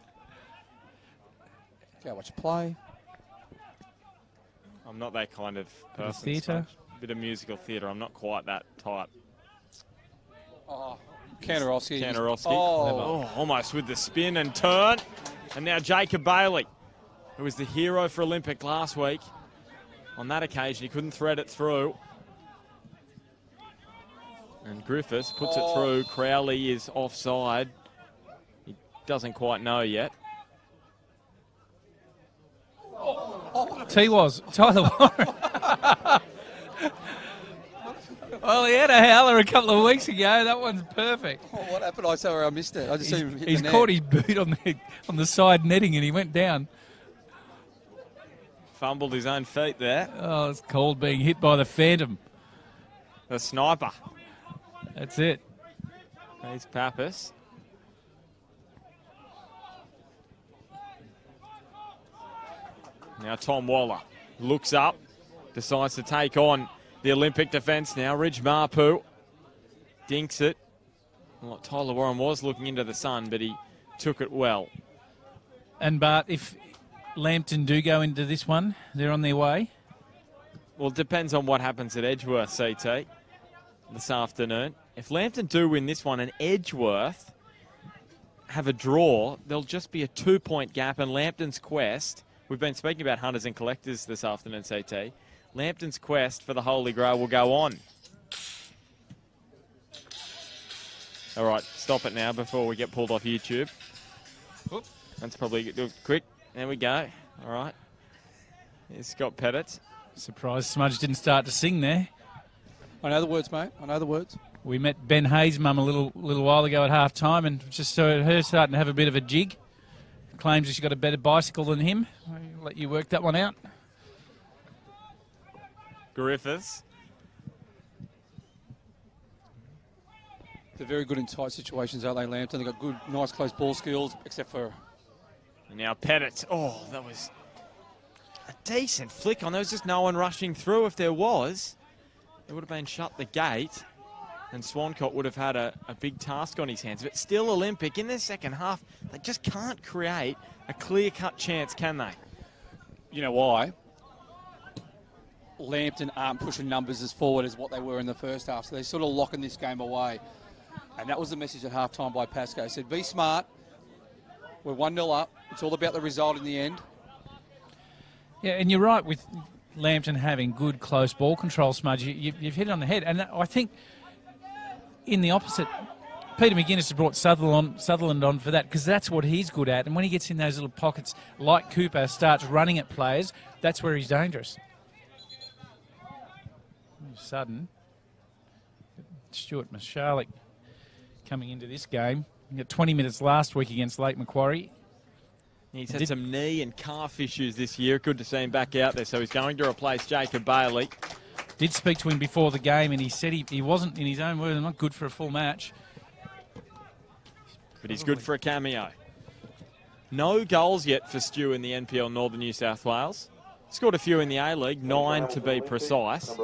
Go watch a play. I'm not that kind of person. Theatre? A bit of musical theatre. I'm not quite that type. Oh, Kantarowski. Oh, almost with the spin and turn. And now Jacob Bailey, who was the hero for Olympic last week. On that occasion, he couldn't thread it through. And Griffiths puts it through. Crowley is offside. He doesn't quite know yet. Tyler Warren. Well, he had a howler a couple of weeks ago. That one's perfect. Oh, what happened? I missed it. I just seen him hit He's the caught net. his boot on the side netting and he went down. Fumbled his own feet there. Oh, it's called being hit by the Phantom. The sniper. That's it. Here's Pappas. Now Tom Waller looks up, decides to take on the Olympic defence now. Ridge Marpu dinks it. Well, Tyler Warren was looking into the sun, but he took it well. And Bart, if Lambton do go into this one, they're on their way? Well, it depends on what happens at Edgeworth, CT, this afternoon. If Lambton do win this one and Edgeworth have a draw, there'll just be a 2-point gap, and Lambton's quest, we've been speaking about hunters and collectors this afternoon, CT, Lambton's quest for the Holy Grail will go on. All right, stop it now before we get pulled off YouTube. Oop. That's probably quick. There we go. All right. Here's Scott Pettit. Surprised Smudge didn't start to sing there. I know the words, mate. I know the words. We met Ben Hayes' mum a little while ago at half time, and just saw her starting to have a bit of a jig. Claims she's got a better bicycle than him. I'll let you work that one out. Griffiths. They're very good in tight situations, aren't they, Lambton? They've got good, nice close ball skills, except for... And now Pettit. Oh, that was a decent flick on. There was just no one rushing through. If there was, it would have been shut the gate, and Swancott would have had a big task on his hands. But still Olympic, in their second half, they just can't create a clear-cut chance, can they? You know why? Lambton aren't pushing numbers as forward as what they were in the first half, so they're sort of locking this game away. And that was the message at half-time by Pascoe. He said, be smart. We're 1-0 up. It's all about the result in the end. Yeah, and you're right with Lambton having good close ball control, Smudge. You've hit it on the head. And I think in the opposite, Peter McGuinness has brought Sutherland on for that, because that's what he's good at. And when he gets in those little pockets, like Cooper starts running at players, that's where he's dangerous. Sudden. Stuart Mashalik coming into this game. He got 20 minutes last week against Lake Macquarie. He's had some knee and calf issues this year. Good to see him back out there. So he's going to replace Jacob Bailey. Did speak to him before the game, and he said he wasn't, in his own words, not good for a full match. But he's good for a cameo. No goals yet for Stu in the NPL Northern New South Wales. Scored a few in the A-League, 9 to be precise.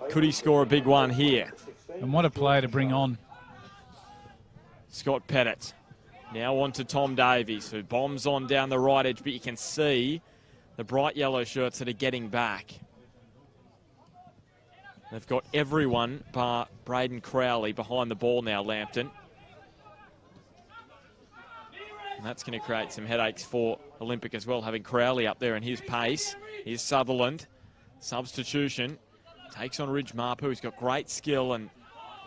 Could he score a big one here? And what a player to bring on. Scott Pettit. Now on to Tom Davies, who bombs on down the right edge, but you can see the bright yellow shirts that are getting back. They've got everyone bar Braden Crowley behind the ball now, Lambton. And that's going to create some headaches for Olympic as well, having Crowley up there in his pace. Here's Sutherland. Substitution. Takes on Ridge Marpu, who's got great skill, and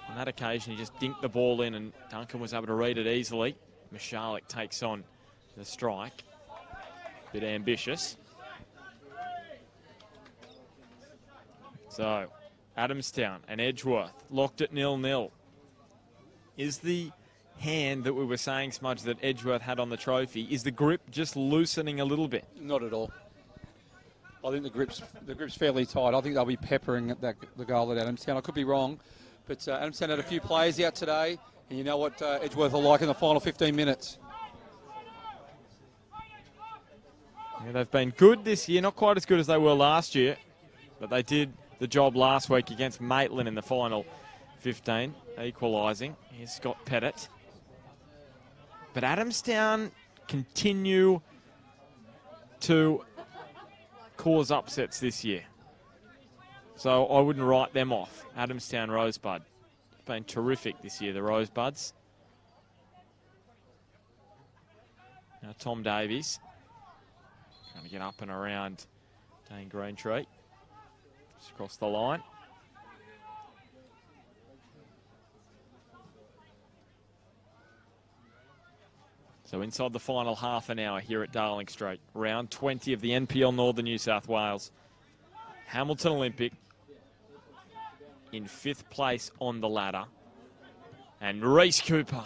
on that occasion he just dinked the ball in and Duncan was able to read it easily. Mashalik takes on the strike. Bit ambitious. So, Adamstown and Edgeworth locked at 0-0. Is the hand that we were saying, Smudge, that Edgeworth had on the trophy, is the grip just loosening a little bit? Not at all. I think the grip's fairly tight. I think they'll be peppering the goal at Adamstown. I could be wrong, but Adamstown had a few players out today, and you know what Edgeworth are like in the final 15 minutes. Yeah, they've been good this year, not quite as good as they were last year, but they did the job last week against Maitland in the final 15, equalising. Here's Scott Pettit. But Adamstown continue to cause upsets this year. So I wouldn't write them off. Adamstown Rosebud. Been terrific this year, the Rosebuds. Now Tom Davies. Trying to get up and around Dane Greentree. Just across the line. So inside the final half an hour here at Darling Street. Round 20 of the NPL Northern New South Wales. Hamilton Olympic in 5th place on the ladder. And Reece Cooper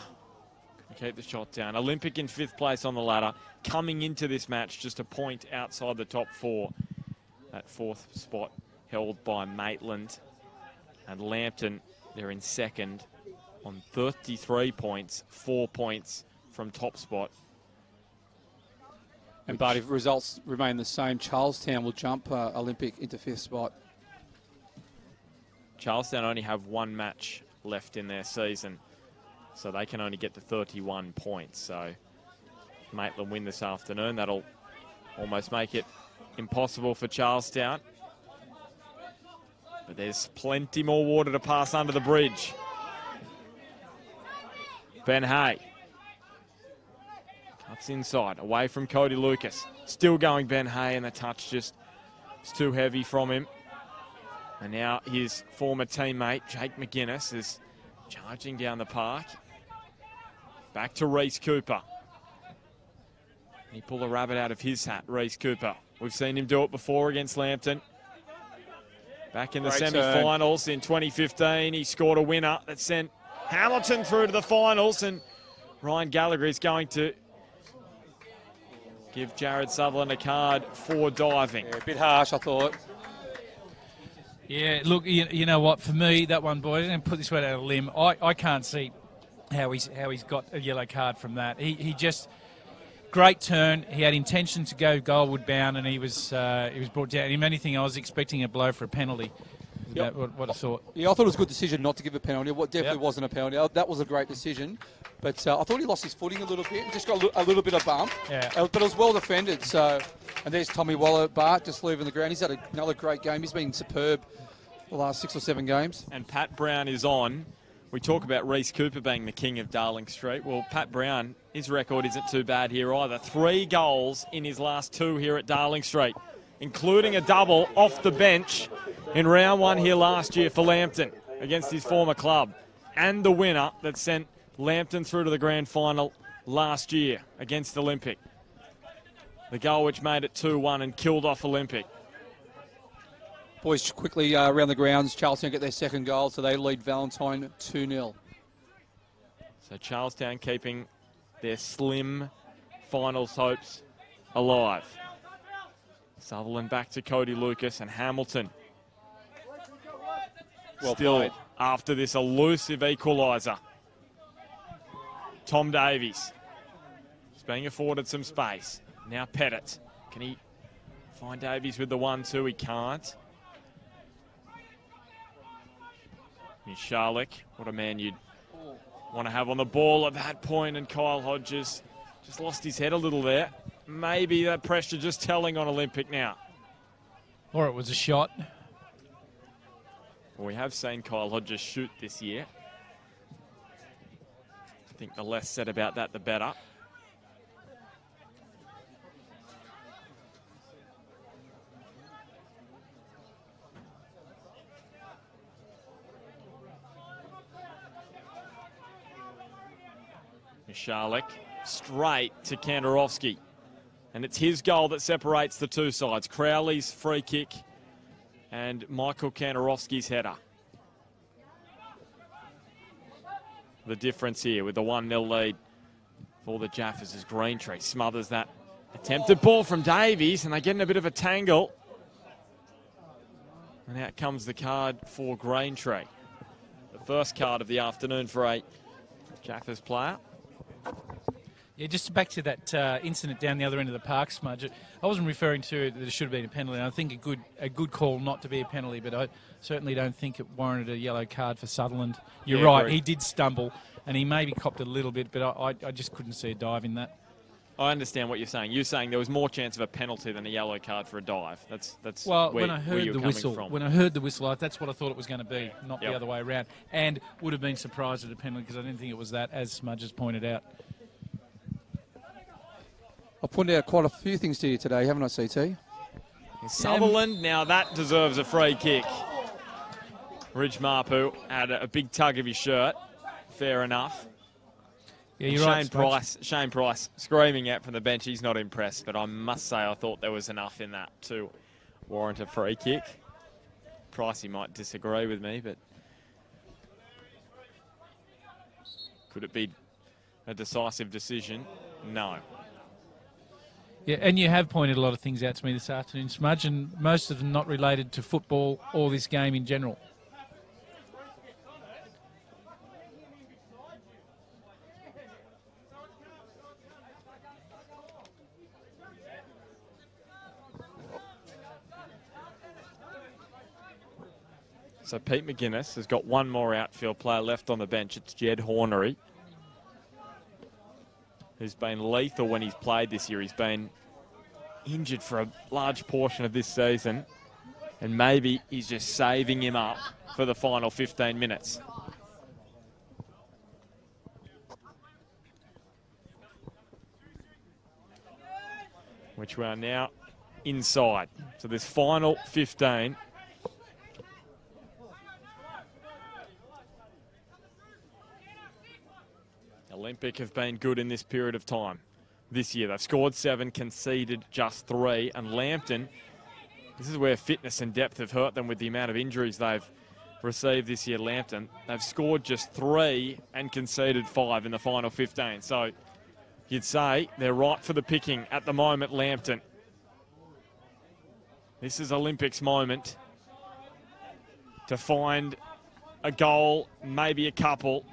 can keep the shot down. Olympic in 5th place on the ladder. Coming into this match just a point outside the top 4. That 4th spot held by Maitland. And Lambton, they're in 2nd on 33 points. 4 points from top spot. And but if results remain the same, Charlestown will jump Olympic into 5th spot. Charlestown only have 1 match left in their season, so they can only get to 31 points. So if Maitland win this afternoon, that'll almost make it impossible for Charlestown. But there's plenty more water to pass under the bridge. Ben Hay. Cuts inside, away from Cody Lucas. Still going Ben Hay, and the touch just is too heavy from him. And now his former teammate, Jake McGuinness, is charging down the park. Back to Reece Cooper. He pulled a rabbit out of his hat, Reece Cooper. We've seen him do it before against Lambton. Back in the Great semi-finals in 2015, he scored a winner that sent Hamilton through to the finals, and Ryan Gallagher is going to give Jared Sutherland a card for diving. Yeah, a bit harsh, I thought. Yeah, look, you know what? For me, that one, boys, and put this one out of a limb, I can't see how he's got a yellow card from that. He just great turn. He had intention to go goalward bound, and he was brought down. If anything, I was expecting a blow for a penalty. Yep. What I thought. Yeah, I thought it was a good decision not to give a penalty. What definitely wasn't a penalty. That was a great decision. But I thought he lost his footing a little bit and just got a little bit of bump. Yeah. But it was well defended. So, and there's Tommy Waller, Bart, just leaving the ground. He's had another great game. He's been superb the last 6 or 7 games. And Pat Brown is on. We talk about Reece Cooper being the king of Darling Street. Well, Pat Brown, his record isn't too bad here either. 3 goals in his last 2 here at Darling Street, including a double off the bench in round 1 here last year for Lambton against his former club, and the winner that sent Lambton through to the grand final last year against Olympic. The goal which made it 2-1 and killed off Olympic. Boys quickly around the grounds. Charlestown get their second goal, so they lead Valentine 2-0. So Charlestown keeping their slim finals hopes alive. Sutherland back to Cody Lucas, and Hamilton Well still played. after this elusive equaliser. Tom Davies is being afforded some space. Now Pettit. Can he find Davies with the 1-2? He can't. Michalek, what a man you'd want to have on the ball at that point, and Kyle Hodges just lost his head a little there. Maybe that pressure just telling on Olympic now. Or it was a shot. Well, we have seen Kyle Hodges shoot this year. I think the less said about that, the better. Michalek straight to Kandarovski. And it's his goal that separates the two sides. Crowley's free kick and Michael Kandarovski's header. The difference here with the 1-0 lead for the Jaffas as Greentree smothers that attempted ball from Davies, and they get in a bit of a tangle. And out comes the card for Greentree. The first card of the afternoon for a Jaffas player. Yeah, just back to that incident down the other end of the park, Smudge. I wasn't referring to that it should have been a penalty. I think a good call not to be a penalty, but I certainly don't think it warranted a yellow card for Sutherland. You're right, agreed. he did stumble, and he maybe copped a little bit, but I just couldn't see a dive in that. I understand what you're saying. You're saying there was more chance of a penalty than a yellow card for a dive. That's well, where, when I where heard you're the coming whistle, from. that's what I thought it was going to be, not the other way around. And would have been surprised at a penalty because I didn't think it was that, as Smudge has pointed out. I've pointed out quite a few things to you today, haven't I, CT? Sutherland, now that deserves a free kick. Ridge Marpu had a big tug of his shirt. Fair enough. Yeah, you're right, Shane Price screaming out from the bench. He's not impressed, but I must say I thought there was enough in that to warrant a free kick. Pricey might disagree with me, but could it be a decisive decision? No. Yeah, and you have pointed a lot of things out to me this afternoon, Smudge, and most of them not related to football or this game in general. So Pete McGuinness has got one more outfield player left on the bench. It's Jed Hornery, who's been lethal when he's played this year. He's been injured for a large portion of this season, and maybe he's just saving him up for the final 15 minutes. Which we are now inside. So this final 15. Olympic have been good in this period of time this year. They've scored 7, conceded just 3, and Lambton This is where fitness and depth have hurt them with the amount of injuries they've received this year, Lambton. They've scored just 3 and conceded 5 in the final 15. So you'd say they're right for the picking at the moment, Lambton. This is Olympics moment to find a goal, maybe a couple,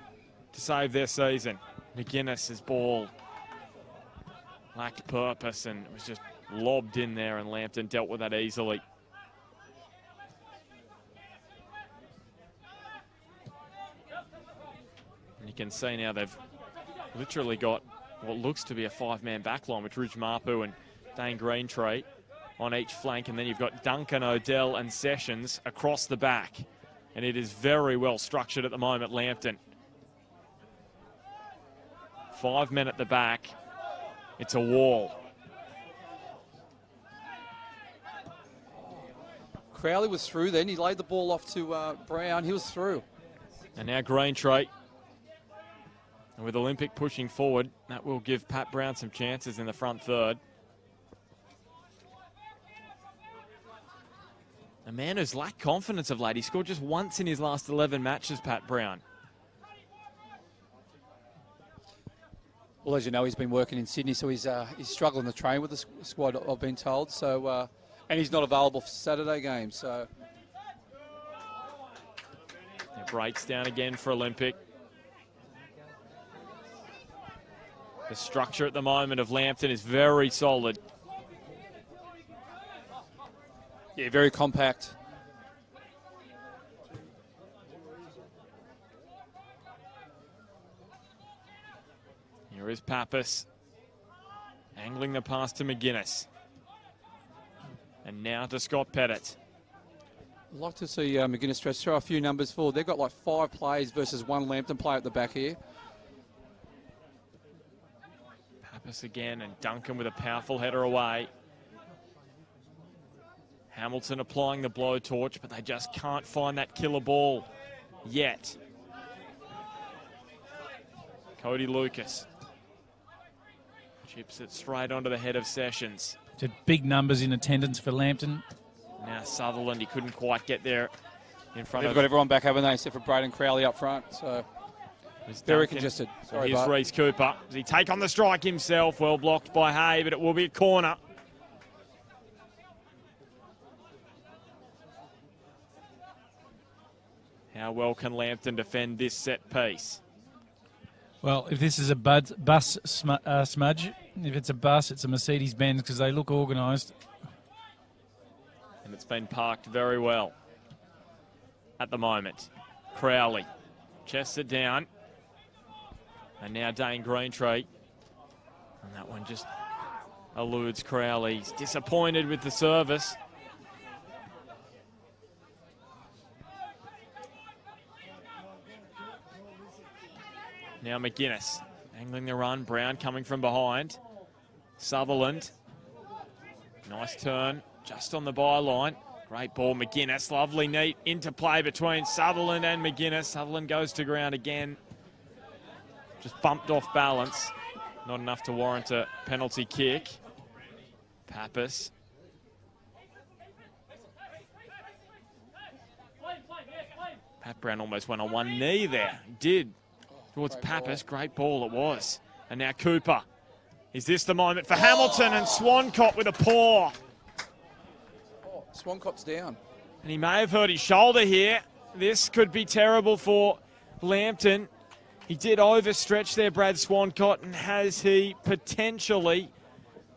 to save their season. McGuinness's ball lacked purpose and was just lobbed in there, and Lambton dealt with that easily. And you can see now they've literally got what looks to be a 5-man backline with Ridge Marpu and Dane Greentree on each flank, and then you've got Duncan, Odell and Sessions across the back. And it is very well structured at the moment, Lambton. 5 men at the back. It's a wall. Crowley was through then. He laid the ball off to Brown. He was through. And now Greentree. And with Olympic pushing forward, that will give Pat Brown some chances in the front third. A man who's lacked confidence of late. He scored just once in his last 11 matches, Pat Brown. Well, as you know, he's been working in Sydney, so he's struggling to train with the squad, I've been told. So, and he's not available for Saturday games. So, It breaks down again for Olympic. The structure at the moment of Lambton is very solid. yeah, very compact. Here is Pappas, angling the pass to McGuinness. And now to Scott Pettit. I'd like to see McGuinness throw a few numbers forward. They've got like 5 plays versus 1 Lambton player at the back here. Pappas again, and Duncan with a powerful header away. Hamilton applying the blowtorch, but they just can't find that killer ball yet. Cody Lucas chips it straight onto the head of Sessions. It's big numbers in attendance for Lambton. Now Sutherland, he couldn't quite get there in front They've of... got everyone back, haven't they, except for Braden Crowley up front. So very congested. Sorry, Here's Bart. Reece Cooper. Does he take on the strike himself? Well blocked by Hay, but it will be a corner. How well can Lambton defend this set piece? Well, if this is a bus smudge, if it's a bus, it's a Mercedes-Benz because they look organised. And it's been parked very well at the moment. Crowley chests it down. And now Dane Greentree. And that one just eludes Crowley. He's disappointed with the service. Now McGuinness angling the run. Brown coming from behind. Sutherland. Nice turn just on the byline. Great ball, McGuinness. Lovely, neat interplay between Sutherland and McGuinness. Sutherland goes to ground again. Just bumped off balance. Not enough to warrant a penalty kick. Pappas. Pat Brown almost went on one knee there. Did. Towards Pappas. Great ball it was. And now Cooper. Is this the moment for Hamilton, and Swancott with a paw? Oh, Swancott's down. And he may have hurt his shoulder here. This could be terrible for Lambton. He did overstretch there, Brad Swancott, and has he potentially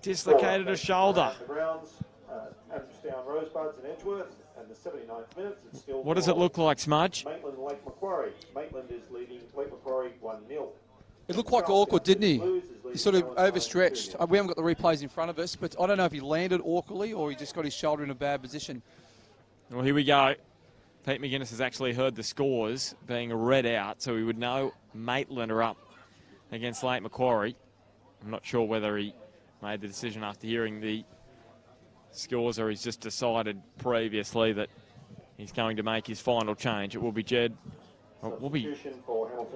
dislocated a shoulder? The Browns, Amstown Rosebuds and Edgeworth, and the 79th minute, it's still... What does it look like, Smudge? Maitland and Lake Macquarie. Maitland is leading Lake Macquarie 1-0. It looked quite awkward, didn't he? He sort of overstretched. We haven't got the replays in front of us, but I don't know if he landed awkwardly or he just got his shoulder in a bad position. Well, here we go. Pete McGuinness has actually heard the scores being read out, so we would know Maitland are up against Lake Macquarie. I'm not sure whether he made the decision after hearing the scores or he's just decided previously that he's going to make his final change. It will be it will be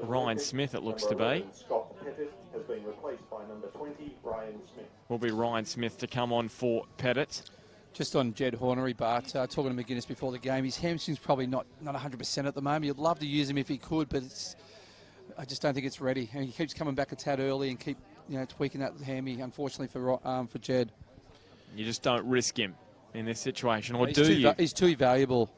Ryan Smith, it looks to be. Scott Pettit has been replaced by number 20, Ryan Smith. Will be Ryan Smith to come on for Pettit. Just on Jed Hornery, Bart, talking to McGuinness before the game, his hamstring's probably not 100% at the moment. You'd love to use him if he could, but I just don't think it's ready. And he keeps coming back a tad early and keep tweaking that hammy, unfortunately for Jed. You just don't risk him in this situation, or do you? He's too valuable.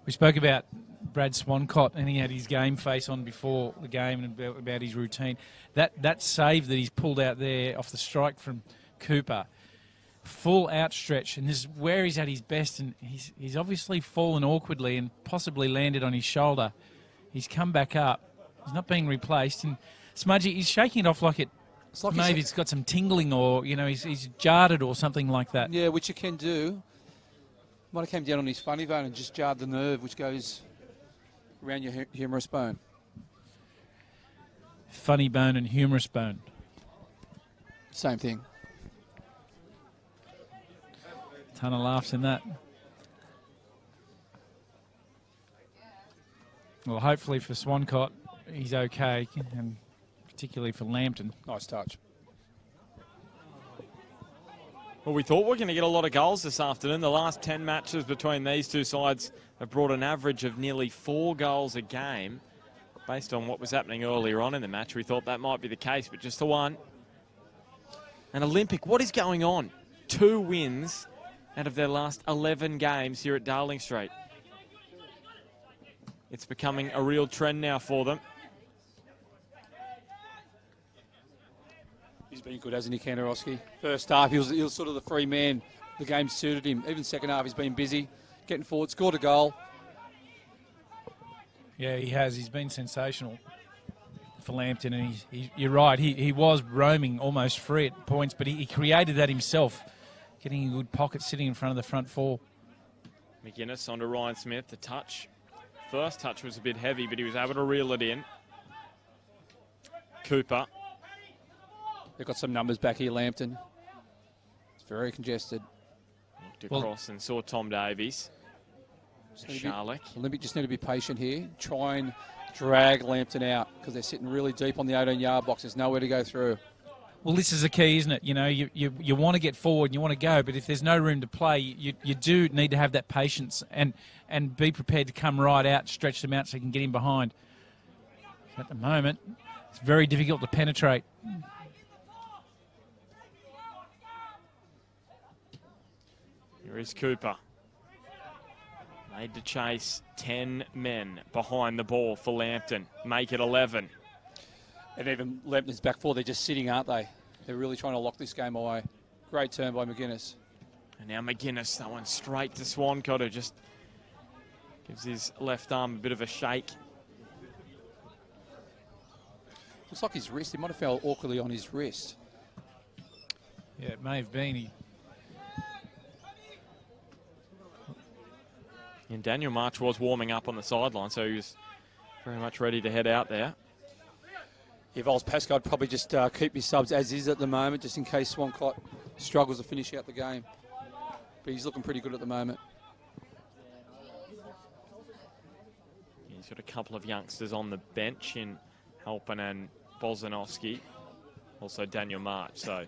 We spoke about Brad Swancott, and he had his game face on before the game and about his routine. That save that he's pulled out there off the strike from Cooper, full outstretch, and this is where he's at his best, and he's obviously fallen awkwardly and possibly landed on his shoulder. He's come back up. He's not being replaced, and Smudgy, he's shaking it off like maybe it's got some tingling, or he's jarred it or something like that. Yeah, which you can do. Might have came down on his funny bone and just jarred the nerve, which goes around your humerus bone. Funny bone and humerus bone. Same thing. Ton of laughs in that. Well, hopefully for Swancott, he's okay, and particularly for Lambton. Nice touch. Well, we thought we were going to get a lot of goals this afternoon. The last 10 matches between these two sides have brought an average of nearly 4 goals a game. Based on what was happening earlier on in the match, we thought that might be the case, but just the one. And Olympic, what is going on? 2 wins out of their last 11 games here at Darling Street. It's becoming a real trend now for them. He's been good, hasn't he, Kandarowski? First half, he was sort of the free man. The game suited him. Even second half, he's been busy, getting forward, scored a goal. Yeah, he has. He's been sensational for Lambton, and you're right. He was roaming almost free at points, but he created that himself, getting a good pocket sitting in front of the front 4. McGuinness onto Ryan Smith. The touch. First touch was a bit heavy, but he was able to reel it in. Cooper. They've got some numbers back here, Lambton. It's very congested. Looked across and saw Tom Davies. Olympic just need to be patient here. Try and drag Lambton out because they're sitting really deep on the 18-yard box. There's nowhere to go through. Well, this is the key, isn't it? You want to get forward and you want to go, but if there's no room to play, you do need to have that patience and be prepared to come right out, stretch them out so you can get in behind. At the moment, it's very difficult to penetrate. Here is Cooper. Made to chase 10 men behind the ball for Lambton. Make it 11. And even Lambton's back 4, they're just sitting, aren't they? They're really trying to lock this game away. Great turn by McGuinness. And now McGuinness, that one straight to Swancott, who just gives his left arm a bit of a shake. Looks like his wrist. He might have fell awkwardly on his wrist. Yeah, it may have been. And Daniel March was warming up on the sideline, so he was very much ready to head out there. If I was Pascoe, I'd probably just keep his subs as is at the moment, just in case Swancott struggles to finish out the game. But he's looking pretty good at the moment. He's got a couple of youngsters on the bench in Halpin and Bozanowski. Also Daniel March, so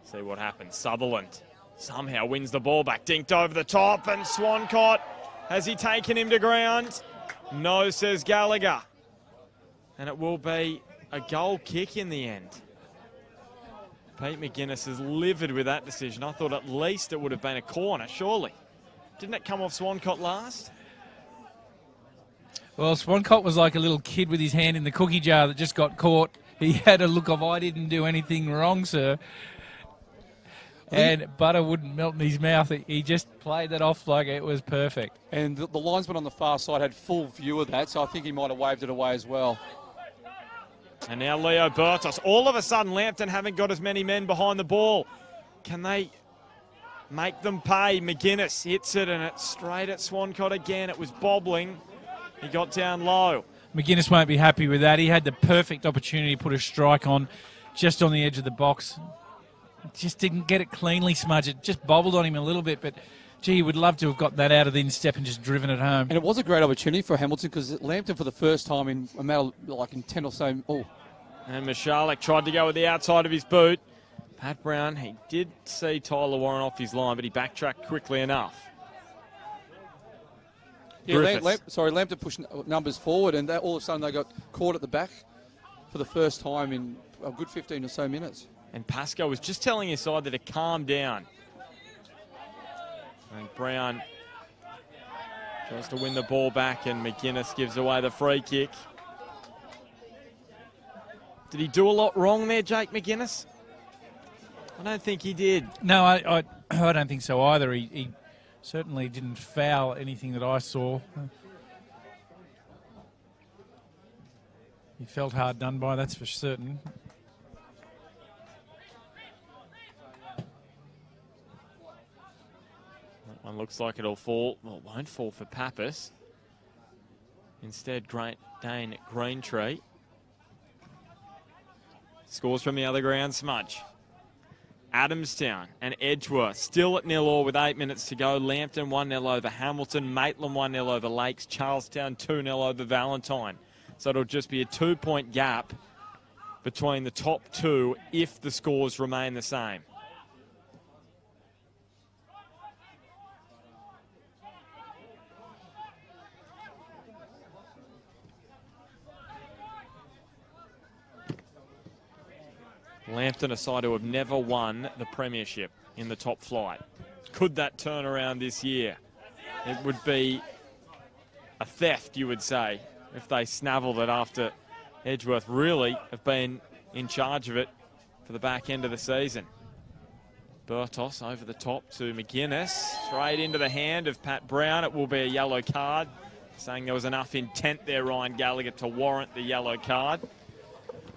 see what happens. Sutherland somehow wins the ball back, dinked over the top, and Swancott, has he taken him to ground? No, says Gallagher. And it will be a goal kick in the end. Pete McGuinness is livid with that decision. I thought at least it would have been a corner, surely. Didn't it come off Swancott last? Well, Swancott was like a little kid with his hand in the cookie jar that just got caught. He had a look of, I didn't do anything wrong, sir. And butter wouldn't melt in his mouth. He just played that off like it was perfect. And the linesman on the far side had full view of that, so I think he might have waved it away as well. And now Leo Bertos. All of a sudden, Lambton haven't got as many men behind the ball. Can they make them pay? McGuinness hits it, and it's straight at Swancott again. It was bobbling. He got down low. McGuinness won't be happy with that. He had the perfect opportunity to put a strike on just on the edge of the box. Just didn't get it cleanly, Smudge. It just bobbled on him a little bit, but gee, he would love to have got that out of the instep and just driven it home. And it was a great opportunity for Hamilton because Lambton for the first time in a matter like in 10 or so. Oh. And Michalek tried to go with the outside of his boot. Pat Brown, he did see Tyler Warren off his line, but he backtracked quickly enough. Yeah, Lambton pushed numbers forward, and all of a sudden they got caught at the back for the first time in a good 15 or so minutes. And Pascoe was just telling his side that to calm down. And Brown tries to win the ball back, and McGuinness gives away the free kick. Did he do a lot wrong there, Jake McGuinness? I don't think he did. No, I don't think so either. He certainly didn't foul anything that I saw. He felt hard done by, that's for certain. That one looks like it'll fall. Well, it won't fall for Pappas. Instead, Great Dane Greentree. Scores from the other ground, Smudge. Adamstown and Edgeworth still at 0-0 with 8 minutes to go. Lambton 1-0 over Hamilton. Maitland 1-0 over Lakes. Charlestown 2-0 over Valentine. So it'll just be a 2-point gap between the top two if the scores remain the same. Lambton, a side who have never won the premiership in the top flight. Could that turn around this year? It would be a theft, you would say, if they snavelled it after Edgeworth really have been in charge of it for the back end of the season. Burtos over the top to McGuinness. Straight into the hand of Pat Brown. It will be a yellow card. Saying there was enough intent there, Ryan Gallagher, to warrant the yellow card.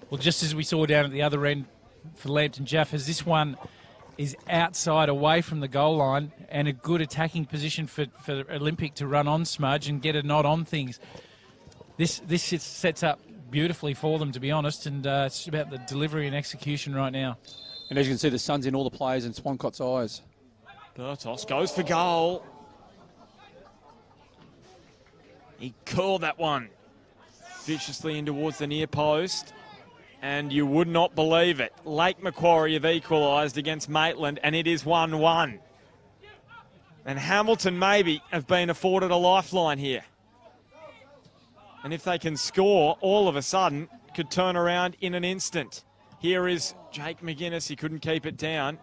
Well, just as we saw down at the other end for Lambton Jaffas, this one is outside away from the goal line and a good attacking position for Olympic to run on Smudge and get a nod on things. This sets up beautifully for them, to be honest, and it's about the delivery and execution right now. And as you can see, the sun's in all the players in Swancott's eyes. Burtos goes for goal. He curled that one viciously in towards the near post. And you would not believe it. Lake Macquarie have equalised against Maitland, and it is 1-1. And Hamilton maybe have been afforded a lifeline here. And if they can score, all of a sudden, could turn around in an instant. Here is Jake McGuinness. He couldn't keep it down.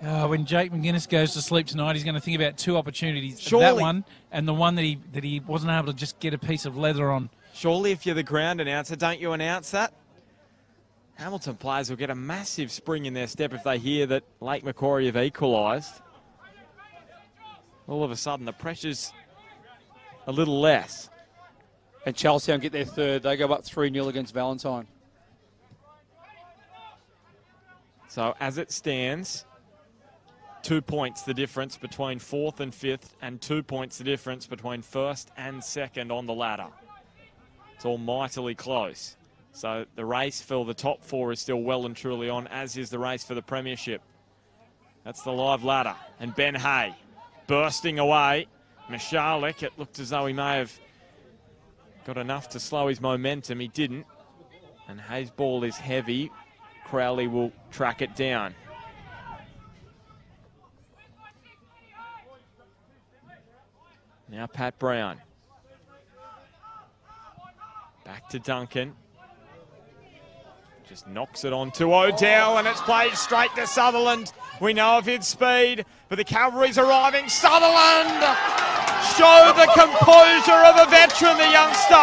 When Jake McGuinness goes to sleep tonight, he's going to think about two opportunities. Surely. That one and the one that he wasn't able to just get a piece of leather on. Surely if you're the ground announcer, don't you announce that? Hamilton players will get a massive spring in their step if they hear that Lake Macquarie have equalised. All of a sudden, the pressure's a little less. And Charlestown get their third. They go up 3-0 against Valentine. So as it stands, 2 points the difference between 4th and 5th, and 2 points the difference between 1st and 2nd on the ladder. It's all mightily close. So the race for the top four is still well and truly on, as is the race for the premiership. That's the live ladder. And Ben Hay bursting away. Michalek, it looked as though he may have got enough to slow his momentum. He didn't. And Hay's ball is heavy. Crowley will track it down. Now Pat Brown. Back to Duncan. Just knocks it on to Odell, and it's played straight to Sutherland. We know of his speed, but the cavalry's arriving. Sutherland! Show the composure of a veteran, the youngster,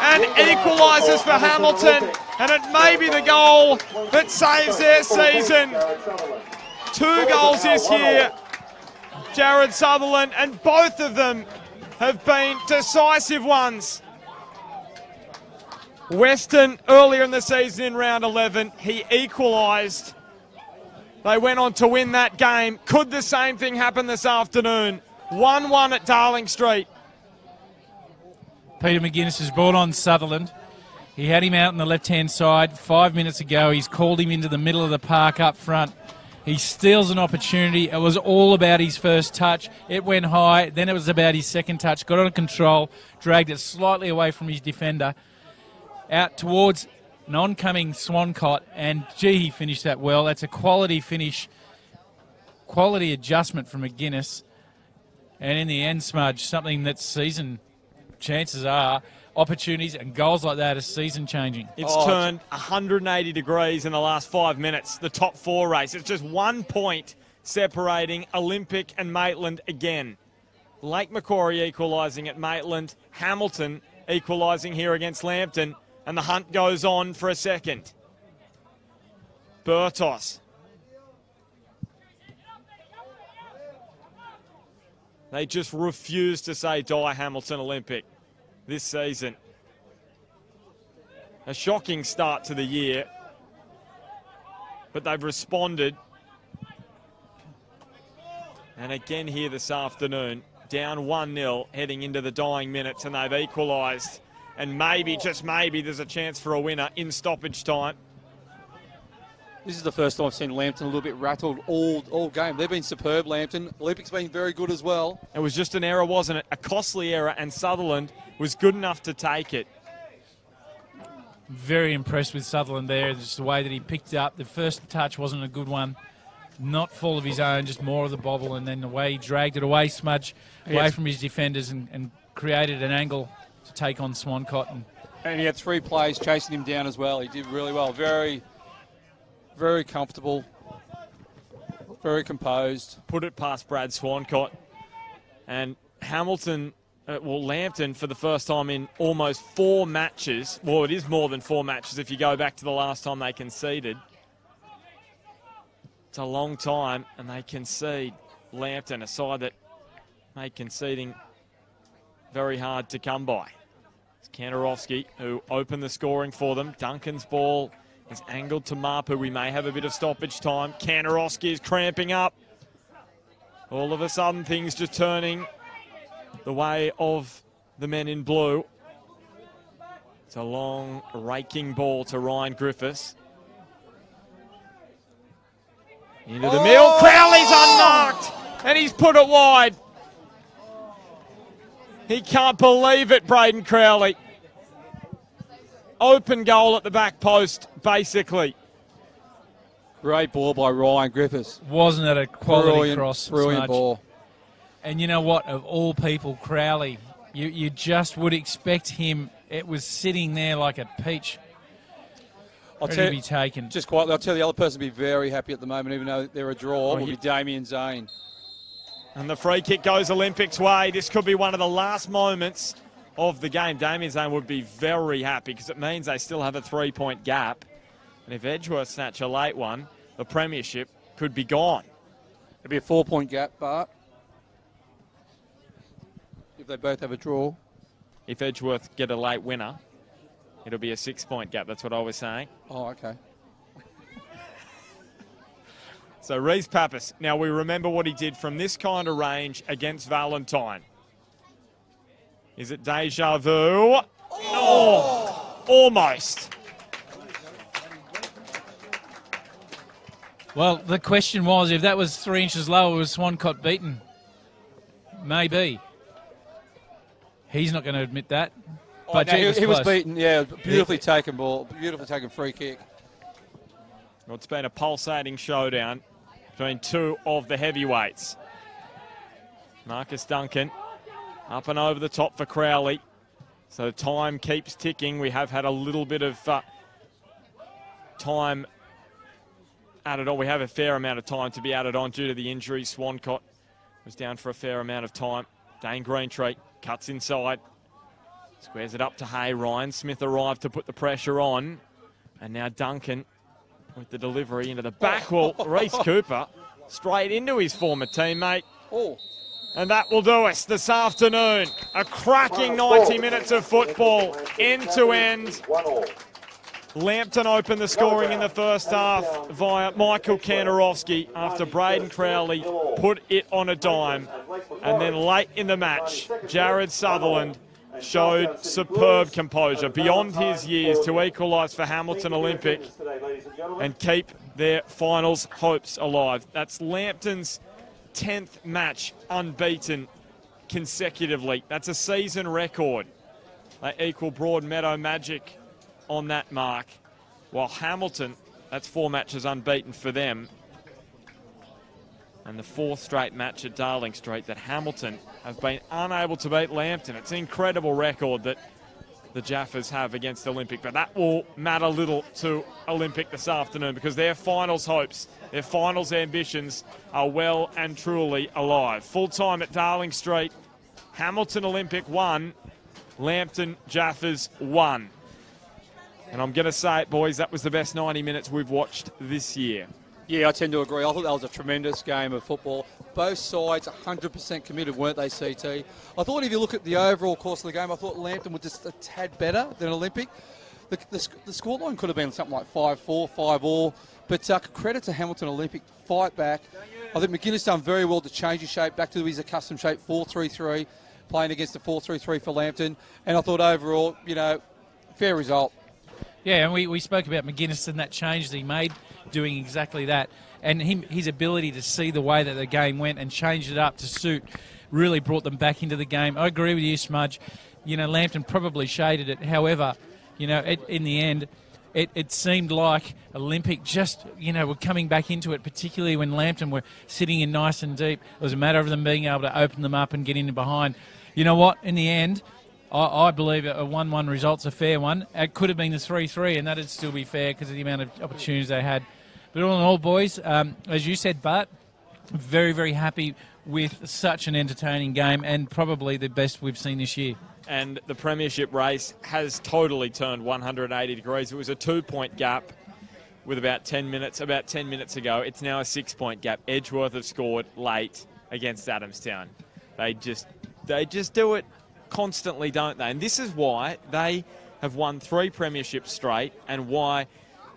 and equalises for Hamilton. And it may be the goal that saves their season. 2 goals this year, Jared Sutherland, and both of them have been decisive ones. Western, earlier in the season in round 11, he equalised. They went on to win that game. Could the same thing happen this afternoon? 1-1 at Darling Street. Peter McGuinness has brought on Sutherland. He had him out on the left-hand side 5 minutes ago. He's called him into the middle of the park up front. He steals an opportunity. It was all about his first touch. It went high. Then it was about his second touch. Got on control, dragged it slightly away from his defender. Out towards an oncoming Swancott, and gee, he finished that well. That's a quality finish, quality adjustment from McGuinness. And in the end, Smudge, something that season, chances are, opportunities and goals like that are season changing. It's turned 180 degrees in the last 5 minutes, the top 4 race. It's just 1 point separating Olympic and Maitland again. Lake Macquarie equalising at Maitland, Hamilton equalising here against Lambton, and the hunt goes on for a second. Burtos. They just refuse to say die Hamilton Olympic this season. A shocking start to the year, but they've responded. And again here this afternoon, down 1-0 heading into the dying minutes, and they've equalised. And maybe, just maybe, there's a chance for a winner in stoppage time. This is the first time I've seen Lambton a little bit rattled all game. They've been superb, Lambton. Olympic's been very good as well. It was just an error, wasn't it? A costly error, and Sutherland was good enough to take it. Very impressed with Sutherland there, just the way that he picked up. The first touch wasn't a good one. Not full of his own, just more of the bobble, and then the way he dragged it away, Smudge, away from his defenders and created an angle to take on Swancott. And he had 3 players chasing him down as well. He did really well. Very, very comfortable, very composed. Put it past Brad Swancott. And Hamilton, Lambton, for the first time in almost 4 matches. Well, it is more than 4 matches if you go back to the last time they conceded. It's a long time, and they concede. Lambton, a side that made conceding very hard to come by. It's Kantorowski who opened the scoring for them. Duncan's ball is angled to Mapu. We may have a bit of stoppage time. Kantorowski is cramping up. All of a sudden, things just turning the way of the men in blue. It's a long, raking ball to Ryan Griffiths. Into the middle. Crowley's unknocked, and he's put it wide. He can't believe it, Braden Crowley. Open goal at the back post, basically. Great ball by Ryan Griffiths. Wasn't it a quality cross? Brilliant ball. And you know what? Of all people, Crowley, you just would expect him. It was sitting there like a peach. To be taken. Just quietly, I'll tell the other person to be very happy at the moment, even though they're a draw, will be Damien Zane. And the free kick goes Olympic's way. This could be one of the last moments of the game. Damien Zane would be very happy because it means they still have a 3-point gap. And if Edgeworth snatch a late one, the premiership could be gone. It'd be a 4-point gap, Bart. If they both have a draw. If Edgeworth get a late winner, it'll be a 6-point gap. That's what I was saying. Oh, okay. So Reece Pappas. Now we remember what he did from this kind of range against Valentine. Is it deja vu? Oh, almost. Well, the question was, if that was 3 inches lower, was Swancott beaten? Maybe. He's not going to admit that. But no, he was beaten, yeah. Beautifully taken ball, beautifully taken free kick. Well, it's been a pulsating showdown between 2 of the heavyweights. Marcus Duncan up and over the top for Crowley. So time keeps ticking. We have had a little bit of time added on. We have a fair amount of time to be added on due to the injury. Swancott was down for a fair amount of time. Dane Greentree cuts inside. Squares it up to Hay. Ryan Smith arrived to put the pressure on. And now Duncan with the delivery into the back. Well, Reece Cooper straight into his former teammate. Oh. And that will do us this afternoon. A cracking 90 minutes of football, end to end. Lambton opened the scoring in the first half via Michael Kantorowski after Braden Crowley put it on a dime. And then late in the match, Jared Sutherland showed superb composure beyond his years to equalise for Hamilton Olympic and keep their finals hopes alive. That's Lambton's 10th match unbeaten consecutively. That's a season record. They equal Broadmeadow Magic on that mark. while Hamilton, that's 4 matches unbeaten for them. And the 4th straight match at Darling Street that Hamilton have been unable to beat Lambton. It's an incredible record that the Jaffas have against Olympic, but that will matter little to Olympic this afternoon because their finals hopes, their finals ambitions are well and truly alive. Full time at Darling Street, Hamilton Olympic 1, Lambton Jaffas 1. And I'm going to say it, boys, that was the best 90 minutes we've watched this year. Yeah, I tend to agree. I thought that was a tremendous game of football. Both sides 100% committed, weren't they, CT? I thought if you look at the overall course of the game, I thought Lambton was just a tad better than Olympic. The scoreline could have been something like 5-4, 5-all. But credit to Hamilton Olympic, fight back. I think McGuinness done very well to change his shape back to his accustomed shape, 4-3-3, playing against the 4-3-3 for Lambton. And I thought overall, fair result. Yeah, and we spoke about McGuinness and that change that he made, doing exactly that. And his ability to see the way that the game went and change it up to suit really brought them back into the game. I agree with you, Smudge. Lambton probably shaded it. However, in the end, it seemed like Olympic just, were coming back into it, particularly when Lambton were sitting in nice and deep. It was a matter of them being able to open them up and get in behind. You know what? In the end, I believe a 1-1 result's a fair one. It could have been a 3-3, and that would still be fair because of the amount of opportunities they had. But all in all, boys, as you said, Bart, very, very happy with such an entertaining game and probably the best we've seen this year. And the premiership race has totally turned 180 degrees. It was a 2-point gap with about 10 minutes ago. It's now a 6-point gap. Edgeworth have scored late against Adamstown. They just do it constantly, don't they? And this is why they have won 3 premierships straight and why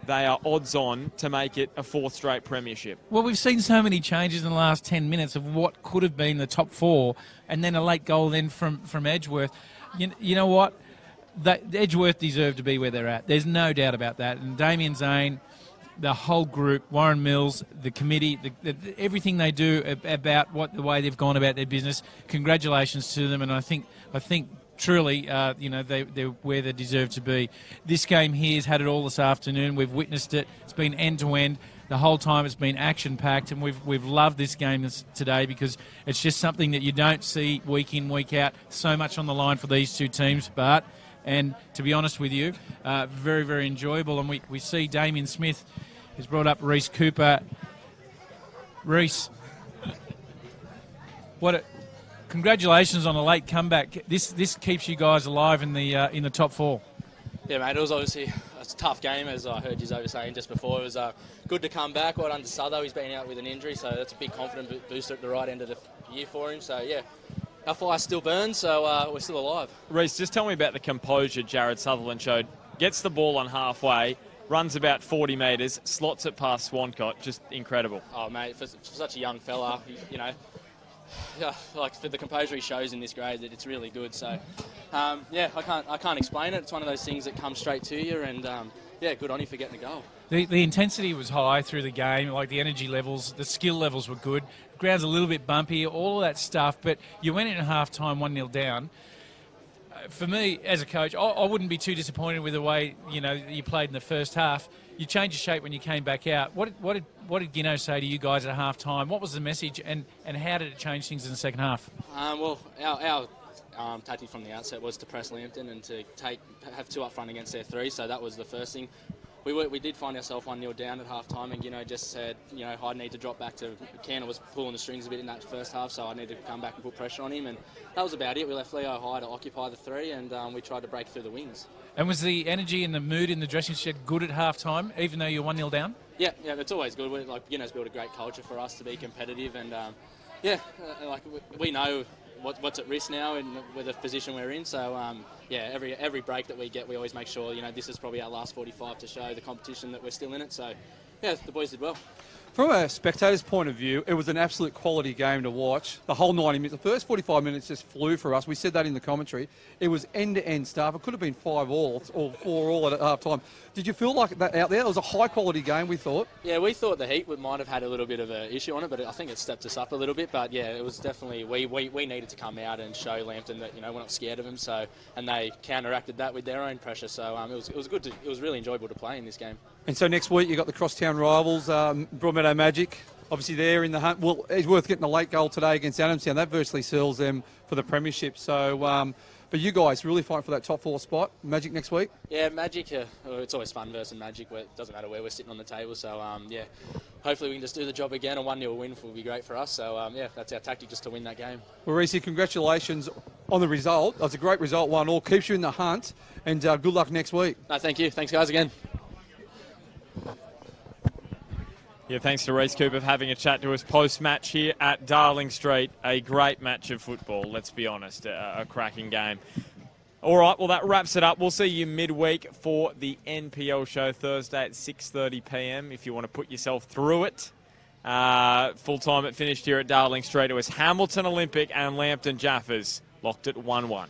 they are odds on to make it a 4th straight premiership. Well, we've seen so many changes in the last 10 minutes of what could have been the top 4 and then a late goal then from Edgeworth. You know what? Edgeworth deserve to be where they're at. There's no doubt about that. And Damien Zane, the whole group, Warren Mills, the committee, everything they do about the way they've gone about their business, congratulations to them. And I think truly, they're where they deserve to be. This game here has had it all this afternoon. We've witnessed it. It's been end-to-end. The whole time it's been action-packed, and we've loved this game today because it's just something that you don't see week in, week out. So much on the line for these two teams, Bart. And to be honest with you, very, very enjoyable. And we see Damien Smith has brought up Reece Cooper. Reece, congratulations on a late comeback. This keeps you guys alive in the top 4. Yeah, mate, it was obviously a tough game, as I heard you over saying just before. It was good to come back. Well done to Sutho. He's been out with an injury, so that's a big confidence booster at the right end of the year for him. So, yeah, our fire still burns, so we're still alive. Reece, just tell me about the composure Jared Sutherland showed. Gets the ball on halfway, runs about 40 metres, slots it past Swancott. Just incredible. Oh, mate, for such a young fella, yeah, like for the composure he shows in this grade, that it's really good. So, yeah, I can't explain it. It's one of those things that comes straight to you, and yeah, good on you for getting a goal. The intensity was high through the game, like the energy levels, the skill levels were good. The ground's a little bit bumpy, all of that stuff, but you went in at half-time 1-0 down. For me, as a coach, I wouldn't be too disappointed with the way you played in the first half. You changed your shape when you came back out. What did Gino say to you guys at half-time? What was the message, and how did it change things in the second half? Well, our tactic from the outset was to press Lambton and to have 2 up front against their 3, so that was the first thing. We did find ourselves 1-0 down at half-time, and Gino just said, I need to drop back to Canner was pulling the strings a bit in that first half, so I need to come back and put pressure on him, and that was about it. We left Leo high to occupy the 3, and we tried to break through the wings. And was the energy and the mood in the dressing shed good at half-time, even though you're 1-0 down? Yeah, it's always good. Gino's built a great culture for us to be competitive, and we know what's at risk now and with the position we're in. So yeah, every break that we get, we always make sure this is probably our last 45 to show the competition that we're still in it. So Yeah, the boys did well. From a spectator's point of view, it was an absolute quality game to watch. The whole 90 minutes, the first 45 minutes just flew for us. We said that in the commentary. It was end-to-end stuff. It could have been 5-all or 4-all at half-time. Did you feel like that out there? It was a high-quality game, we thought. Yeah, we thought the heat might have had a little bit of an issue on it, but I think it stepped us up a little bit. But yeah, it was definitely we needed to come out and show Lambton that we're not scared of them. So, and they counteracted that with their own pressure. So it was good. It was really enjoyable to play in this game. And so next week you got the crosstown rivals, Broadmeadow Magic. Obviously they're in the hunt. Well, it's worth getting a late goal today against Adamstown. That virtually seals them for the premiership. So, but you guys really fight for that top 4 spot. Magic next week. Yeah, Magic. It's always fun versus Magic. It doesn't matter where we're sitting on the table. So yeah, hopefully we can just do the job again. A 1-0 win will be great for us. So yeah, that's our tactic, just to win that game. Well, Reece, congratulations on the result. That was a great result, 1-1. Keeps you in the hunt, and good luck next week. No, thank you. Thanks, guys, again. Yeah, thanks to Reece Cooper for having a chat to us post-match here at Darling Street. A great match of football, let's be honest, a cracking game. All right, well, that wraps it up. We'll see you midweek for the NPL show Thursday at 6:30 p.m. if you want to put yourself through it. Full-time it finished here at Darling Street. It was Hamilton Olympic and Lambton Jaffas, locked at 1-1.